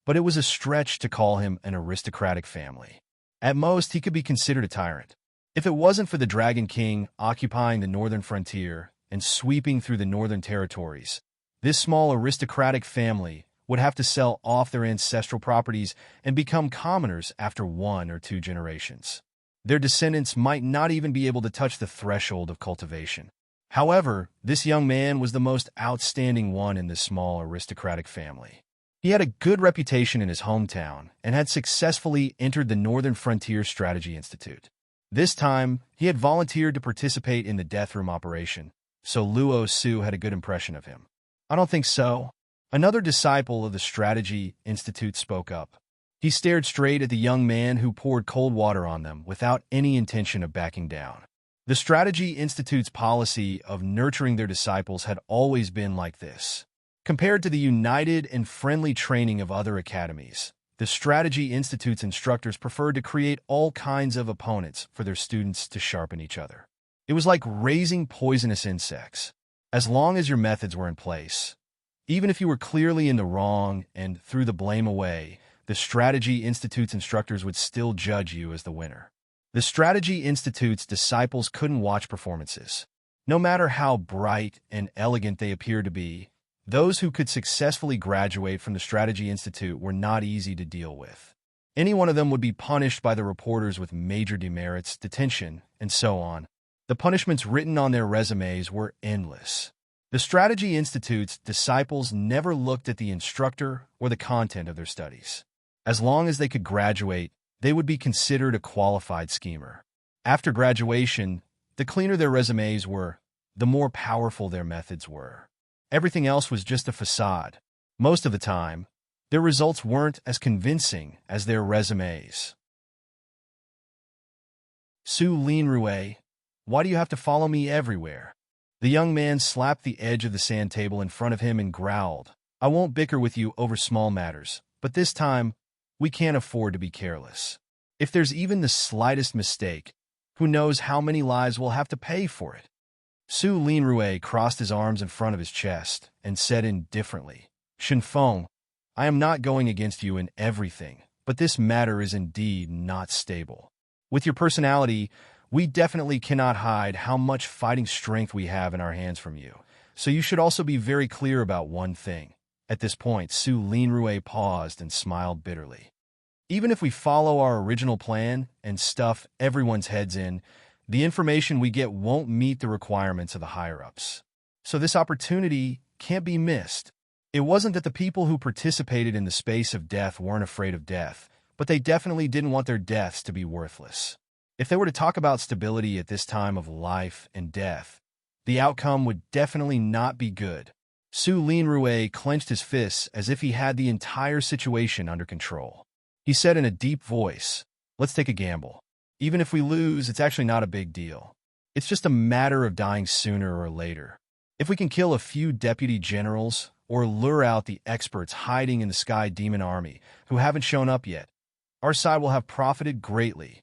but it was a stretch to call him an aristocratic family. At most, he could be considered a tyrant. If it wasn't for the Dragon King occupying the northern frontier and sweeping through the northern territories, this small aristocratic family would have to sell off their ancestral properties and become commoners after 1 or 2 generations. Their descendants might not even be able to touch the threshold of cultivation. However, this young man was the most outstanding one in this small aristocratic family. He had a good reputation in his hometown and had successfully entered the Northern Frontier Strategy Institute. This time, he had volunteered to participate in the death room operation, so Luo Su had a good impression of him. I don't think so. Another disciple of the Strategy Institute spoke up. He stared straight at the young man who poured cold water on them without any intention of backing down. The Strategy Institute's policy of nurturing their disciples had always been like this. Compared to the united and friendly training of other academies, the Strategy Institute's instructors preferred to create all kinds of opponents for their students to sharpen each other. It was like raising poisonous insects. As long as your methods were in place, even if you were clearly in the wrong and threw the blame away, the Strategy Institute's instructors would still judge you as the winner. The Strategy Institute's disciples couldn't watch performances. No matter how bright and elegant they appeared to be, those who could successfully graduate from the Strategy Institute were not easy to deal with. Any one of them would be punished by the reporters with major demerits, detention, and so on. The punishments written on their resumes were endless. The Strategy Institute's disciples never looked at the instructor or the content of their studies. As long as they could graduate, they would be considered a qualified schemer. After graduation, the cleaner their resumes were, the more powerful their methods were. Everything else was just a facade. Most of the time, their results weren't as convincing as their resumes. Su Linrue, why do you have to follow me everywhere? The young man slapped the edge of the sand table in front of him and growled. I won't bicker with you over small matters, but this time, we can't afford to be careless. If there's even the slightest mistake, who knows how many lives we'll have to pay for it? Su Linrue crossed his arms in front of his chest and said indifferently, Shinfeng, I am not going against you in everything, but this matter is indeed not stable. With your personality, we definitely cannot hide how much fighting strength we have in our hands from you, so you should also be very clear about one thing. At this point, Su Linrue paused and smiled bitterly. Even if we follow our original plan and stuff everyone's heads in, the information we get won't meet the requirements of the higher-ups. So this opportunity can't be missed. It wasn't that the people who participated in the space of death weren't afraid of death, but they definitely didn't want their deaths to be worthless. If they were to talk about stability at this time of life and death, the outcome would definitely not be good. Su Linrue clenched his fists as if he had the entire situation under control. He said in a deep voice, let's take a gamble. Even if we lose, it's actually not a big deal. It's just a matter of dying sooner or later. If we can kill a few deputy generals or lure out the experts hiding in the Sky Demon Army who haven't shown up yet, our side will have profited greatly.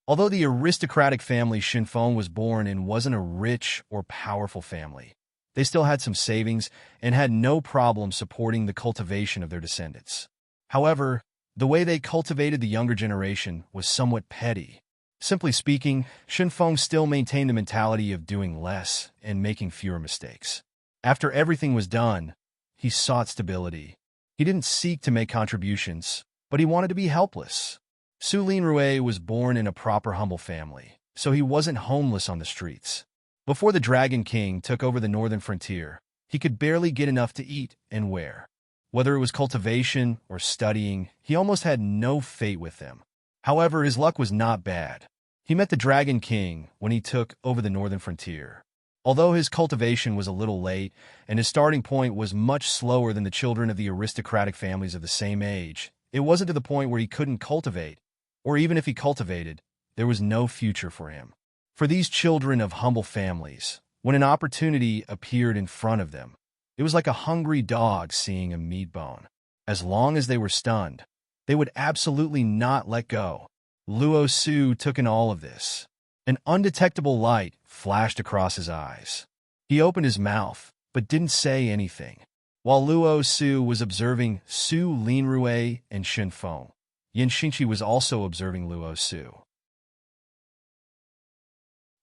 Although the aristocratic family Shinfeng was born in wasn't a rich or powerful family, they still had some savings and had no problem supporting the cultivation of their descendants. However, the way they cultivated the younger generation was somewhat petty. Simply speaking, Shinfeng still maintained the mentality of doing less and making fewer mistakes. After everything was done, he sought stability. He didn't seek to make contributions, but he wanted to be helpless. Su Linrue was born in a proper humble family, so he wasn't homeless on the streets. Before the Dragon King took over the northern frontier, He could barely get enough to eat and wear. Whether it was cultivation or studying, he almost had no fate with them. However, his luck was not bad. He met the Dragon King when he took over the northern frontier. Although his cultivation was a little late and his starting point was much slower than the children of the aristocratic families of the same age, it wasn't to the point where he couldn't cultivate, or even if he cultivated, there was no future for him. For these children of humble families, when an opportunity appeared in front of them, it was like a hungry dog seeing a meat bone. As long as they were stunned, they would absolutely not let go. Luo Su took in all of this. An undetectable light flashed across his eyes. He opened his mouth, but didn't say anything. While Luo Su was observing Su Linrui and Shen Feng, Yin Xingqi was also observing Luo Su.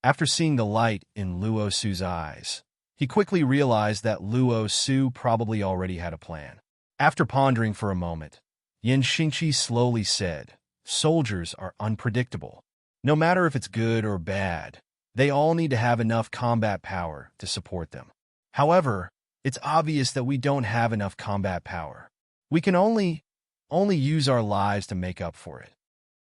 After seeing the light in Luo Su's eyes, he quickly realized that Luo Su probably already had a plan. After pondering for a moment, Yin Xingqi slowly said, "Soldiers are unpredictable. No matter if it's good or bad, they all need to have enough combat power to support them. However, it's obvious that we don't have enough combat power. We can only use our lives to make up for it."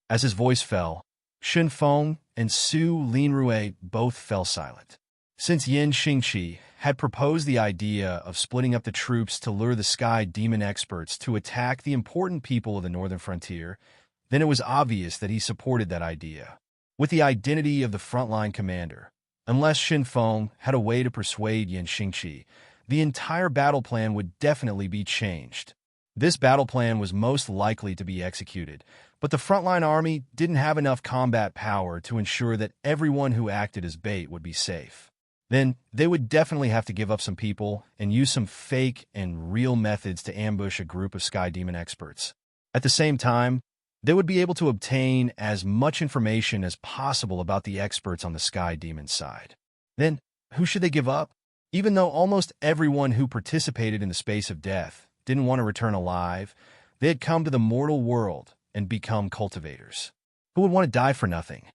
As his voice fell, Shen Feng and Su Linrui both fell silent. Since Yin Xingqi had proposed the idea of splitting up the troops to lure the sky demon experts to attack the important people of the northern frontier, then it was obvious that he supported that idea. With the identity of the frontline commander, unless Shen Feng had a way to persuade Yin Xingqi, the entire battle plan would definitely be changed. This battle plan was most likely to be executed, but the frontline army didn't have enough combat power to ensure that everyone who acted as bait would be safe. Then they would definitely have to give up some people and use some fake and real methods to ambush a group of sky demon experts. At the same time, they would be able to obtain as much information as possible about the experts on the sky demon side. Then, who should they give up? Even though almost everyone who participated in the space of death didn't want to return alive, they had come to the mortal world and become cultivators. Who would want to die for nothing?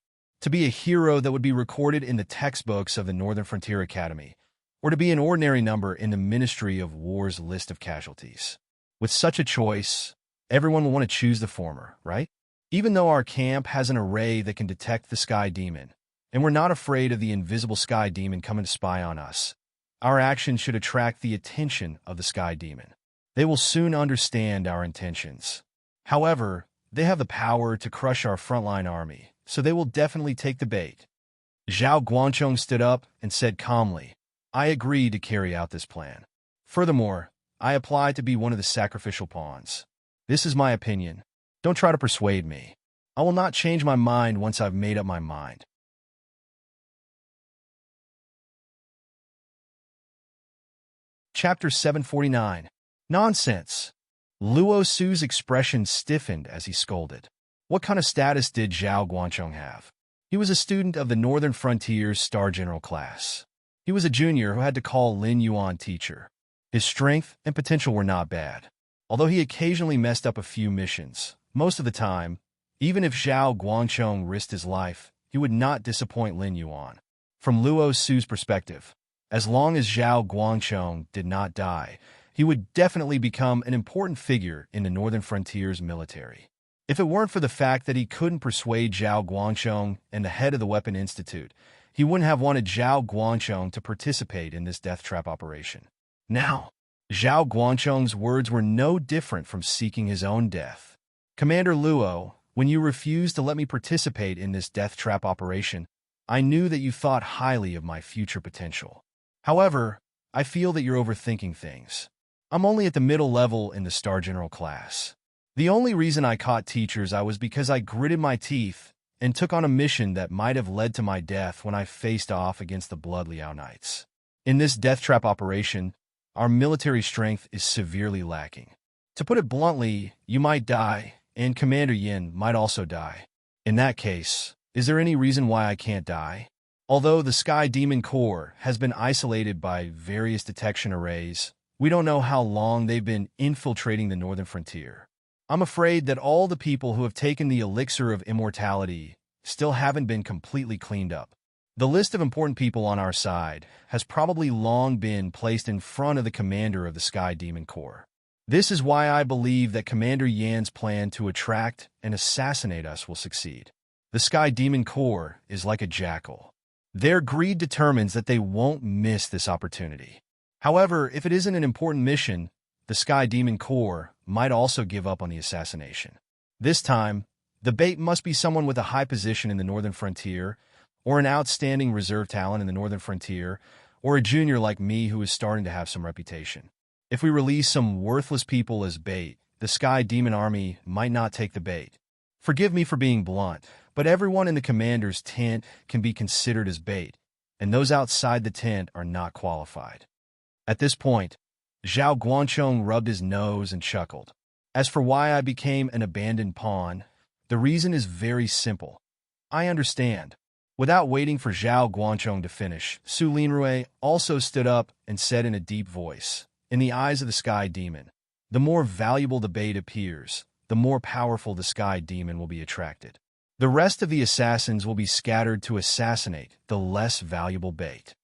To be a hero that would be recorded in the textbooks of the Northern Frontier Academy, or to be an ordinary number in the Ministry of War's list of casualties. With such a choice, everyone will want to choose the former, right? Even though our camp has an array that can detect the sky demon, and we're not afraid of the invisible sky demon coming to spy on us, our actions should attract the attention of the sky demon. They will soon understand our intentions. However, they have the power to crush our frontline army, so they will definitely take the bait. Zhao Guangchong stood up and said calmly, "I agree to carry out this plan. Furthermore, I apply to be one of the sacrificial pawns. This is my opinion. Don't try to persuade me. I will not change my mind once I've made up my mind." Chapter 749. Nonsense. Luo Su's expression stiffened as he scolded. What kind of status did Zhao Guangchong have? He was a student of the Northern Frontier's Star General class. He was a junior who had to call Lin Yuan teacher. His strength and potential were not bad. Although he occasionally messed up a few missions, most of the time, even if Zhao Guangchong risked his life, he would not disappoint Lin Yuan. From Luo Su's perspective, as long as Zhao Guangchong did not die, he would definitely become an important figure in the Northern Frontier's military. If it weren't for the fact that he couldn't persuade Zhao Guangchong and the head of the Weapon Institute, he wouldn't have wanted Zhao Guangchong to participate in this death trap operation. Now, Zhao Guangchong's words were no different from seeking his own death. "Commander Luo, when you refused to let me participate in this death trap operation, I knew that you thought highly of my future potential. However, I feel that you're overthinking things. I'm only at the middle level in the Star General class. The only reason I caught teachers was because I gritted my teeth and took on a mission that might have led to my death when I faced off against the Blood Liao Knights. In this death trap operation, our military strength is severely lacking. To put it bluntly, you might die, and Commander Yin might also die. In that case, is there any reason why I can't die? Although the Sky Demon Corps has been isolated by various detection arrays, we don't know how long they've been infiltrating the Northern Frontier. I'm afraid that all the people who have taken the elixir of immortality still haven't been completely cleaned up. The list of important people on our side has probably long been placed in front of the commander of the Sky Demon Corps. This is why I believe that Commander Yan's plan to attract and assassinate us will succeed. The Sky Demon Corps is like a jackal. Their greed determines that they won't miss this opportunity. However, if it isn't an important mission, the Sky Demon Corps might also give up on the assassination. This time, the bait must be someone with a high position in the Northern Frontier, or an outstanding reserve talent in the Northern Frontier, or a junior like me who is starting to have some reputation. If we release some worthless people as bait, the Sky Demon Army might not take the bait. Forgive me for being blunt, but everyone in the commander's tent can be considered as bait, and those outside the tent are not qualified. At this point, Zhao Guanchong rubbed his nose and chuckled. As for why I became an abandoned pawn, the reason is very simple. I understand. Without waiting for Zhao Guanchong to finish, Su Linrui also stood up and said in a deep voice, "In the eyes of the Sky Demon, the more valuable the bait appears, the more powerful the Sky Demon will be attracted. The rest of the assassins will be scattered to assassinate the less valuable bait."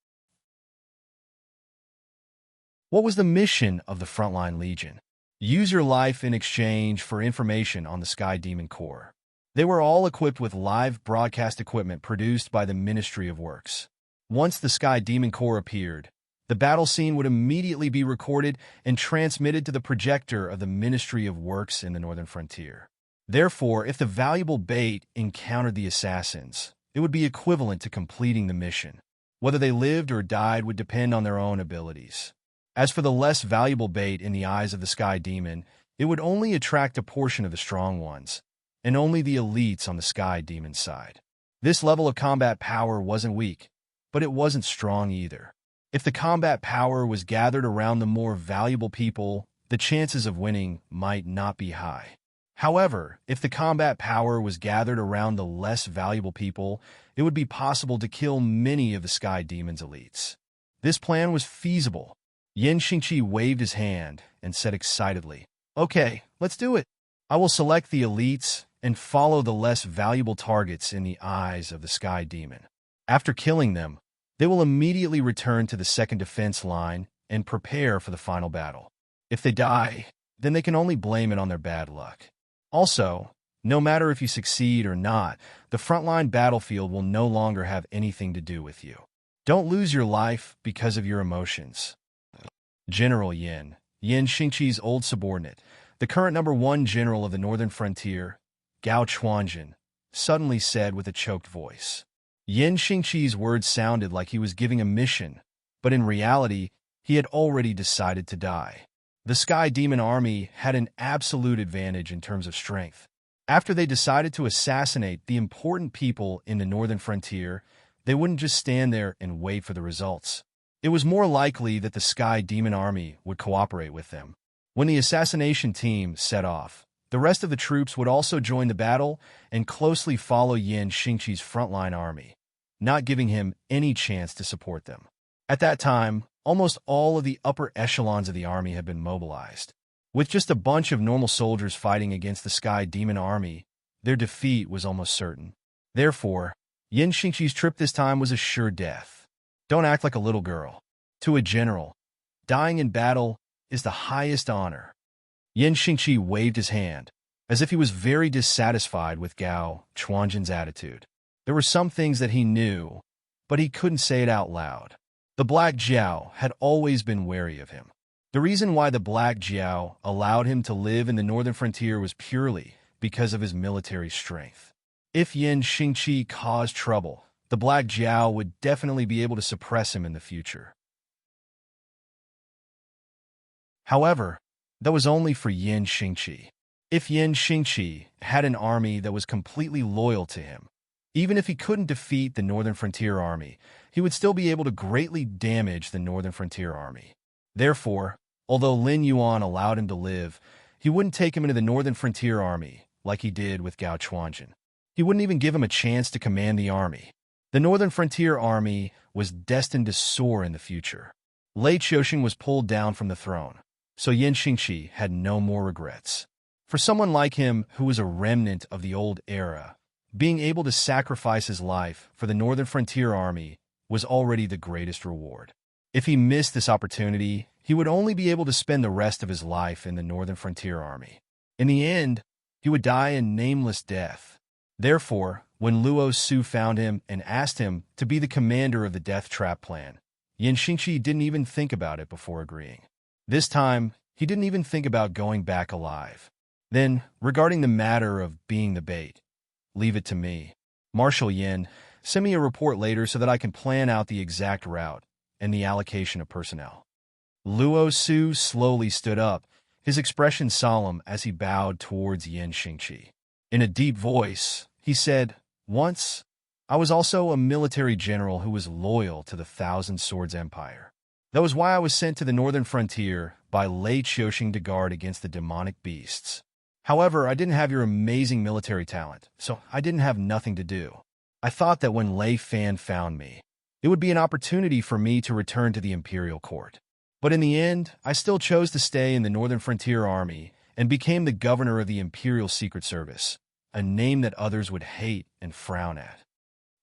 What was the mission of the Frontline Legion? Use your life in exchange for information on the Sky Demon Corps. They were all equipped with live broadcast equipment produced by the Ministry of Works. Once the Sky Demon Corps appeared, the battle scene would immediately be recorded and transmitted to the projector of the Ministry of Works in the Northern Frontier. Therefore, if the valuable bait encountered the assassins, it would be equivalent to completing the mission. Whether they lived or died would depend on their own abilities. As for the less valuable bait in the eyes of the Sky Demon, it would only attract a portion of the strong ones, and only the elites on the Sky Demon side. This level of combat power wasn't weak, but it wasn't strong either. If the combat power was gathered around the more valuable people, the chances of winning might not be high. However, if the combat power was gathered around the less valuable people, it would be possible to kill many of the Sky Demon's elites. This plan was feasible. Yin Xingqi waved his hand and said excitedly, "Okay, let's do it. I will select the elites and follow the less valuable targets in the eyes of the Sky Demon. After killing them, they will immediately return to the second defense line and prepare for the final battle. If they die, then they can only blame it on their bad luck. Also, no matter if you succeed or not, the frontline battlefield will no longer have anything to do with you. Don't lose your life because of your emotions." General Yin Xingqi's old subordinate, the current #1 general of the Northern Frontier, Gao Chuanjin, suddenly said with a choked voice. Yin Xingqi's words sounded like he was giving a mission, but in reality, he had already decided to die. The Sky Demon Army had an absolute advantage in terms of strength. After they decided to assassinate the important people in the Northern Frontier, they wouldn't just stand there and wait for the results. It was more likely that the Sky Demon Army would cooperate with them. When the assassination team set off, the rest of the troops would also join the battle and closely follow Yin Xingqi's frontline army, not giving him any chance to support them. At that time, almost all of the upper echelons of the army had been mobilized. With just a bunch of normal soldiers fighting against the Sky Demon Army, their defeat was almost certain. Therefore, Yin Xingqi's trip this time was a sure death. Don't act like a little girl. To a general, dying in battle is the highest honor. Yin Xingqi waved his hand, as if he was very dissatisfied with Gao Chuanjin's attitude. There were some things that he knew, but he couldn't say it out loud. The Black Jiao had always been wary of him. The reason why the Black Jiao allowed him to live in the Northern Frontier was purely because of his military strength. If Yin Xingqi caused trouble, the Black Jiao would definitely be able to suppress him in the future. However, that was only for Yin Xingqi. If Yin Xingqi had an army that was completely loyal to him, even if he couldn't defeat the Northern Frontier Army, he would still be able to greatly damage the Northern Frontier Army. Therefore, although Lin Yuan allowed him to live, he wouldn't take him into the Northern Frontier Army like he did with Gao Chuanjin. He wouldn't even give him a chance to command the army. The Northern Frontier Army was destined to soar in the future. Lei Qiuxing was pulled down from the throne, so Yin Xingqi had no more regrets. For someone like him who was a remnant of the old era, Being able to sacrifice his life for the Northern Frontier Army was already the greatest reward. If he missed this opportunity, he would only be able to spend the rest of his life in the Northern Frontier Army. In the end, he would die a nameless death. Therefore, when Luo Su found him and asked him to be the commander of the Death Trap plan, Yan Xingqi didn't even think about it before agreeing. This time, he didn't even think about going back alive. Then, regarding the matter of being the bait, leave it to me. Marshal Yin, send me a report later so that I can plan out the exact route and the allocation of personnel. Luo Su slowly stood up, his expression solemn as he bowed towards Yan Xingqi. In a deep voice, he said, "Once, I was also a military general who was loyal to the Thousand Swords Empire. That was why I was sent to the northern frontier by Lei Qiuxing to guard against the demonic beasts. However, I didn't have your amazing military talent, so I didn't have nothing to do. I thought that when Lei Fan found me, it would be an opportunity for me to return to the imperial court. But in the end, I still chose to stay in the Northern Frontier Army and became the governor of the Imperial Secret Service, a name that others would hate and frown at."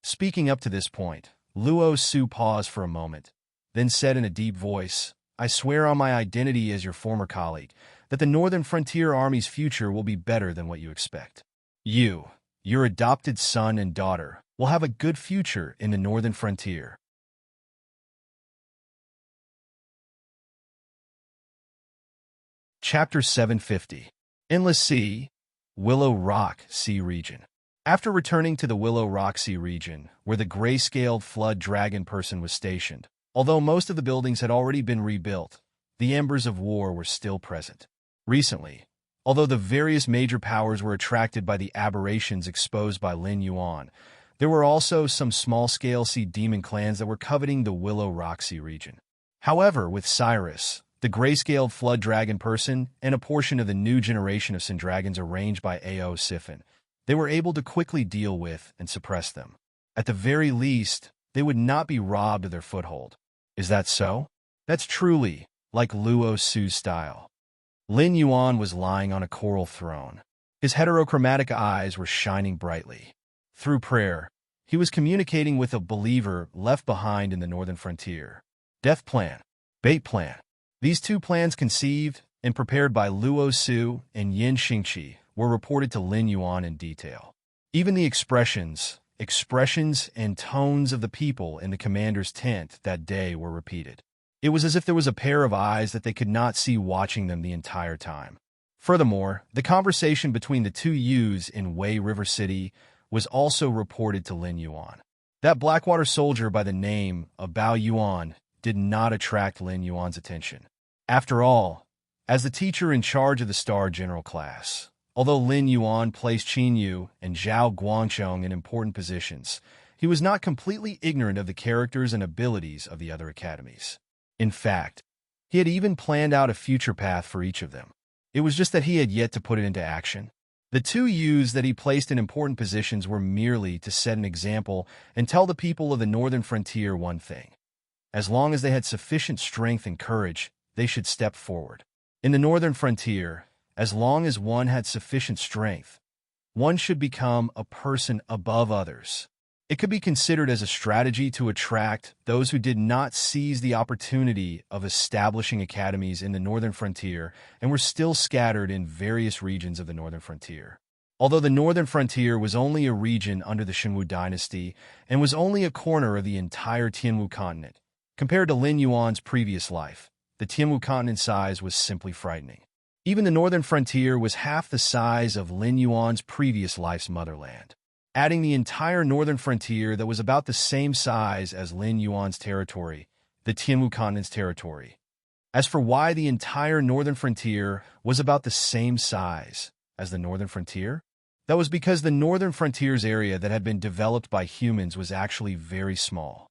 Speaking up to this point, Luo Su paused for a moment, then said in a deep voice, "I swear on my identity as your former colleague that the Northern Frontier Army's future will be better than what you expect. You, your adopted son and daughter, will have a good future in the Northern Frontier." Chapter 750. Endless Sea, Willow Rock Sea Region. After returning to the Willow Rock Sea region, where the gray-scaled flood dragon person was stationed, although most of the buildings had already been rebuilt, the embers of war were still present. Recently, although the various major powers were attracted by the aberrations exposed by Lin Yuan, there were also some small-scale sea demon clans that were coveting the Willow Rock Sea region. However, with Cyrus, the gray-scaled flood dragon person, and a portion of the new generation of Sin Dragons arranged by Ao Siphon, they were able to quickly deal with and suppress them. At the very least, they would not be robbed of their foothold. Is that so? That's truly like Luo Su's style. Lin Yuan was lying on a coral throne. His heterochromatic eyes were shining brightly. Through prayer, he was communicating with a believer left behind in the northern frontier. Death Plan, Bait Plan. These two plans conceived and prepared by Luo Su and Yan Xingqi were reported to Lin Yuan in detail. Even the expressions and tones of the people in the commander's tent that day were repeated. It was as if there was a pair of eyes that they could not see watching them the entire time. Furthermore, the conversation between the two youths in Wei River City was also reported to Lin Yuan. That Blackwater soldier by the name of Bao Yuan did not attract Lin Yuan's attention. After all, as the teacher in charge of the Star General class, although Lin Yuan placed Qin Yu and Zhao Guangchong in important positions, he was not completely ignorant of the characters and abilities of the other academies. In fact, he had even planned out a future path for each of them. It was just that he had yet to put it into action. The two youths that he placed in important positions were merely to set an example and tell the people of the northern frontier one thing. As long as they had sufficient strength and courage, they should step forward. In the northern frontier, as long as one had sufficient strength, one should become a person above others. It could be considered as a strategy to attract those who did not seize the opportunity of establishing academies in the northern frontier and were still scattered in various regions of the northern frontier. Although the northern frontier was only a region under the Shenwu dynasty and was only a corner of the entire Tianwu continent, compared to Lin Yuan's previous life, the Tianwu continent size was simply frightening. Even the northern frontier was half the size of Lin Yuan's previous life's motherland. Adding the entire northern frontier that was about the same size as Lin Yuan's territory, the Tianwu continent's territory. As for why the entire northern frontier was about the same size as the northern frontier, that was because the northern frontier's area that had been developed by humans was actually very small.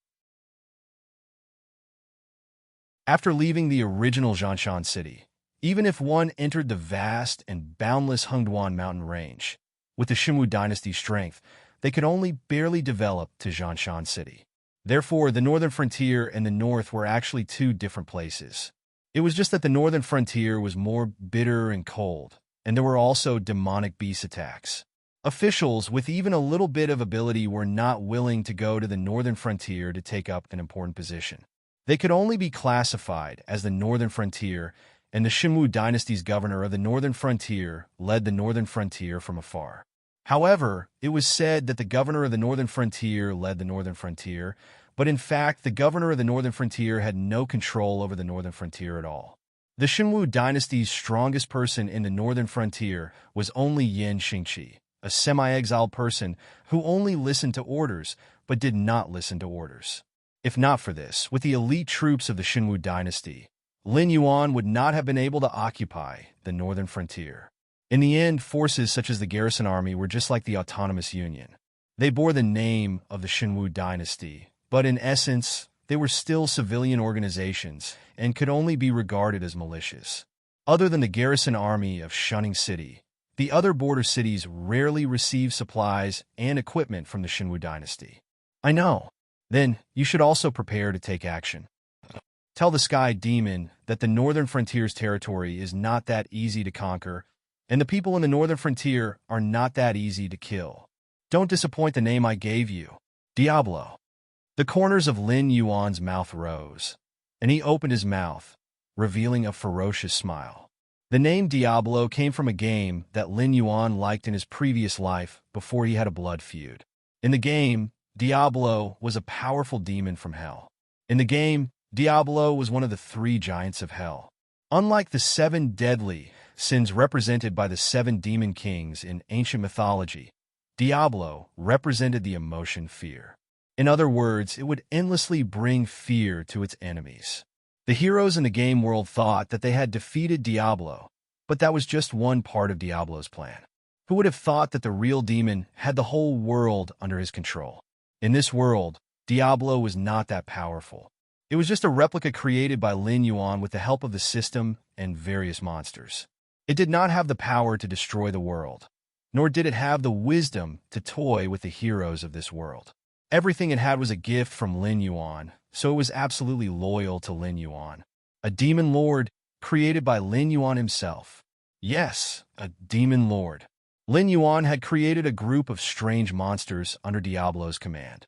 After leaving the original Zhanshan city, even if one entered the vast and boundless Hengduan mountain range, with the Shenwu dynasty's strength, they could only barely develop to Zhanshan city. Therefore, the northern frontier and the north were actually two different places. It was just that the northern frontier was more bitter and cold, and there were also demonic beast attacks. Officials with even a little bit of ability were not willing to go to the northern frontier to take up an important position. They could only be classified as the northern frontier, and the Shinwu dynasty's governor of the northern frontier led the northern frontier from afar. However, it was said that the governor of the northern frontier led the northern frontier, but in fact, the governor of the northern frontier had no control over the northern frontier at all. The Shinwu dynasty's strongest person in the northern frontier was only Yin Xingqi, a semi-exiled person who only listened to orders but did not listen to orders. If not for this, with the elite troops of the Shinwu dynasty, Lin Yuan would not have been able to occupy the northern frontier. In the end, forces such as the garrison army were just like the autonomous union. They bore the name of the Shinwu dynasty, but in essence, they were still civilian organizations and could only be regarded as militias. Other than the garrison army of Shunning City, the other border cities rarely received supplies and equipment from the Shinwu dynasty. I know. Then, you should also prepare to take action. Tell the Sky Demon that the northern frontier's territory is not that easy to conquer, and the people in the northern frontier are not that easy to kill. Don't disappoint the name I gave you, Diablo. The corners of Lin Yuan's mouth rose, and he opened his mouth, revealing a ferocious smile. The name Diablo came from a game that Lin Yuan liked in his previous life before he had a blood feud. In the game, Diablo was a powerful demon from hell. In the game, Diablo was one of the 3 giants of hell. Unlike the 7 deadly sins represented by the 7 demon kings in ancient mythology, Diablo represented the emotion fear. In other words, it would endlessly bring fear to its enemies. The heroes in the game world thought that they had defeated Diablo, but that was just one part of Diablo's plan. Who would have thought that the real demon had the whole world under his control? In this world, Diablo was not that powerful. It was just a replica created by Lin Yuan with the help of the system and various monsters. It did not have the power to destroy the world, nor did it have the wisdom to toy with the heroes of this world. Everything it had was a gift from Lin Yuan, so it was absolutely loyal to Lin Yuan. A demon lord created by Lin Yuan himself. Yes, a demon lord. Lin Yuan had created a group of strange monsters under Diablo's command.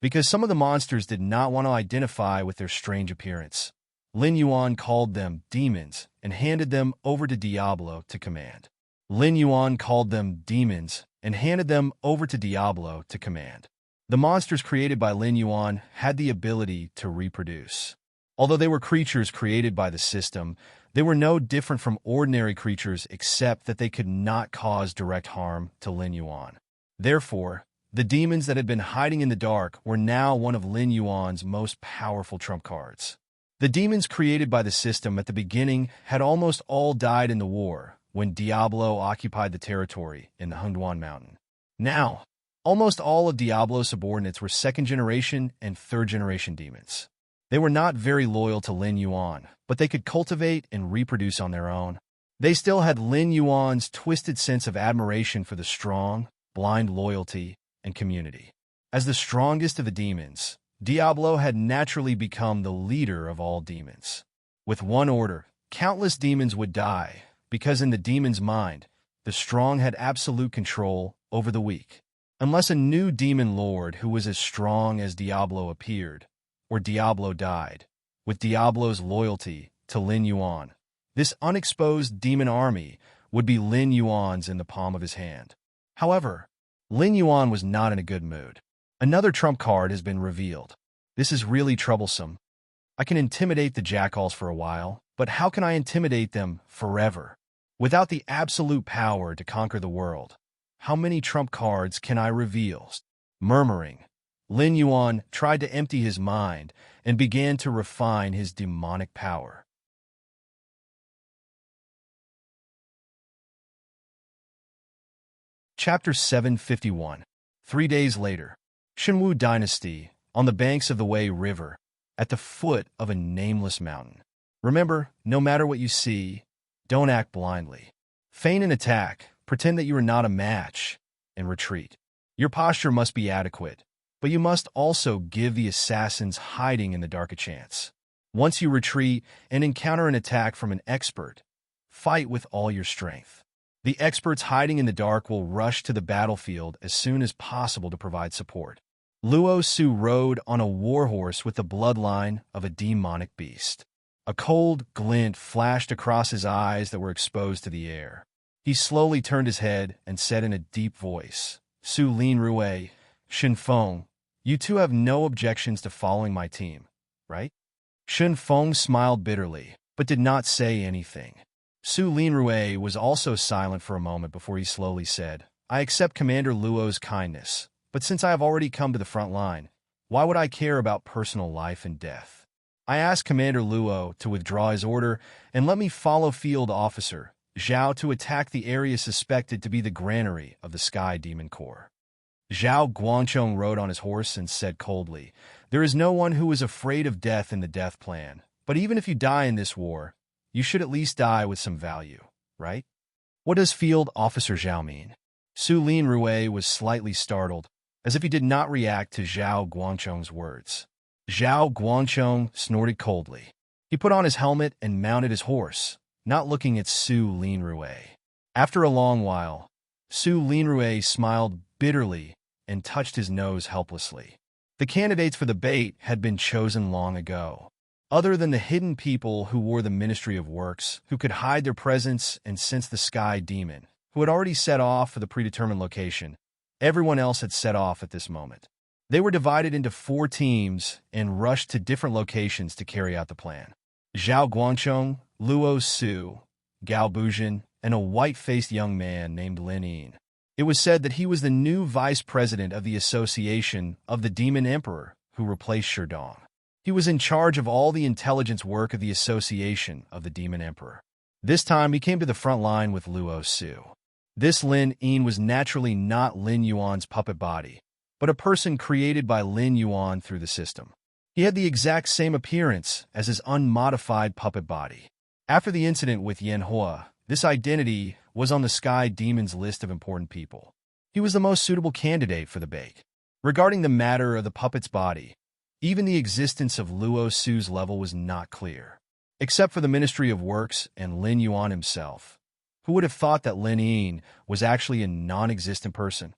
Because some of the monsters did not want to identify with their strange appearance, Lin Yuan called them demons and handed them over to Diablo to command. Lin Yuan called them demons and handed them over to Diablo to command. The monsters created by Lin Yuan had the ability to reproduce. Although they were creatures created by the system, they were no different from ordinary creatures except that they could not cause direct harm to Lin Yuan. Therefore, the demons that had been hiding in the dark were now one of Lin Yuan's most powerful trump cards. The demons created by the system at the beginning had almost all died in the war when Diablo occupied the territory in the Hengduan Mountain. Now, almost all of Diablo's subordinates were second-generation and third-generation demons. They were not very loyal to Lin Yuan, but they could cultivate and reproduce on their own. They still had Lin Yuan's twisted sense of admiration for the strong, blind loyalty, and community. As the strongest of the demons, Diablo had naturally become the leader of all demons. With one order, countless demons would die, because in the demon's mind, the strong had absolute control over the weak. Unless a new demon lord who was as strong as Diablo appeared, or Diablo died, with Diablo's loyalty to Lin Yuan, this unexposed demon army would be Lin Yuan's in the palm of his hand. However, Lin Yuan was not in a good mood. Another trump card has been revealed. This is really troublesome. I can intimidate the jackals for a while, but how can I intimidate them forever? Without the absolute power to conquer the world, how many trump cards can I reveal? Murmuring, Lin Yuan tried to empty his mind and began to refine his demonic power. Chapter 751. 3 days later, Shinwu Dynasty, on the banks of the Wei River, at the foot of a nameless mountain. Remember, no matter what you see, don't act blindly. Feign an attack, pretend that you are not a match, and retreat. Your posture must be adequate, but you must also give the assassins hiding in the dark a chance. Once you retreat and encounter an attack from an expert, fight with all your strength. The experts hiding in the dark will rush to the battlefield as soon as possible to provide support. Luo Su rode on a warhorse with the bloodline of a demonic beast. A cold glint flashed across his eyes that were exposed to the air. He slowly turned his head and said in a deep voice, "Su Lin Rui, Shen Feng, you two have no objections to following my team, right?" Shen Feng smiled bitterly, but did not say anything. Su Lin Rui was also silent for a moment before he slowly said, "I accept Commander Luo's kindness, but since I have already come to the front line, why would I care about personal life and death? I ask Commander Luo to withdraw his order and let me follow Field Officer Zhao to attack the area suspected to be the granary of the Sky Demon Corps." Zhao Guangchong rode on his horse and said coldly, "There is no one who is afraid of death in the death plan, but even if you die in this war, you should at least die with some value, right?" "What does Field Officer Zhao mean?" Su Lin Rui was slightly startled, as if he did not react to Zhao Guangchong's words. Zhao Guangchong snorted coldly. He put on his helmet and mounted his horse, not looking at Su Lin Rui. After a long while, Su Lin Rui smiled bitterly and touched his nose helplessly. The candidates for the bait had been chosen long ago. Other than the hidden people who wore the Ministry of Works, who could hide their presence and sense the Sky Demon, who had already set off for the predetermined location, everyone else had set off at this moment. They were divided into 4 teams and rushed to different locations to carry out the plan. Zhao Guangchong, Luo Su, Gao Bujin, and a white-faced young man named Lin Yin. It was said that he was the new vice president of the Association of the Demon Emperor, who replaced Sherdong. He was in charge of all the intelligence work of the Association of the Demon Emperor. This time he came to the front line with Luo Su. This Lin Yin was naturally not Lin Yuan's puppet body, but a person created by Lin Yuan through the system. He had the exact same appearance as his unmodified puppet body. After the incident with Yan Hua, this identity was on the Sky Demon's list of important people. He was the most suitable candidate for the bait. Regarding the matter of the puppet's body, even the existence of Luo Su's level was not clear. Except for the Ministry of Works and Lin Yuan himself, who would have thought that Lin Yin was actually a non-existent person?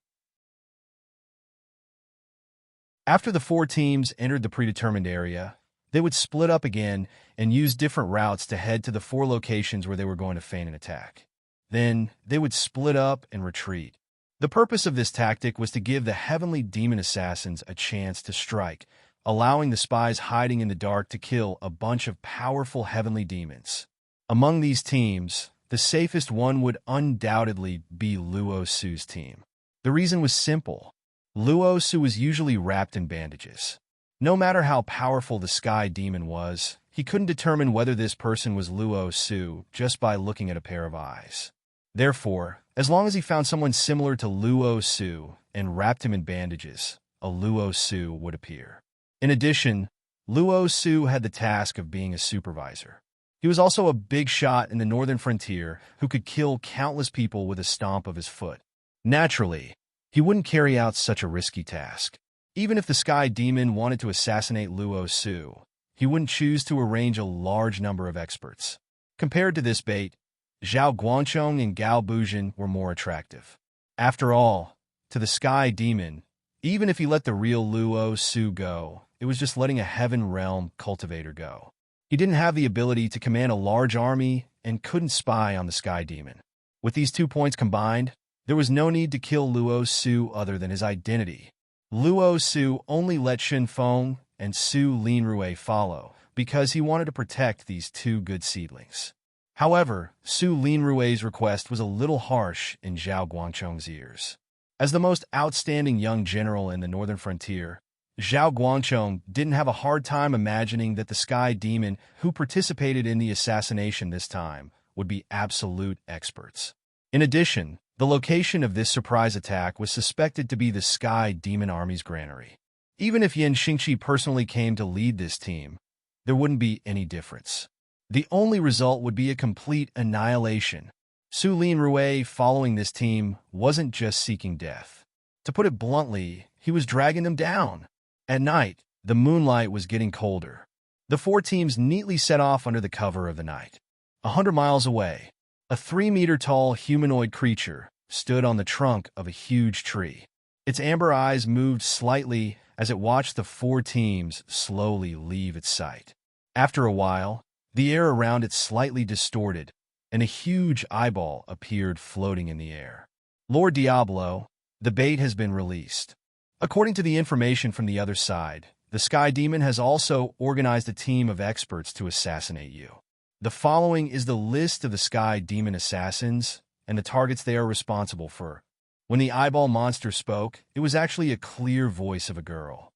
After the 4 teams entered the predetermined area, they would split up again and use different routes to head to the 4 locations where they were going to feign an attack. Then, they would split up and retreat. The purpose of this tactic was to give the heavenly demon assassins a chance to strike, allowing the spies hiding in the dark to kill a bunch of powerful heavenly demons. Among these teams, the safest one would undoubtedly be Luo Su's team. The reason was simple. Luo Su was usually wrapped in bandages. No matter how powerful the Sky Demon was, he couldn't determine whether this person was Luo Su just by looking at a pair of eyes. Therefore, as long as he found someone similar to Luo Su and wrapped him in bandages, a Luo Su would appear. In addition, Luo Su had the task of being a supervisor. He was also a big shot in the northern frontier who could kill countless people with a stomp of his foot. Naturally, he wouldn't carry out such a risky task. Even if the Sky Demon wanted to assassinate Luo Su, he wouldn't choose to arrange a large number of experts. Compared to this bait, Zhao Guangchong and Gao Bujin were more attractive. After all, to the Sky Demon, even if he let the real Luo Su go, it was just letting a Heaven Realm cultivator go. He didn't have the ability to command a large army and couldn't spy on the Sky Demon. With these 2 points combined, there was no need to kill Luo Su other than his identity. Luo Su only let Shen Feng and Su Lin Rui follow because he wanted to protect these 2 good seedlings. However, Su Lin Rui's request was a little harsh in Zhao Guangchong's ears. As the most outstanding young general in the northern frontier, Zhao Guangchong didn't have a hard time imagining that the Sky Demon who participated in the assassination this time would be absolute experts. In addition, the location of this surprise attack was suspected to be the Sky Demon Army's granary. Even if Yan Xingqi personally came to lead this team, there wouldn't be any difference. The only result would be a complete annihilation. Su Lin Rui following this team wasn't just seeking death. To put it bluntly, he was dragging them down. At night, the moonlight was getting colder. The 4 teams neatly set off under the cover of the night. 100 miles away, A 3-meter-tall humanoid creature stood on the trunk of a huge tree. Its amber eyes moved slightly as it watched the four teams slowly leave its sight. After a while, the air around it slightly distorted, and a huge eyeball appeared floating in the air. Lord Diablo, the bait has been released. According to the information from the other side, the Sky Demon has also organized a team of experts to assassinate you. The following is the list of the Sky Demon assassins and the targets they are responsible for. When the eyeball monster spoke, it was actually a clear voice of a girl.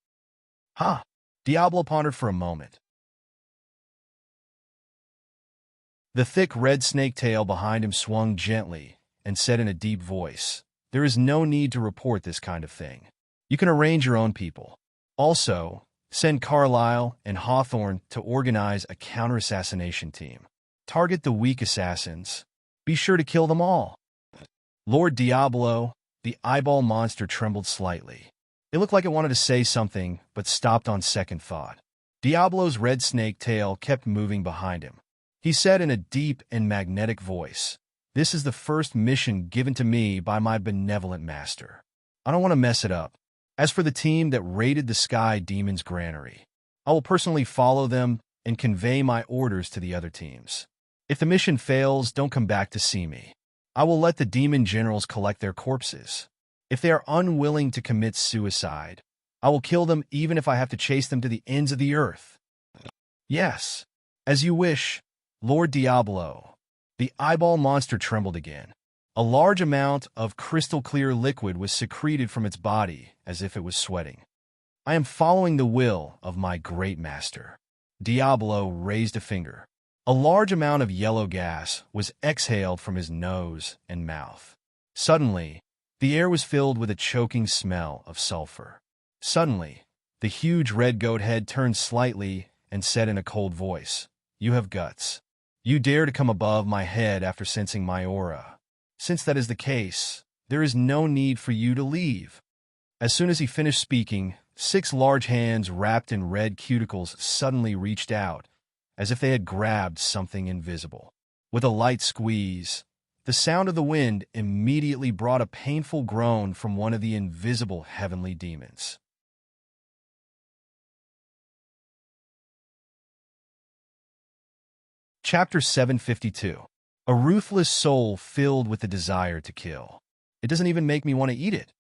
Huh. Diablo pondered for a moment. The thick red snake tail behind him swung gently and said in a deep voice, "There is no need to report this kind of thing. You can arrange your own people. Also, send Carlyle and Hawthorne to organize a counter-assassination team. Target the weak assassins. Be sure to kill them all." Lord Diablo, the eyeball monster, trembled slightly. It looked like it wanted to say something, but stopped on second thought. Diablo's red snake tail kept moving behind him. He said in a deep and magnetic voice, "This is the first mission given to me by my benevolent master. I don't want to mess it up. As for the team that raided the Sky Demon's granary, I will personally follow them and convey my orders to the other teams. If the mission fails, don't come back to see me. I will let the demon generals collect their corpses. If they are unwilling to commit suicide, I will kill them even if I have to chase them to the ends of the earth." "Yes, as you wish, Lord Diablo." The eyeball monster trembled again. A large amount of crystal-clear liquid was secreted from its body as if it was sweating. "I am following the will of my great master." Diablo raised a finger. A large amount of yellow gas was exhaled from his nose and mouth. Suddenly, the air was filled with a choking smell of sulfur. Suddenly, the huge red goat head turned slightly and said in a cold voice, "You have guts. You dare to come above my head after sensing my aura. Since that is the case, there is no need for you to leave." As soon as he finished speaking, 6 large hands wrapped in red cuticles suddenly reached out, as if they had grabbed something invisible. With a light squeeze, the sound of the wind immediately brought a painful groan from one of the invisible heavenly demons. Chapter 752. A ruthless soul filled with the desire to kill. It doesn't even make me want to eat it.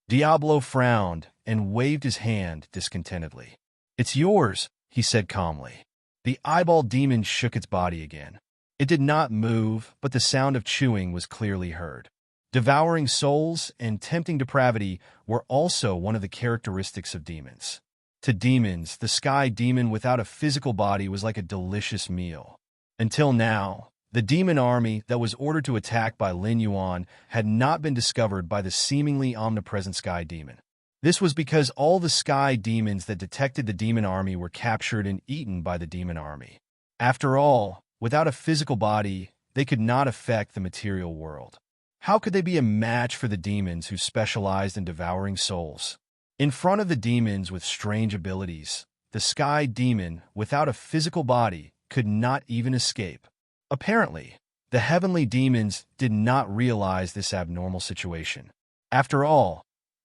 Diablo frowned and waved his hand discontentedly. "It's yours," he said calmly. The eyeball demon shook its body again. It did not move, but the sound of chewing was clearly heard. Devouring souls and tempting depravity were also one of the characteristics of demons. To demons, the Sky Demon without a physical body was like a delicious meal. Until now, the demon army that was ordered to attack by Lin Yuan had not been discovered by the seemingly omnipresent Sky Demon. This was because all the Sky Demons that detected the demon army were captured and eaten by the demon army. After all, without a physical body, they could not affect the material world. How could they be a match for the demons who specialized in devouring souls? In front of the demons with strange abilities, the Sky Demon without a physical body could not even escape. Apparently, the heavenly demons did not realize this abnormal situation. After all,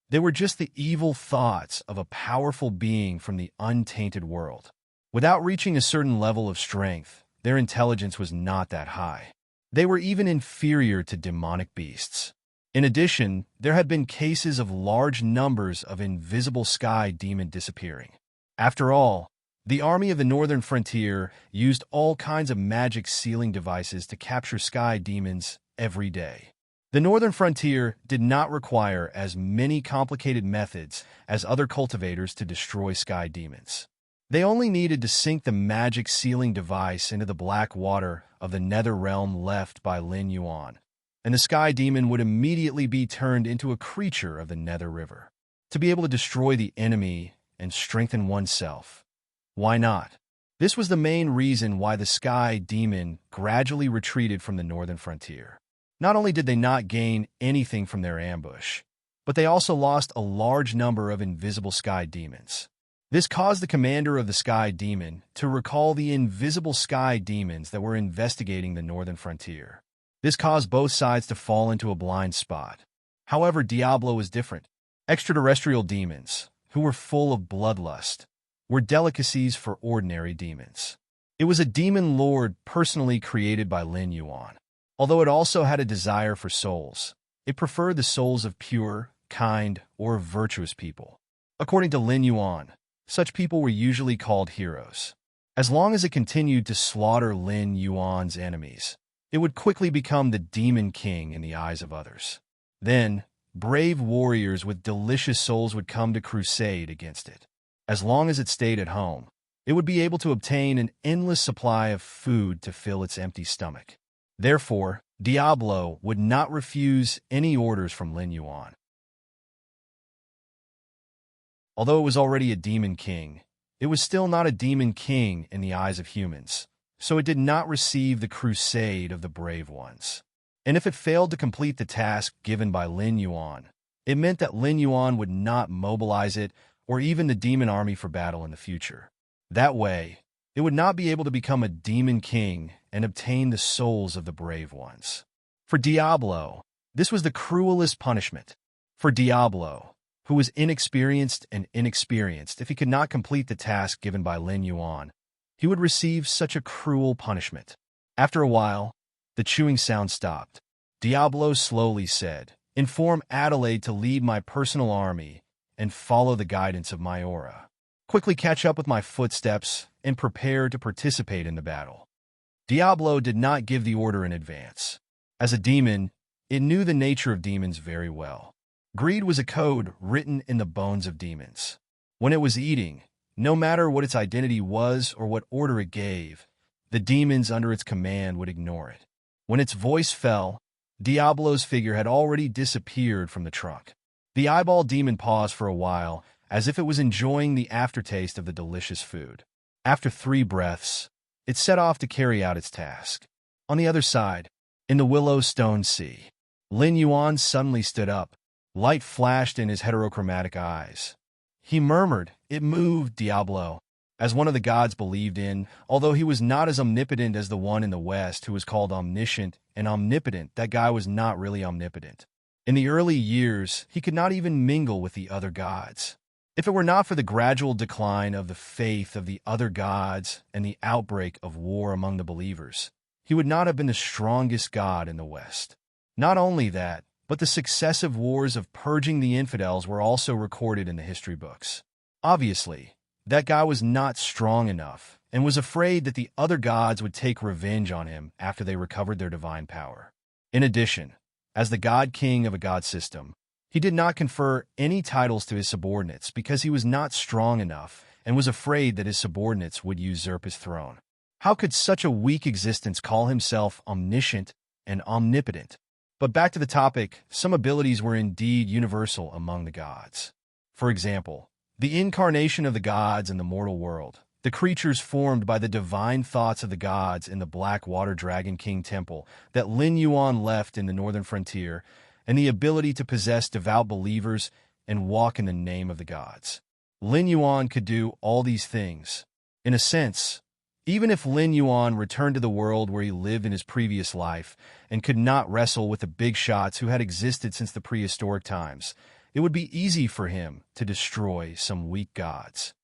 they were just the evil thoughts of a powerful being from the untainted world. Without reaching a certain level of strength, their intelligence was not that high. They were even inferior to demonic beasts. In addition, there had been cases of large numbers of invisible Sky Demon disappearing. After all, the army of the northern frontier used all kinds of magic sealing devices to capture Sky Demons every day. The northern frontier did not require as many complicated methods as other cultivators to destroy Sky Demons. They only needed to sink the magic sealing device into the black water of the nether realm left by Lin Yuan, and the Sky Demon would immediately be turned into a creature of the nether river. To be able to destroy the enemy and strengthen oneself, why not? This was the main reason why the Sky Demon gradually retreated from the northern frontier. Not only did they not gain anything from their ambush, but they also lost a large number of invisible Sky Demons. This caused the commander of the Sky Demon to recall the invisible Sky Demons that were investigating the northern frontier. This caused both sides to fall into a blind spot. However, Diablo was different. Extraterrestrial demons, who were full of bloodlust, were delicacies for ordinary demons. It was a demon lord personally created by Lin Yuan. Although it also had a desire for souls, it preferred the souls of pure, kind, or virtuous people. According to Lin Yuan, such people were usually called heroes. As long as it continued to slaughter Lin Yuan's enemies, it would quickly become the demon king in the eyes of others. Then, brave warriors with delicious souls would come to crusade against it. As long as it stayed at home, it would be able to obtain an endless supply of food to fill its empty stomach. Therefore, Diablo would not refuse any orders from Lin Yuan. Although it was already a demon king, it was still not a demon king in the eyes of humans, so it did not receive the crusade of the brave ones. And if it failed to complete the task given by Lin Yuan, it meant that Lin Yuan would not mobilize it or even the demon army for battle in the future. That way, it would not be able to become a demon king and obtain the souls of the brave ones. For Diablo, this was the cruelest punishment. For Diablo, who was inexperienced, if he could not complete the task given by Lin Yuan, he would receive such a cruel punishment. After a while, the chewing sound stopped. Diablo slowly said, "Inform Adelaide to lead my personal army and follow the guidance of my aura. Quickly catch up with my footsteps and prepare to participate in the battle." Diablo did not give the order in advance. As a demon, it knew the nature of demons very well. Greed was a code written in the bones of demons. When it was eating, no matter what its identity was or what order it gave, the demons under its command would ignore it. When its voice fell, Diablo's figure had already disappeared from the trunk. The eyeball demon paused for a while, as if it was enjoying the aftertaste of the delicious food. After 3 breaths, it set off to carry out its task. On the other side, in the Willow Stone Sea, Lin Yuan suddenly stood up. Light flashed in his heterochromatic eyes. He murmured, "It moved, Diablo." As one of the gods believed in, although he was not as omnipotent as the one in the West who was called omniscient and omnipotent, that guy was not really omnipotent. In the early years, he could not even mingle with the other gods. If it were not for the gradual decline of the faith of the other gods and the outbreak of war among the believers, he would not have been the strongest god in the West. Not only that, but the successive wars of purging the infidels were also recorded in the history books. Obviously, that guy was not strong enough and was afraid that the other gods would take revenge on him after they recovered their divine power. In addition, as the god king of a god system, he did not confer any titles to his subordinates because he was not strong enough and was afraid that his subordinates would usurp his throne. How could such a weak existence call himself omniscient and omnipotent? But back to the topic, some abilities were indeed universal among the gods. For example, the incarnation of the gods in the mortal world, the creatures formed by the divine thoughts of the gods in the Black Water Dragon King Temple that Lin Yuan left in the northern frontier, and the ability to possess devout believers and walk in the name of the gods. Lin Yuan could do all these things. In a sense, even if Lin Yuan returned to the world where he lived in his previous life and could not wrestle with the big shots who had existed since the prehistoric times, it would be easy for him to destroy some weak gods.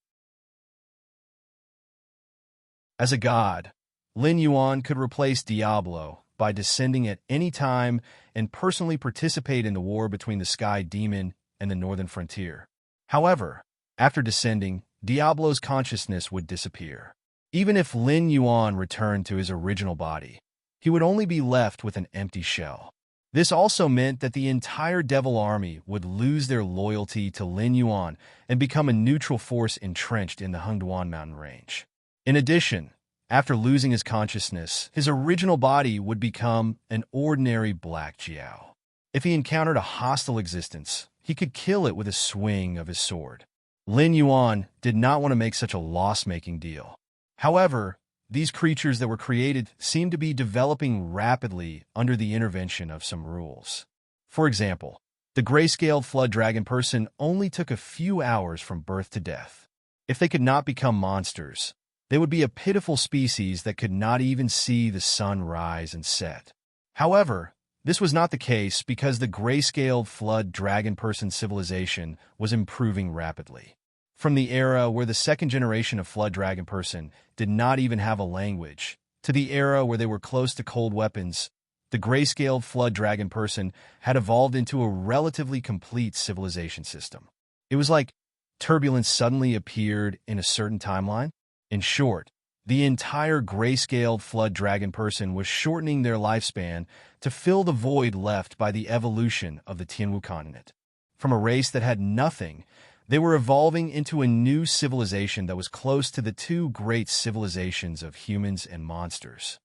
As a god, Lin Yuan could replace Diablo by descending at any time and personally participate in the war between the Sky Demon and the Northern Frontier. However, after descending, Diablo's consciousness would disappear. Even if Lin Yuan returned to his original body, he would only be left with an empty shell. This also meant that the entire Devil Army would lose their loyalty to Lin Yuan and become a neutral force entrenched in the Hengduan mountain range. In addition, after losing his consciousness, his original body would become an ordinary black Jiao. If he encountered a hostile existence, he could kill it with a swing of his sword. Lin Yuan did not want to make such a loss-making deal. However, these creatures that were created seemed to be developing rapidly under the intervention of some rules. For example, the gray-scaled flood dragon person only took a few hours from birth to death. If they could not become monsters, they would be a pitiful species that could not even see the sun rise and set. However, this was not the case because the gray-scaled flood dragon person civilization was improving rapidly. From the era where the second generation of flood dragon person did not even have a language, to the era where they were close to cold weapons, the gray-scaled flood dragon person had evolved into a relatively complete civilization system. It was like turbulence suddenly appeared in a certain timeline. In short, the entire gray-scaled flood dragon person was shortening their lifespan to fill the void left by the evolution of the Tianwu continent. From a race that had nothing, they were evolving into a new civilization that was close to the two great civilizations of humans and monsters.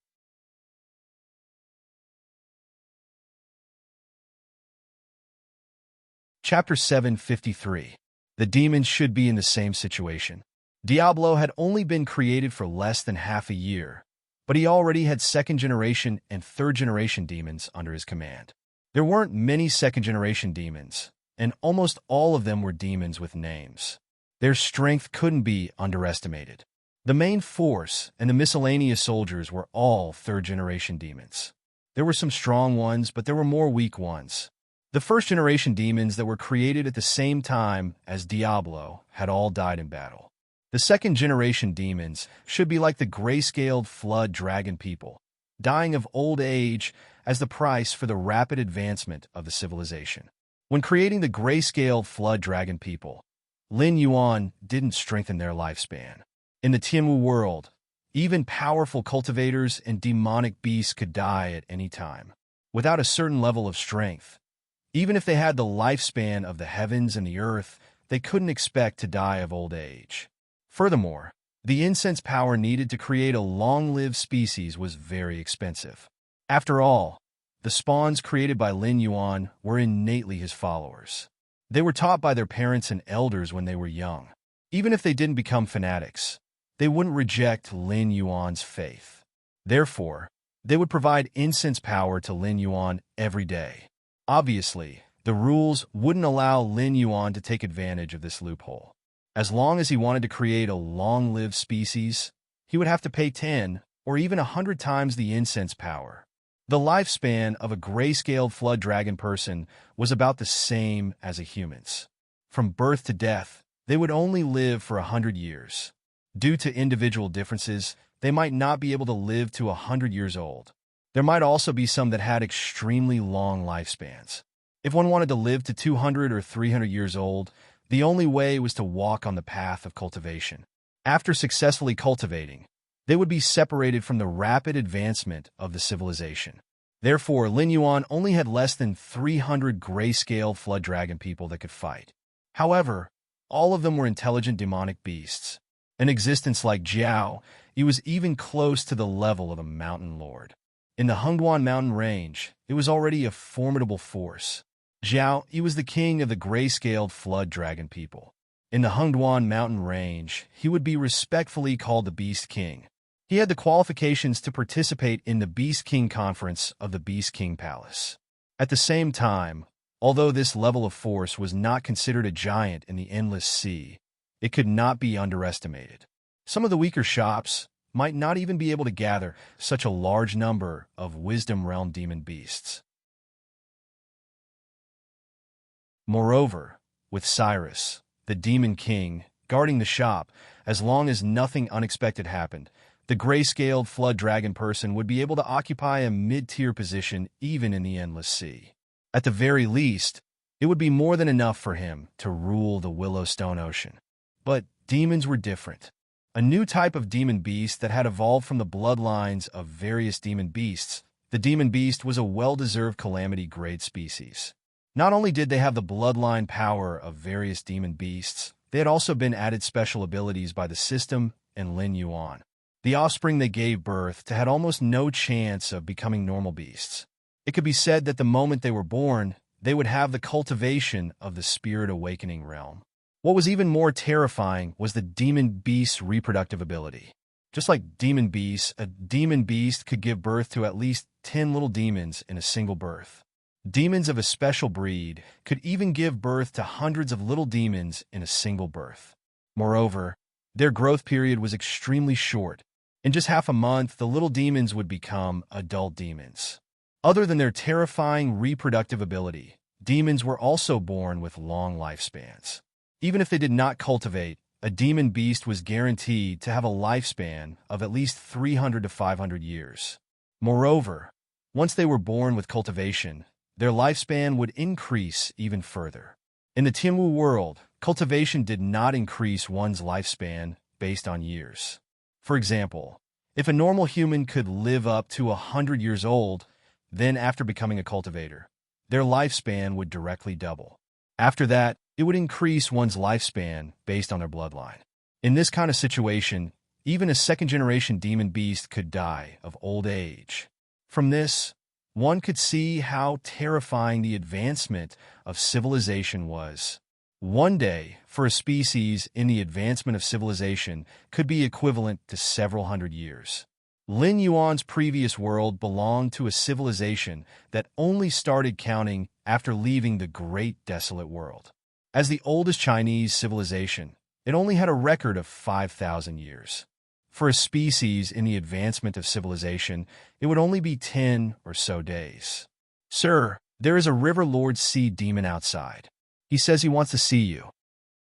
Chapter 753. The demons should be in the same situation. Diablo had only been created for less than half a year, but he already had second-generation and third-generation demons under his command. There weren't many second-generation demons, and almost all of them were demons with names. Their strength couldn't be underestimated. The main force and the miscellaneous soldiers were all third-generation demons. There were some strong ones, but there were more weak ones. The first-generation demons that were created at the same time as Diablo had all died in battle. The second-generation demons should be like the gray-scaled flood dragon people, dying of old age as the price for the rapid advancement of the civilization. When creating the gray-scaled flood dragon people, Lin Yuan didn't strengthen their lifespan. In the Tianwu world, even powerful cultivators and demonic beasts could die at any time. Without a certain level of strength, even if they had the lifespan of the heavens and the earth, they couldn't expect to die of old age. Furthermore, the incense power needed to create a long-lived species was very expensive. After all, the spawns created by Lin Yuan were innately his followers. They were taught by their parents and elders when they were young. Even if they didn't become fanatics, they wouldn't reject Lin Yuan's faith. Therefore, they would provide incense power to Lin Yuan every day. Obviously, the rules wouldn't allow Lin Yuan to take advantage of this loophole. As long as he wanted to create a long-lived species, he would have to pay 10 or even 100 times the incense power. The lifespan of a gray-scaled flood dragon person was about the same as a human's. From birth to death, they would only live for 100 years. Due to individual differences, they might not be able to live to 100 years old. There might also be some that had extremely long lifespans. If one wanted to live to 200 or 300 years old, the only way was to walk on the path of cultivation. After successfully cultivating, they would be separated from the rapid advancement of the civilization. Therefore, Lin Yuan only had less than 300 gray-scale flood dragon people that could fight. However, all of them were intelligent demonic beasts. An existence like Jiao, he was even close to the level of a mountain lord. In the Hengduan mountain range, it was already a formidable force. Jiao, he was the king of the gray-scaled flood dragon people. In the Hengduan mountain range, he would be respectfully called the Beast King. He had the qualifications to participate in the Beast King Conference of the Beast King Palace. At the same time, although this level of force was not considered a giant in the Endless Sea, it could not be underestimated. Some of the weaker shops might not even be able to gather such a large number of Wisdom Realm demon beasts. Moreover, with Cyrus, the Demon King, guarding the shop, as long as nothing unexpected happened, the gray-scaled flood dragon person would be able to occupy a mid-tier position even in the Endless Sea. At the very least, it would be more than enough for him to rule the Willowstone Ocean. But demons were different. A new type of demon beast that had evolved from the bloodlines of various demon beasts, the demon beast was a well-deserved calamity-grade species. Not only did they have the bloodline power of various demon beasts, they had also been added special abilities by the system and Lin Yuan. The offspring they gave birth to had almost no chance of becoming normal beasts. It could be said that the moment they were born, they would have the cultivation of the spirit awakening realm. What was even more terrifying was the demon beast's reproductive ability. Just like demon beasts, a demon beast could give birth to at least 10 little demons in a single birth. Demons of a special breed could even give birth to hundreds of little demons in a single birth. Moreover, their growth period was extremely short. In just half a month, the little demons would become adult demons. Other than their terrifying reproductive ability, demons were also born with long lifespans. Even if they did not cultivate, a demon beast was guaranteed to have a lifespan of at least 300 to 500 years. Moreover, once they were born with cultivation, their lifespan would increase even further. In the Tianwu world, cultivation did not increase one's lifespan based on years. For example, if a normal human could live up to 100 years old, then after becoming a cultivator, their lifespan would directly double. After that, it would increase one's lifespan based on their bloodline. In this kind of situation, even a second-generation demon beast could die of old age. From this, one could see how terrifying the advancement of civilization was. One day, for a species in the advancement of civilization, could be equivalent to several hundred years. Lin Yuan's previous world belonged to a civilization that only started counting after leaving the Great Desolate World. As the oldest Chinese civilization, it only had a record of 5,000 years. For a species in the advancement of civilization, it would only be 10 or so days. "Sir, there is a River Lord Sea Demon outside. He says he wants to see you."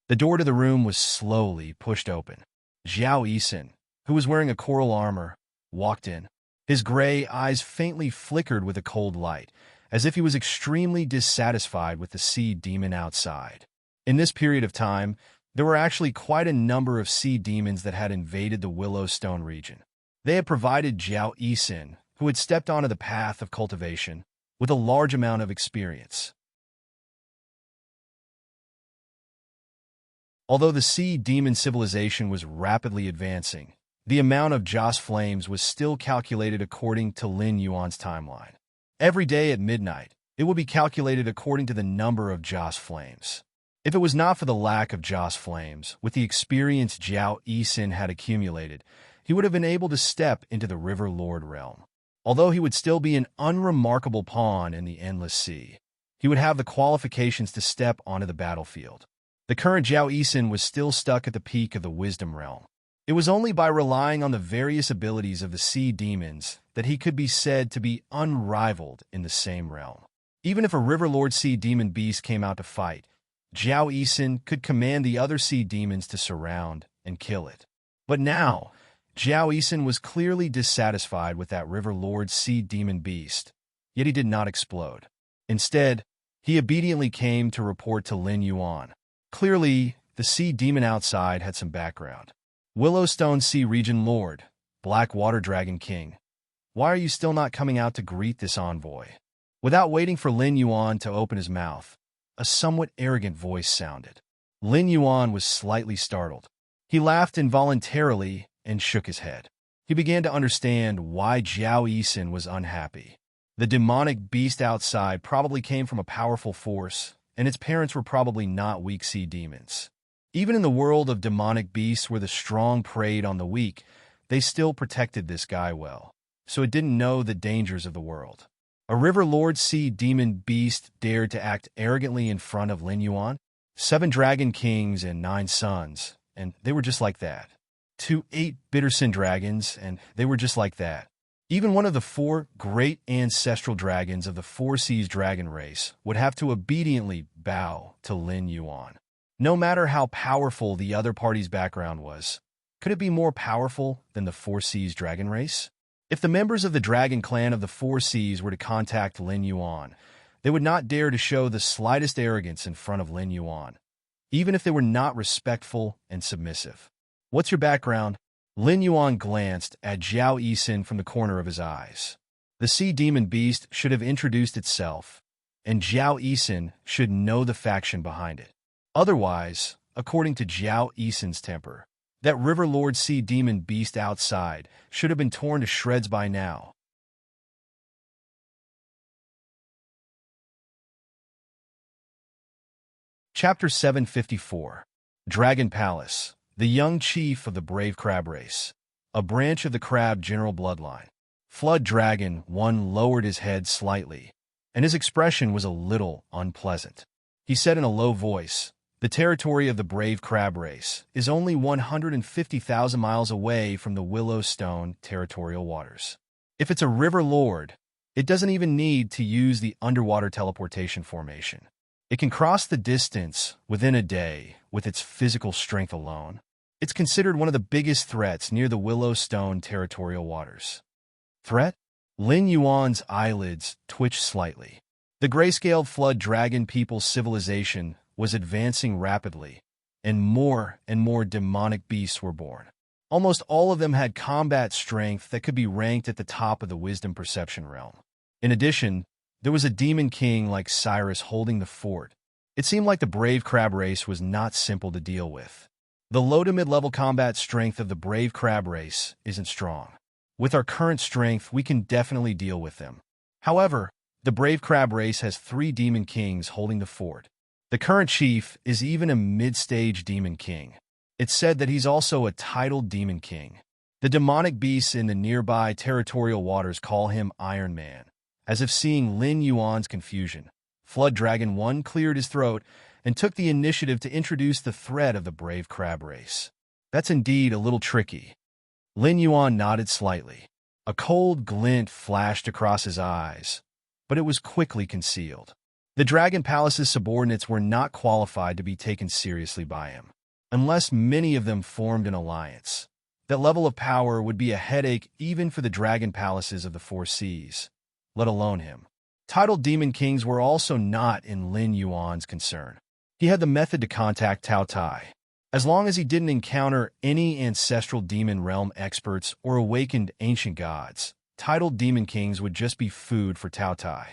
The door to the room was slowly pushed open. Zhao Yixin, who was wearing a coral armor, walked in. His gray eyes faintly flickered with a cold light, as if he was extremely dissatisfied with the sea demon outside. In this period of time, there were actually quite a number of sea demons that had invaded the Willowstone region. They had provided Zhao Yixin, who had stepped onto the path of cultivation, with a large amount of experience. Although the sea demon civilization was rapidly advancing, the amount of Joss flames was still calculated according to Lin Yuan's timeline. Every day at midnight, it would be calculated according to the number of Joss flames. If it was not for the lack of Joss flames, with the experience Zhao Yixin had accumulated, he would have been able to step into the River Lord realm. Although he would still be an unremarkable pawn in the endless sea, he would have the qualifications to step onto the battlefield. The current Zhao Yixin was still stuck at the peak of the wisdom realm. It was only by relying on the various abilities of the sea demons that he could be said to be unrivaled in the same realm. Even if a River Lord sea demon beast came out to fight, Zhao Yixin could command the other sea demons to surround and kill it. But now, Zhao Yixin was clearly dissatisfied with that River Lord sea demon beast, yet he did not explode. Instead, he obediently came to report to Lin Yuan. Clearly, the sea demon outside had some background. "Willowstone Sea Region Lord, Black Water Dragon King, why are you still not coming out to greet this envoy?" Without waiting for Lin Yuan to open his mouth, a somewhat arrogant voice sounded. Lin Yuan was slightly startled. He laughed involuntarily and shook his head. He began to understand why Zhao Yixin was unhappy. The demonic beast outside probably came from a powerful force, and its parents were probably not weak sea demons. Even in the world of demonic beasts where the strong preyed on the weak, they still protected this guy well, so it didn't know the dangers of the world. A River Lord sea demon beast dared to act arrogantly in front of Lin Yuan? 7 dragon kings and 9 sons, and they were just like that. 8 Bittersin dragons, and they were just like that. Even one of the 4 great ancestral dragons of the 4 Seas dragon race would have to obediently bow to Lin Yuan. No matter how powerful the other party's background was, could it be more powerful than the 4 Seas dragon race? If the members of the dragon clan of the 4 Seas were to contact Lin Yuan, they would not dare to show the slightest arrogance in front of Lin Yuan, even if they were not respectful and submissive. "What's your background?" Lin Yuan glanced at Zhao Yixin from the corner of his eyes. The sea demon beast should have introduced itself, and Zhao Yixin should know the faction behind it. Otherwise, according to Zhao Yixin's temper, that River Lord sea demon beast outside should have been torn to shreds by now. Chapter 754. Dragon Palace, the young chief of the brave crab race, a branch of the crab general bloodline. Flood Dragon 1 lowered his head slightly, and his expression was a little unpleasant. He said in a low voice, "The territory of the brave crab race is only 150,000 miles away from the Willowstone territorial waters. If it's a river lord, It doesn't even need to use the underwater teleportation formation. It can cross the distance within a day with its physical strength alone. It's considered one of the biggest threats near the Willowstone territorial waters. Threat? Lin Yuan's eyelids twitched slightly. The grayscale flood dragon people's civilization was advancing rapidly, and more demonic beasts were born. Almost all of them had combat strength that could be ranked at the top of the wisdom perception realm. In addition, there was a demon king like Cyrus holding the fort. It seemed like the brave crab race was not simple to deal with. The low to mid-level combat strength of the brave crab race isn't strong. With our current strength, we can definitely deal with them. However, the brave crab race has 3 demon kings holding the fort. The current chief is even a mid-stage demon king. It's said that he's also a titled demon king. The demonic beasts in the nearby territorial waters call him Iron Man. As if seeing Lin Yuan's confusion, Flood Dragon 1 cleared his throat and took the initiative to introduce the threat of the brave crab race. That's indeed a little tricky. Lin Yuan nodded slightly. A cold glint flashed across his eyes, but it was quickly concealed. The Dragon Palace's subordinates were not qualified to be taken seriously by him, unless many of them formed an alliance. That level of power would be a headache even for the Dragon Palaces of the 4 seas, let alone him. Titled demon kings were also not in Lin Yuan's concern. He had the method to contact Tao Tai. As long as he didn't encounter any ancestral demon realm experts or awakened ancient gods, titled demon kings would just be food for Tao Tai.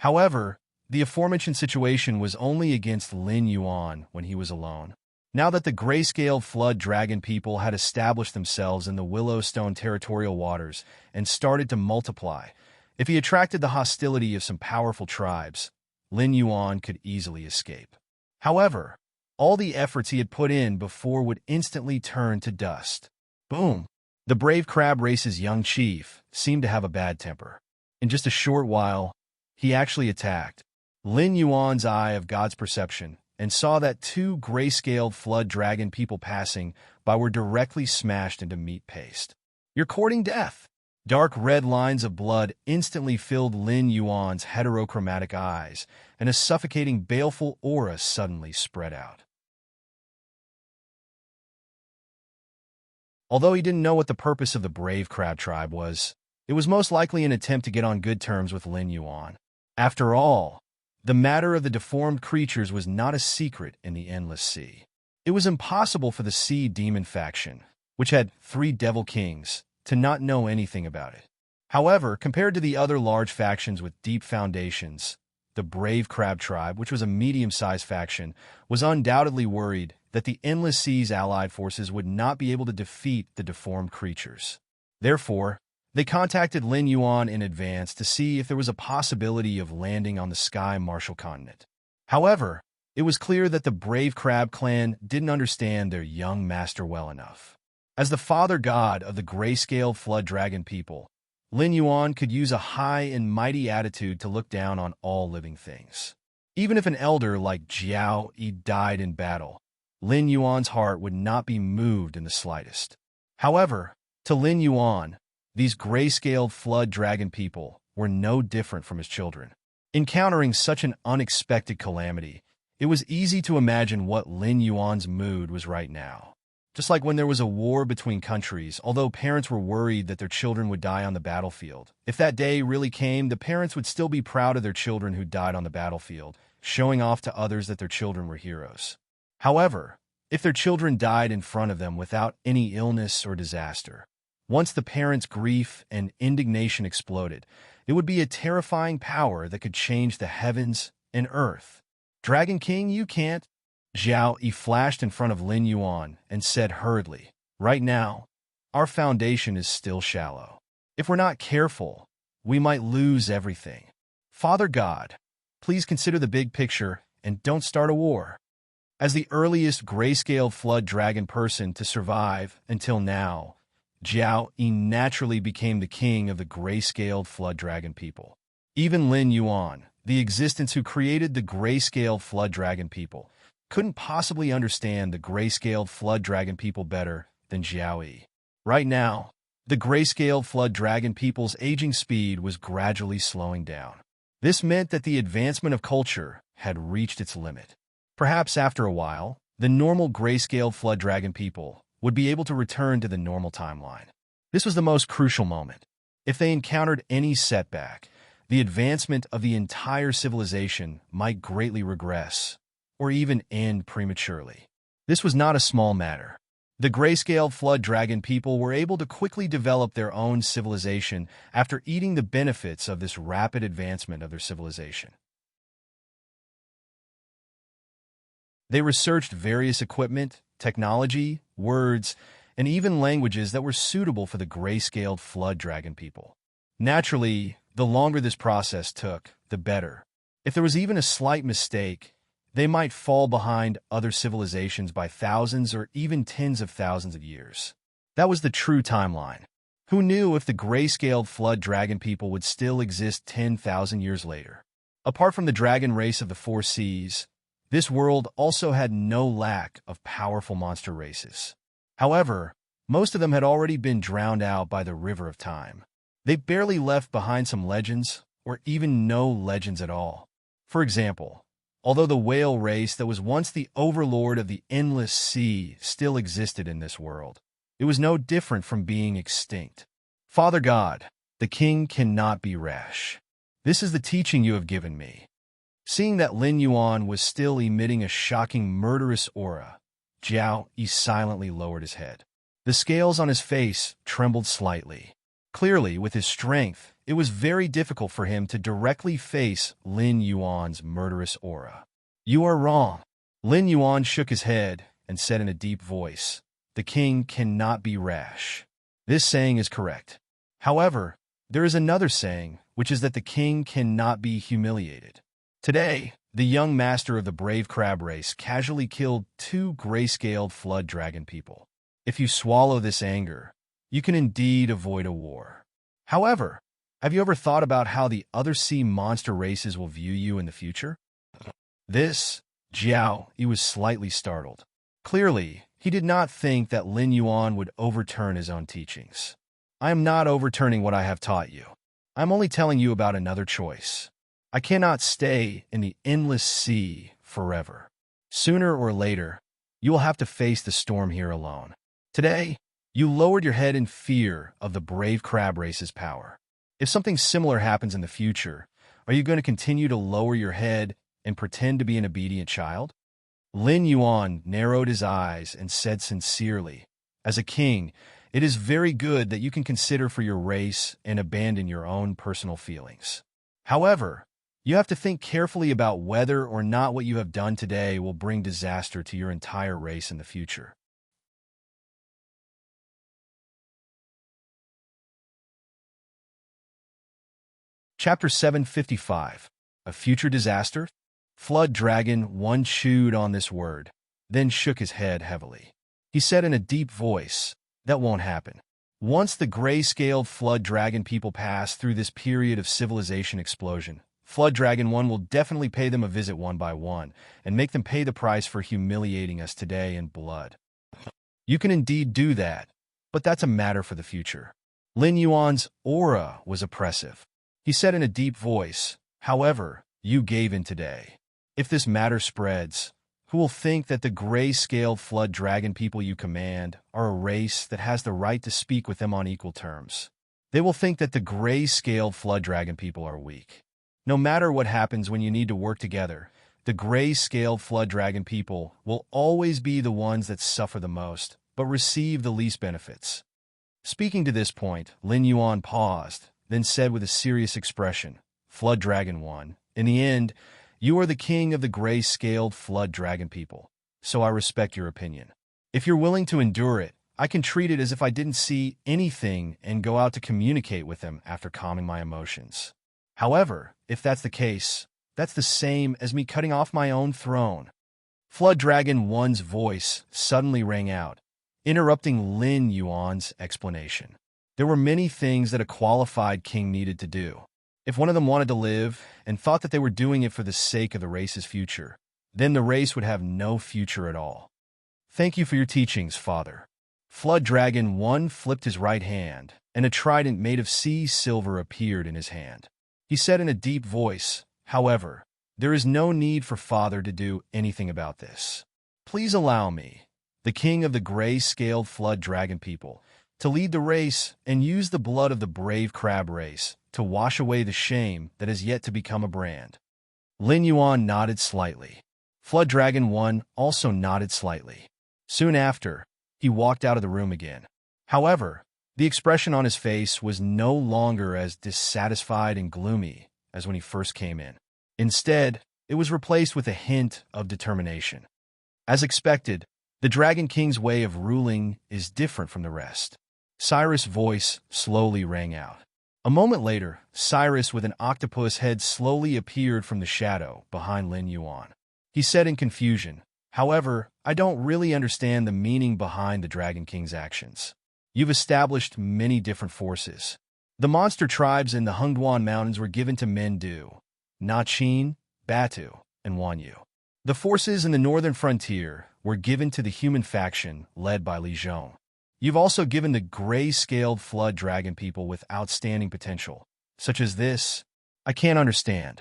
However, the aforementioned situation was only against Lin Yuan when he was alone. Now that the grayscale flood dragon people had established themselves in the Willowstone territorial waters and started to multiply, if he attracted the hostility of some powerful tribes, Lin Yuan could easily escape. However, all the efforts he had put in before would instantly turn to dust. Boom! The brave crab race's young chief seemed to have a bad temper. In just a short while, he actually attacked. Lin Yuan's eye of God's perception and saw that 2 grayscaled flood dragon people passing by were directly smashed into meat paste. You're courting death. Dark red lines of blood instantly filled Lin Yuan's heterochromatic eyes, and a suffocating, baleful aura suddenly spread out. Although he didn't know what the purpose of the brave crab tribe was, it was most likely an attempt to get on good terms with Lin Yuan. After all, the matter of the deformed creatures was not a secret in the Endless Sea. It was impossible for the Sea Demon faction, which had 3 devil kings, to not know anything about it. However, compared to the other large factions with deep foundations, the Brave Crab Tribe, which was a medium-sized faction, was undoubtedly worried that the Endless Sea's allied forces would not be able to defeat the deformed creatures. Therefore, they contacted Lin Yuan in advance to see if there was a possibility of landing on the Sky Marshal Continent. However, it was clear that the Brave Crab clan didn't understand their young master well enough. As the father god of the grayscale flood dragon people, Lin Yuan could use a high and mighty attitude to look down on all living things. Even if an elder like Jiao Yi died in battle, Lin Yuan's heart would not be moved in the slightest. However, to Lin Yuan, these grayscaled flood dragon people were no different from his children. Encountering such an unexpected calamity, it was easy to imagine what Lin Yuan's mood was right now. Just like when there was a war between countries, although parents were worried that their children would die on the battlefield, if that day really came, the parents would still be proud of their children who died on the battlefield, showing off to others that their children were heroes. However, if their children died in front of them without any illness or disaster, once the parents' grief and indignation exploded, it would be a terrifying power that could change the heavens and earth. Dragon King, you can't. Jiao Yi flashed in front of Lin Yuan and said hurriedly, "Right now, our foundation is still shallow. If we're not careful, we might lose everything. Father God, please consider the big picture and don't start a war." As the earliest grayscale flood dragon person to survive until now, Jiao Yi naturally became the king of the grayscaled flood dragon people. Even Lin Yuan, the existence who created the grayscaled flood dragon people, couldn't possibly understand the grayscaled flood dragon people better than Jiao Yi. Right now, the grayscale flood dragon people's aging speed was gradually slowing down. This meant that the advancement of culture had reached its limit. Perhaps after a while, the normal grayscale flood dragon people would be able to return to the normal timeline. This was the most crucial moment. If they encountered any setback, the advancement of the entire civilization might greatly regress, or even end prematurely. This was not a small matter. The grayscale flood dragon people were able to quickly develop their own civilization after eating the benefits of this rapid advancement of their civilization. They researched various equipment, technology, words, and even languages that were suitable for the grayscaled flood dragon people. Naturally, the longer this process took, the better. If there was even a slight mistake, they might fall behind other civilizations by thousands or even tens of thousands of years. That was the true timeline. Who knew if the grayscaled flood dragon people would still exist 10,000 years later? Apart from the dragon race of the four seas, this world also had no lack of powerful monster races. However, most of them had already been drowned out by the river of time. They barely left behind some legends, or even no legends at all. For example, although the whale race that was once the overlord of the endless sea still existed in this world, it was no different from being extinct. Father God, the king cannot be rash. This is the teaching you have given me. Seeing that Lin Yuan was still emitting a shocking murderous aura, Jiao Yi silently lowered his head. The scales on his face trembled slightly. Clearly, with his strength, it was very difficult for him to directly face Lin Yuan's murderous aura. You are wrong. Lin Yuan shook his head and said in a deep voice, the king cannot be rash. This saying is correct. However, there is another saying, which is that the king cannot be humiliated. Today, the young master of the brave crab race casually killed 2 grayscaled flood dragon people. If you swallow this anger, you can indeed avoid a war. However, have you ever thought about how the other sea monster races will view you in the future? Jiao Yi was slightly startled. Clearly, he did not think that Lin Yuan would overturn his own teachings. I am not overturning what I have taught you. I am only telling you about another choice. I cannot stay in the endless sea forever. Sooner or later, you will have to face the storm here alone. Today, you lowered your head in fear of the brave crab race's power. If something similar happens in the future, are you going to continue to lower your head and pretend to be an obedient child? Lin Yuan narrowed his eyes and said sincerely, as a king, it is very good that you can consider for your race and abandon your own personal feelings. However, you have to think carefully about whether or not what you have done today will bring disaster to your entire race in the future. Chapter 755. A Future Disaster? Flood Dragon 1 chewed on this word, then shook his head heavily. He said in a deep voice, that won't happen. Once the gray-scaled Flood Dragon people pass through this period of civilization explosion, Flood Dragon 1 will definitely pay them a visit one by one, and make them pay the price for humiliating us today in blood. You can indeed do that, but that's a matter for the future. Lin Yuan's aura was oppressive. He said in a deep voice, however, you gave in today. If this matter spreads, who will think that the gray-scaled flood dragon people you command are a race that has the right to speak with them on equal terms? They will think that the gray-scaled flood dragon people are weak. No matter what happens when you need to work together, the gray-scaled flood dragon people will always be the ones that suffer the most, but receive the least benefits. Speaking to this point, Lin Yuan paused, then said with a serious expression, Flood Dragon 1, in the end, you are the king of the gray-scaled flood dragon people, so I respect your opinion. If you're willing to endure it, I can treat it as if I didn't see anything and go out to communicate with them after calming my emotions. However, if that's the case, that's the same as me cutting off my own throne. Flood Dragon 1's voice suddenly rang out, interrupting Lin Yuan's explanation. There were many things that a qualified king needed to do. If one of them wanted to live and thought that they were doing it for the sake of the race's future, then the race would have no future at all. Thank you for your teachings, Father. Flood Dragon 1 flipped his right hand, and a trident made of sea silver appeared in his hand. He said in a deep voice, "However, there is no need for Father to do anything about this. Please allow me, the king of the gray-scaled flood dragon people, to lead the race and use the blood of the brave crab race to wash away the shame that has yet to become a brand." Lin Yuan nodded slightly. Flood Dragon 1 also nodded slightly. Soon after, he walked out of the room again. However, the expression on his face was no longer as dissatisfied and gloomy as when he first came in. Instead, it was replaced with a hint of determination. As expected, the Dragon King's way of ruling is different from the rest. Cyrus' voice slowly rang out. A moment later, Cyrus with an octopus head slowly appeared from the shadow behind Lin Yuan. He said in confusion, "However, I don't really understand the meaning behind the Dragon King's actions. You've established many different forces. The monster tribes in the Hungduan Mountains were given to Men Du, Na Qin, Batu, and Wan Yu. The forces in the northern frontier were given to the human faction led by Li Zhong. You've also given the gray-scaled flood dragon people with outstanding potential, such as this. I can't understand."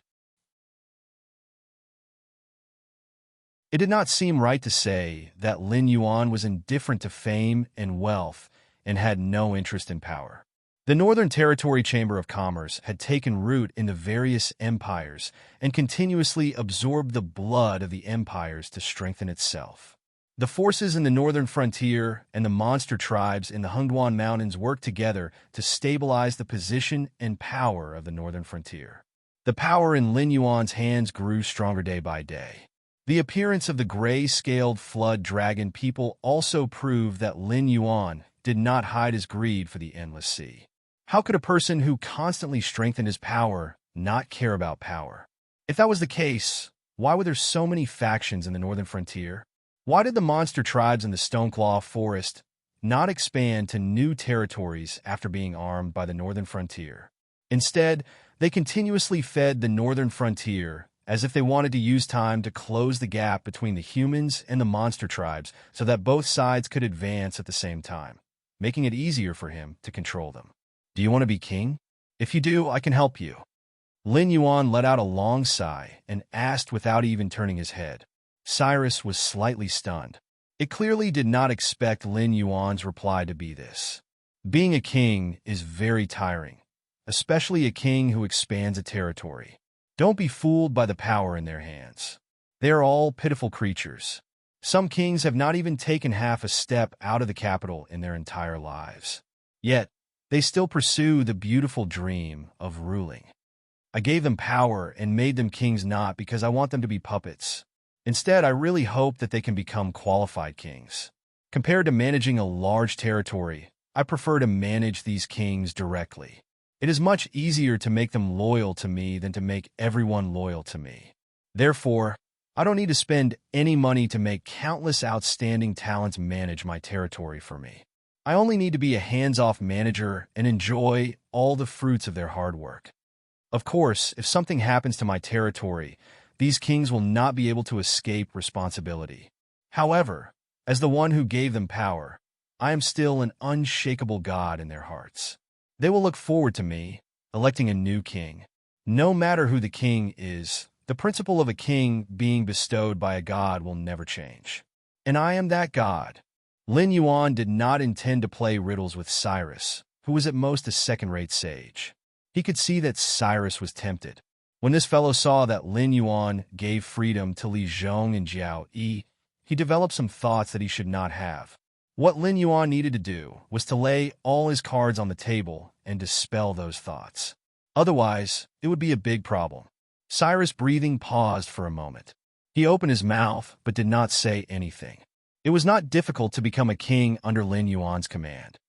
It did not seem right to say that Lin Yuan was indifferent to fame and wealth and had no interest in power. The Northern Territory Chamber of Commerce had taken root in the various empires and continuously absorbed the blood of the empires to strengthen itself. The forces in the northern frontier and the monster tribes in the Hungduan Mountains worked together to stabilize the position and power of the northern frontier. The power in Lin Yuan's hands grew stronger day by day. The appearance of the gray-scaled flood dragon people also proved that Lin Yuan did not hide his greed for the endless sea. How could a person who constantly strengthened his power not care about power? If that was the case, why were there so many factions in the northern frontier? Why did the monster tribes in the Stoneclaw Forest not expand to new territories after being armed by the northern frontier? Instead, they continuously fed the northern frontier as if they wanted to use time to close the gap between the humans and the monster tribes so that both sides could advance at the same time, making it easier for him to control them. Do you want to be king? If you do, I can help you. Lin Yuan let out a long sigh and asked without even turning his head. Cyrus was slightly stunned. It clearly did not expect Lin Yuan's reply to be this. Being a king is very tiring, especially a king who expands a territory. Don't be fooled by the power in their hands. They are all pitiful creatures. Some kings have not even taken half a step out of the capital in their entire lives. Yet, they still pursue the beautiful dream of ruling. I gave them power and made them kings not because I want them to be puppets. Instead, I really hope that they can become qualified kings. Compared to managing a large territory, I prefer to manage these kings directly. It is much easier to make them loyal to me than to make everyone loyal to me. Therefore, I don't need to spend any money to make countless outstanding talents manage my territory for me. I only need to be a hands-off manager and enjoy all the fruits of their hard work. Of course, if something happens to my territory, these kings will not be able to escape responsibility. However, as the one who gave them power, I am still an unshakable god in their hearts. They will look forward to me, electing a new king. No matter who the king is, the principle of a king being bestowed by a god will never change. And I am that god. Lin Yuan did not intend to play riddles with Cyrus, who was at most a second-rate sage. He could see that Cyrus was tempted. When this fellow saw that Lin Yuan gave freedom to Li Zhong and Jiao Yi, he developed some thoughts that he should not have. What Lin Yuan needed to do was to lay all his cards on the table and dispel those thoughts. Otherwise, it would be a big problem. Cyrus' breathing paused for a moment. He opened his mouth but did not say anything. It was not difficult to become a king under Lin Yuan's command.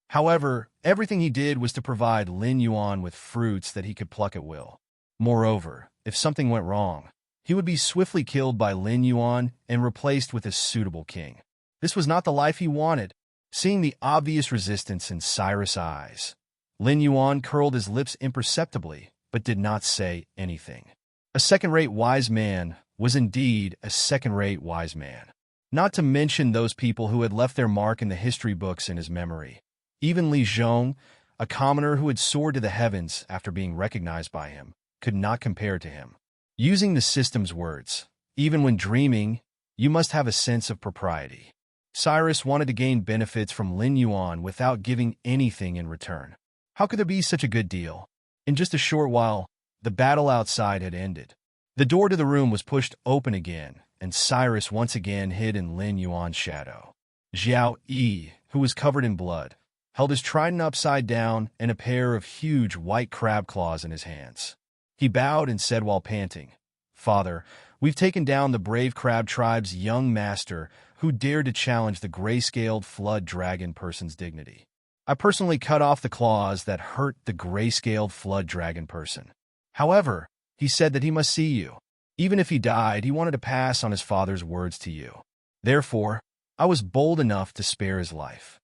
However, everything he did was to provide Lin Yuan with fruits that he could pluck at will. Moreover, if something went wrong, he would be swiftly killed by Lin Yuan and replaced with a suitable king. This was not the life he wanted. Seeing the obvious resistance in Cyrus' eyes, Lin Yuan curled his lips imperceptibly, but did not say anything. A second-rate wise man was indeed a second-rate wise man. Not to mention those people who had left their mark in the history books in his memory. Even Li Zhong, a commoner who had soared to the heavens after being recognized by him, could not compare to him. Using the system's words, even when dreaming, you must have a sense of propriety. Cyrus wanted to gain benefits from Lin Yuan without giving anything in return. How could there be such a good deal? In just a short while, the battle outside had ended. The door to the room was pushed open again, and Cyrus once again hid in Lin Yuan's shadow. Xiao Yi, who was covered in blood, held his trident upside down and a pair of huge white crab claws in his hands. He bowed and said while panting, "Father, we've taken down the brave crab tribe's young master who dared to challenge the gray-scaled flood dragon person's dignity. I personally cut off the claws that hurt the gray-scaled flood dragon person. However, he said that he must see you. Even if he died, he wanted to pass on his father's words to you. Therefore, I was bold enough to spare his life."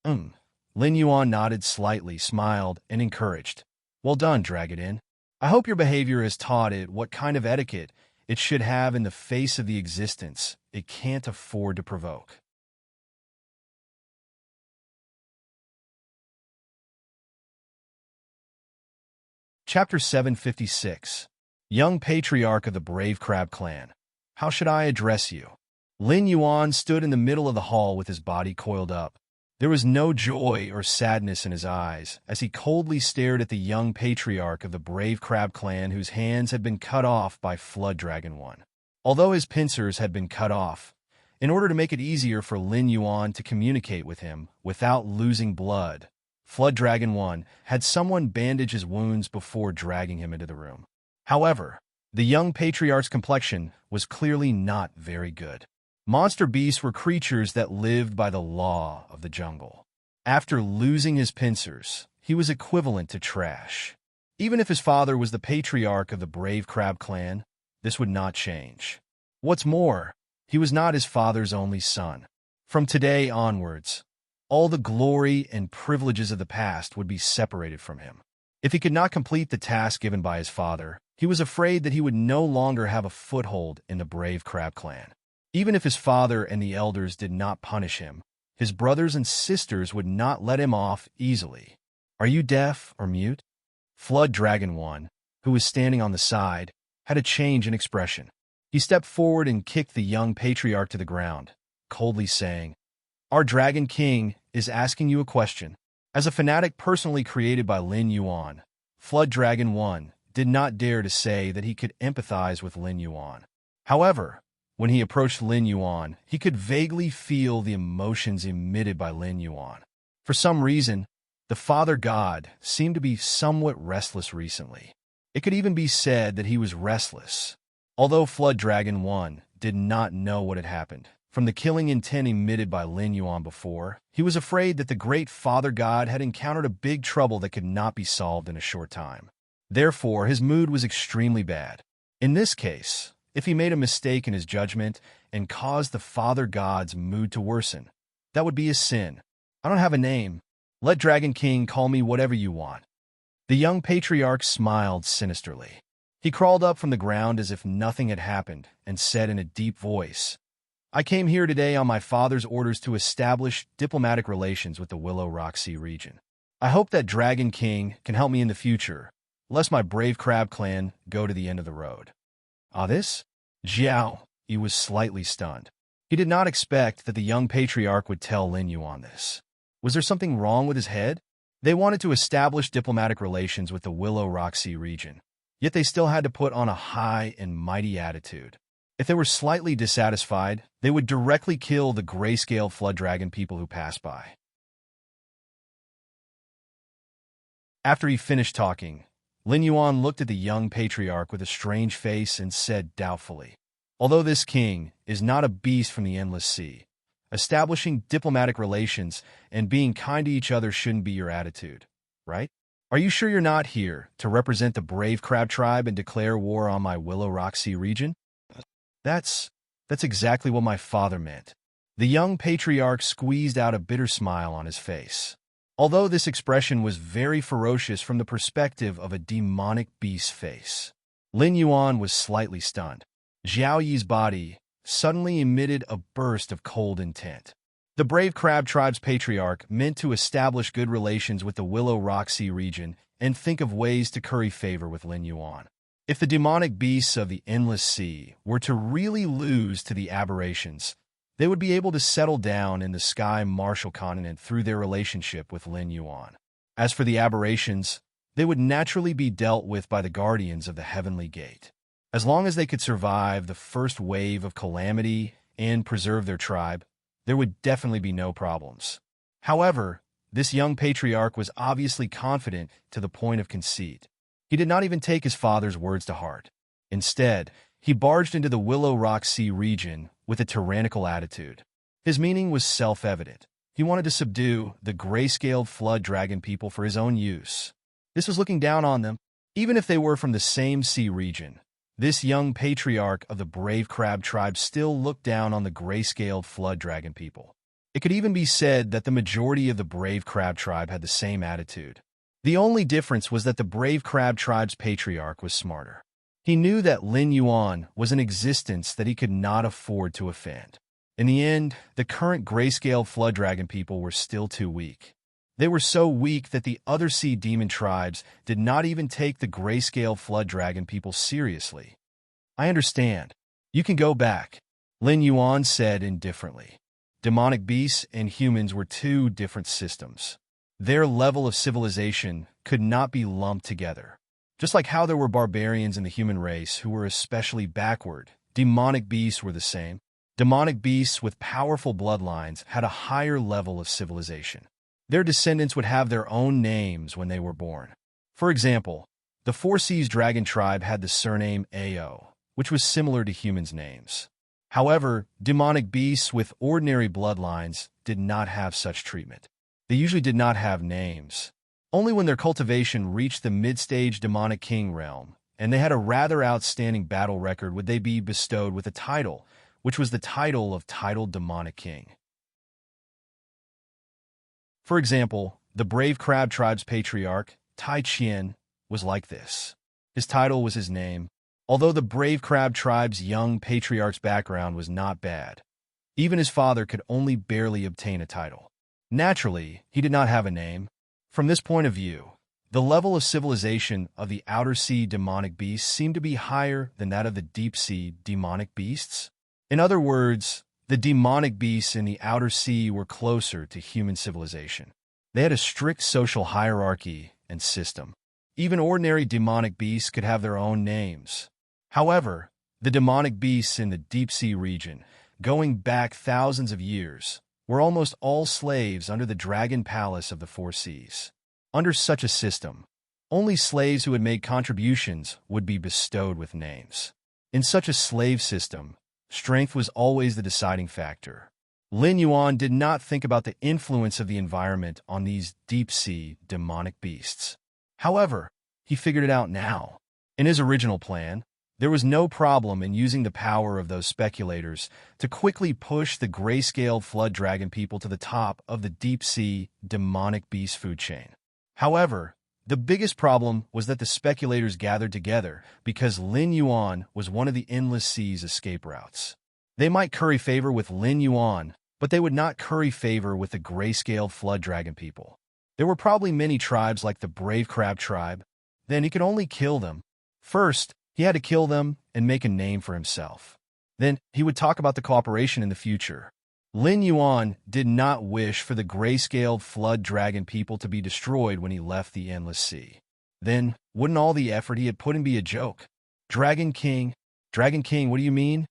Lin Yuan nodded slightly, smiled, and encouraged. "Well done, Dragadin. I hope your behavior has taught it what kind of etiquette it should have in the face of the existence it can't afford to provoke." Chapter 756. Young Patriarch of the Brave Crab Clan. How should I address you? Lin Yuan stood in the middle of the hall with his body coiled up. There was no joy or sadness in his eyes as he coldly stared at the young patriarch of the Brave Crab Clan whose hands had been cut off by Flood Dragon 1. Although his pincers had been cut off, in order to make it easier for Lin Yuan to communicate with him without losing blood, Flood Dragon 1 had someone bandage his wounds before dragging him into the room. However, the young patriarch's complexion was clearly not very good. Monster beasts were creatures that lived by the law of the jungle. After losing his pincers, he was equivalent to trash. Even if his father was the patriarch of the Brave Crab Clan, this would not change. What's more, he was not his father's only son. From today onwards, all the glory and privileges of the past would be separated from him. If he could not complete the task given by his father, he was afraid that he would no longer have a foothold in the Brave Crab Clan. Even if his father and the elders did not punish him, his brothers and sisters would not let him off easily. "Are you deaf or mute?" Flood Dragon 1, who was standing on the side, had a change in expression. He stepped forward and kicked the young patriarch to the ground, coldly saying, "Our Dragon King is asking you a question." As a fanatic personally created by Lin Yuan, Flood Dragon 1 did not dare to say that he could empathize with Lin Yuan. However, when he approached Lin Yuan, he could vaguely feel the emotions emitted by Lin Yuan. For some reason, the Father God seemed to be somewhat restless recently. It could even be said that he was restless. Although Flood Dragon 1 did not know what had happened from the killing intent emitted by Lin Yuan before, he was afraid that the great Father God had encountered a big trouble that could not be solved in a short time. Therefore, his mood was extremely bad. In this case, if he made a mistake in his judgment and caused the Father God's mood to worsen, that would be a sin. "I don't have a name. Let Dragon King call me whatever you want." The young patriarch smiled sinisterly. He crawled up from the ground as if nothing had happened and said in a deep voice, "I came here today on my father's orders to establish diplomatic relations with the Willow Rock Sea region. I hope that Dragon King can help me in the future, lest my Brave Crab Clan go to the end of the road." This? Xiao Yi was slightly stunned. He did not expect that the young patriarch would tell Lin Yuan this. Was there something wrong with his head? They wanted to establish diplomatic relations with the Willow Rock Sea region, yet they still had to put on a high and mighty attitude. If they were slightly dissatisfied, they would directly kill the grayscale flood dragon people who passed by. After he finished talking, Lin Yuan looked at the young patriarch with a strange face and said doubtfully, "Although this king is not a beast from the endless sea, establishing diplomatic relations and being kind to each other shouldn't be your attitude, right? Are you sure you're not here to represent the Brave Crab Tribe and declare war on my Willow Rock Sea region?" That's exactly what my father meant." The young patriarch squeezed out a bitter smile on his face. Although this expression was very ferocious from the perspective of a demonic beast's face, Lin Yuan was slightly stunned. Xiao Yi's body suddenly emitted a burst of cold intent. The brave crab tribe's patriarch meant to establish good relations with the Willow Rock Sea region and think of ways to curry favor with Lin Yuan. If the demonic beasts of the Endless Sea were to really lose to the aberrations, they would be able to settle down in the Sky Martial continent through their relationship with Lin Yuan. As for the aberrations, they would naturally be dealt with by the guardians of the Heavenly Gate. As long as they could survive the first wave of calamity and preserve their tribe, there would definitely be no problems. However, this young patriarch was obviously confident to the point of conceit. He did not even take his father's words to heart. Instead, he barged into the Willow Rock Sea region with a tyrannical attitude. His meaning was self-evident. He wanted to subdue the gray-scaled flood dragon people for his own use. This was looking down on them, even if they were from the same sea region. This young patriarch of the brave crab tribe still looked down on the gray-scaled flood dragon people. It could even be said that the majority of the brave crab tribe had the same attitude. The only difference was that the brave crab tribe's patriarch was smarter. He knew that Lin Yuan was an existence that he could not afford to offend. In the end, the current grayscale flood dragon people were still too weak. They were so weak that the other sea demon tribes did not even take the grayscale flood dragon people seriously. I understand. You can go back, Lin Yuan said indifferently. Demonic beasts and humans were two different systems. Their level of civilization could not be lumped together. Just like how there were barbarians in the human race who were especially backward, demonic beasts were the same. Demonic beasts with powerful bloodlines had a higher level of civilization. Their descendants would have their own names when they were born. For example, the Four Seas Dragon tribe had the surname Ao, which was similar to humans' names. However, demonic beasts with ordinary bloodlines did not have such treatment. They usually did not have names. Only when their cultivation reached the mid-stage demonic king realm, and they had a rather outstanding battle record, would they be bestowed with a title, which was the title of titled demonic king. For example, the brave crab tribe's patriarch, Tai Qian, was like this. His title was his name, although the brave crab tribe's young patriarch's background was not bad. Even his father could only barely obtain a title. Naturally, he did not have a name. From this point of view, the level of civilization of the outer sea demonic beasts seemed to be higher than that of the deep sea demonic beasts. In other words, the demonic beasts in the outer sea were closer to human civilization. They had a strict social hierarchy and system. Even ordinary demonic beasts could have their own names. However, the demonic beasts in the deep sea region, going back thousands of years, were almost all slaves under the dragon palace of the Four Seas. Under such a system, only slaves who had made contributions would be bestowed with names. In such a slave system, strength was always the deciding factor. Lin Yuan did not think about the influence of the environment on these deep-sea demonic beasts. However, he figured it out now. In his original plan, there was no problem in using the power of those speculators to quickly push the grayscale flood dragon people to the top of the deep-sea demonic beast food chain. However, the biggest problem was that the speculators gathered together because Lin Yuan was one of the Endless Sea's escape routes. They might curry favor with Lin Yuan, but they would not curry favor with the grayscale flood dragon people. There were probably many tribes like the brave crab tribe. Then he could only kill them. First, he had to kill them and make a name for himself. Then he would talk about the cooperation in the future. Lin Yuan did not wish for the grayscale flood dragon people to be destroyed when he left the Endless Sea. Then, wouldn't all the effort he had put in be a joke? Dragon King, what do you mean?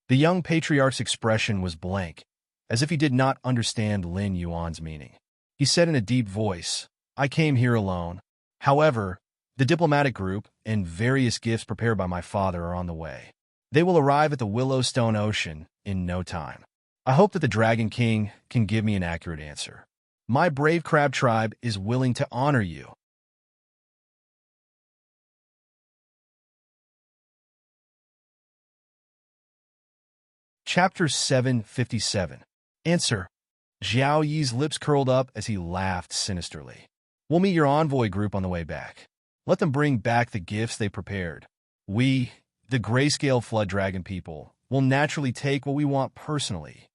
The young patriarch's expression was blank, as if he did not understand Lin Yuan's meaning. He said in a deep voice, I came here alone. However, the diplomatic group and various gifts prepared by my father are on the way. They will arrive at the Willowstone Ocean in no time. I hope that the Dragon King can give me an accurate answer. My brave crab tribe is willing to honor you. Chapter 757. Answer. Zhao Yi's lips curled up as he laughed sinisterly. We'll meet your envoy group on the way back. Let them bring back the gifts they prepared. We, the grayscale flood dragon people, we'll naturally take what we want personally.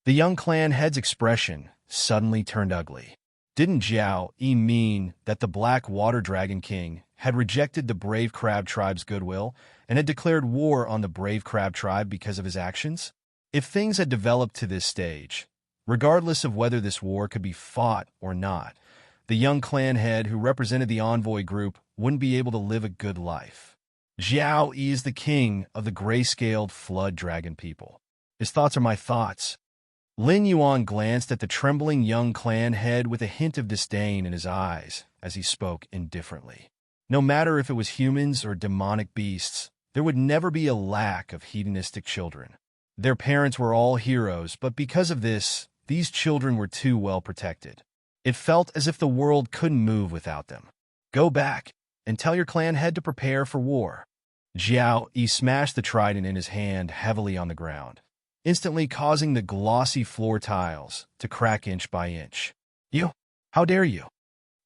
The young clan head's expression suddenly turned ugly. Didn't Jiao Yi mean that the Black Water Dragon King had rejected the Brave Crab Tribe's goodwill and had declared war on the Brave Crab Tribe because of his actions? If things had developed to this stage, regardless of whether this war could be fought or not, the young clan head who represented the envoy group wouldn't be able to live a good life. Jiao Yi is the king of the gray-scaled flood dragon people. His thoughts are my thoughts. Lin Yuan glanced at the trembling young clan head with a hint of disdain in his eyes as he spoke indifferently. No matter if it was humans or demonic beasts, there would never be a lack of hedonistic children. Their parents were all heroes, but because of this, these children were too well protected. It felt as if the world couldn't move without them. Go back and tell your clan head to prepare for war. Jiao Yi smashed the trident in his hand heavily on the ground, instantly causing the glossy floor tiles to crack inch by inch. You? How dare you?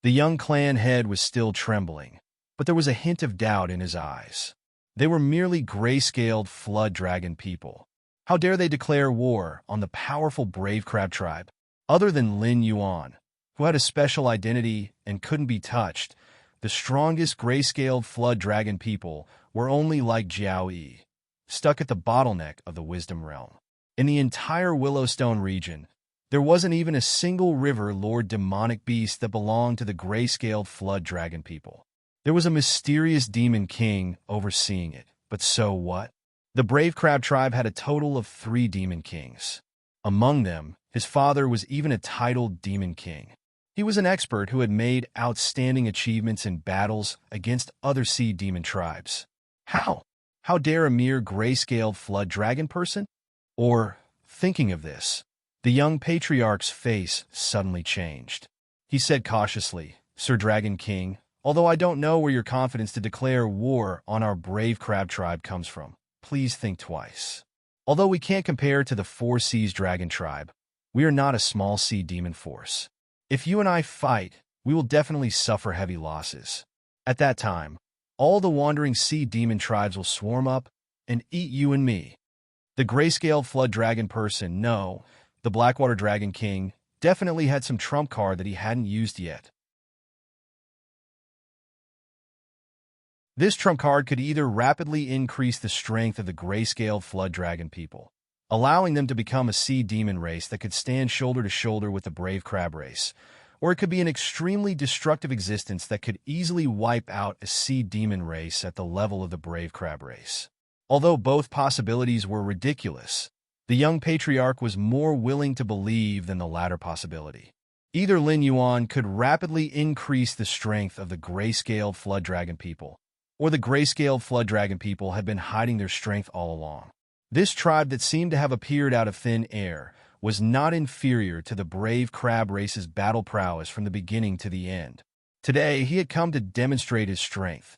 The young clan head was still trembling, but there was a hint of doubt in his eyes. They were merely gray-scaled flood dragon people. How dare they declare war on the powerful Brave Crab Tribe? Other than Lin Yuan, who had a special identity and couldn't be touched, the strongest gray-scaled flood dragon people were only like Jiao Yi, stuck at the bottleneck of the wisdom realm. In the entire Willowstone region, there wasn't even a single river lord demonic beast that belonged to the gray-scaled flood dragon people. There was a mysterious demon king overseeing it, but so what? The Brave Crab Tribe had a total of 3 demon kings. Among them, his father was even a titled demon king. He was an expert who had made outstanding achievements in battles against other sea demon tribes. How? How dare a mere gray-scaled flood dragon person? Or, thinking of this, the young patriarch's face suddenly changed. He said cautiously, Sir Dragon King, although I don't know where your confidence to declare war on our Brave Crab Tribe comes from, please think twice. Although we can't compare to the 4 Seas Dragon Tribe, we are not a small sea demon force. If you and I fight, we will definitely suffer heavy losses. At that time, all the wandering sea demon tribes will swarm up and eat you and me. The gray-scaled flood dragon person, no, the Blackwater Dragon King, definitely had some trump card that he hadn't used yet. This trump card could either rapidly increase the strength of the gray-scaled flood dragon people, allowing them to become a sea demon race that could stand shoulder to shoulder with the brave crab race, or it could be an extremely destructive existence that could easily wipe out a sea demon race at the level of the brave crab race. Although both possibilities were ridiculous, the young patriarch was more willing to believe than the latter possibility. Either Lin Yuan could rapidly increase the strength of the gray-scaled flood dragon people, or the gray-scaled flood dragon people had been hiding their strength all along. This tribe that seemed to have appeared out of thin air was not inferior to the brave crab race's battle prowess from the beginning to the end. Today, he had come to demonstrate his strength,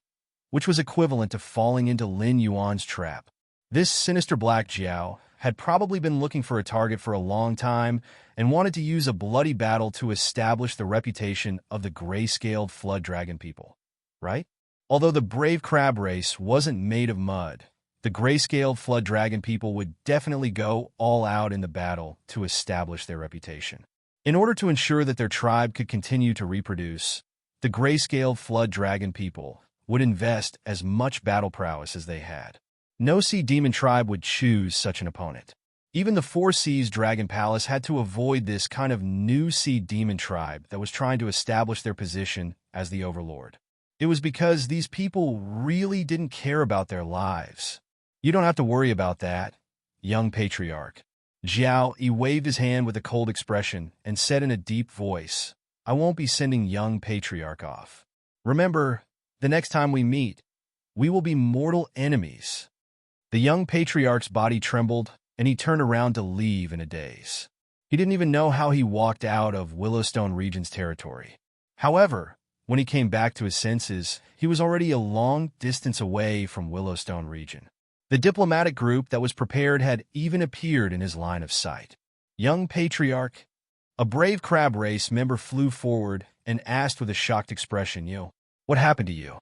which was equivalent to falling into Lin Yuan's trap. This sinister black Jiao had probably been looking for a target for a long time and wanted to use a bloody battle to establish the reputation of the gray-scaled flood dragon people, right? Although the brave crab race wasn't made of mud, the gray-scaled flood dragon people would definitely go all out in the battle to establish their reputation. In order to ensure that their tribe could continue to reproduce, the gray-scaled flood dragon people would invest as much battle prowess as they had. No sea demon tribe would choose such an opponent. Even the 4 Seas Dragon Palace had to avoid this kind of new sea demon tribe that was trying to establish their position as the overlord. It was because these people really didn't care about their lives. You don't have to worry about that, young patriarch. Jiao Yi waved his hand with a cold expression and said in a deep voice, I won't be sending young patriarch off. Remember, the next time we meet, we will be mortal enemies. The young patriarch's body trembled, and he turned around to leave in a daze. He didn't even know how he walked out of Willowstone Region's territory. However, when he came back to his senses, he was already a long distance away from Willowstone Region. The diplomatic group that was prepared had even appeared in his line of sight. Young patriarch, a brave crab race member flew forward and asked with a shocked expression, what happened to you?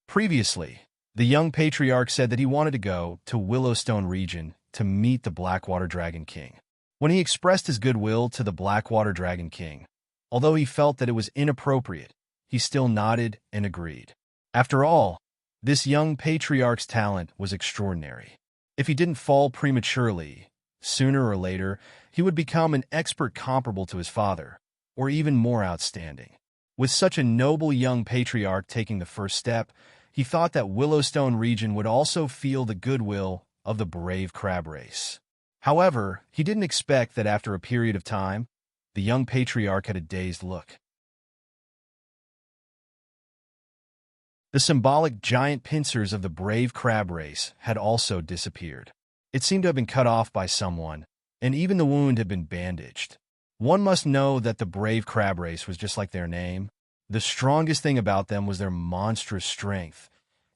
Previously, The young patriarch said that he wanted to go to Willowstone region to meet the Blackwater Dragon King. When he expressed his goodwill to the Blackwater Dragon King, although he felt that it was inappropriate, he still nodded and agreed. After all, this young patriarch's talent was extraordinary. If he didn't fall prematurely, sooner or later, he would become an expert comparable to his father, or even more outstanding. With such a noble young patriarch taking the first step, he thought that Willowstone region would also feel the goodwill of the brave crab race. However, he didn't expect that after a period of time, the young patriarch had a dazed look. The symbolic giant pincers of the brave crab race had also disappeared. It seemed to have been cut off by someone, and even the wound had been bandaged. One must know that the brave crab race was just like their name. The strongest thing about them was their monstrous strength,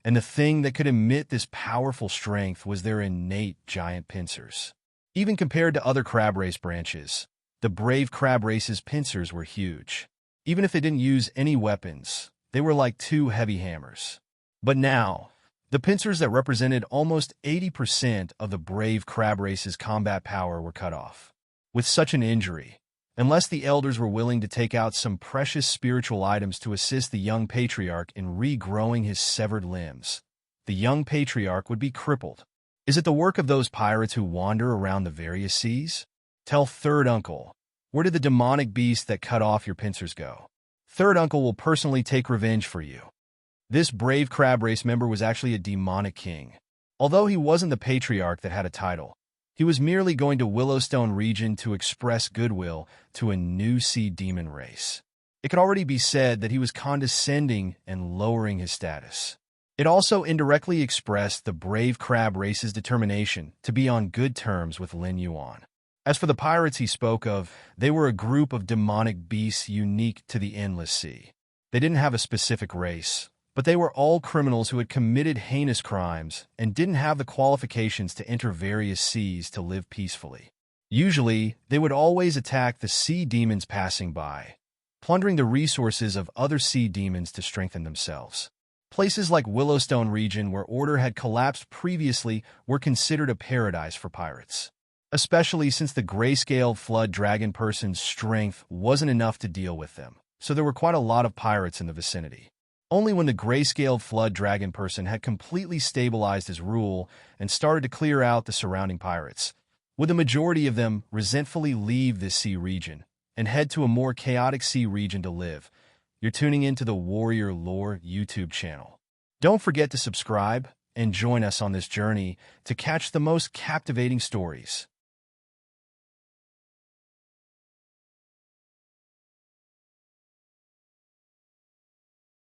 and the thing that could emit this powerful strength was their innate giant pincers. Even compared to other crab race branches, the brave crab race's pincers were huge. Even if they didn't use any weapons, they were like two heavy hammers. But now, the pincers that represented almost 80% of the brave crab race's combat power were cut off. With such an injury, unless the elders were willing to take out some precious spiritual items to assist the young patriarch in regrowing his severed limbs, the young patriarch would be crippled. Is it the work of those pirates who wander around the various seas? Tell Third Uncle, where did the demonic beast that cut off your pincers go? Third Uncle will personally take revenge for you. This brave crab race member was actually a demonic king. Although he wasn't the patriarch that had a title, he was merely going to Willowstone region to express goodwill to a new sea demon race. It could already be said that he was condescending and lowering his status. It also indirectly expressed the brave crab race's determination to be on good terms with Lin Yuan. As for the pirates he spoke of, they were a group of demonic beasts unique to the Endless Sea. They didn't have a specific race, but they were all criminals who had committed heinous crimes and didn't have the qualifications to enter various seas to live peacefully. Usually, they would always attack the sea demons passing by, plundering the resources of other sea demons to strengthen themselves. Places like Willowstone region, where order had collapsed previously, were considered a paradise for pirates, especially since the grayscale flood dragon person's strength wasn't enough to deal with them, so there were quite a lot of pirates in the vicinity. Only when the grayscale flood dragon person had completely stabilized his rule and started to clear out the surrounding pirates would the majority of them resentfully leave this sea region and head to a more chaotic sea region to live. You're tuning into the Warrior Lore YouTube channel. Don't forget to subscribe and join us on this journey to catch the most captivating stories.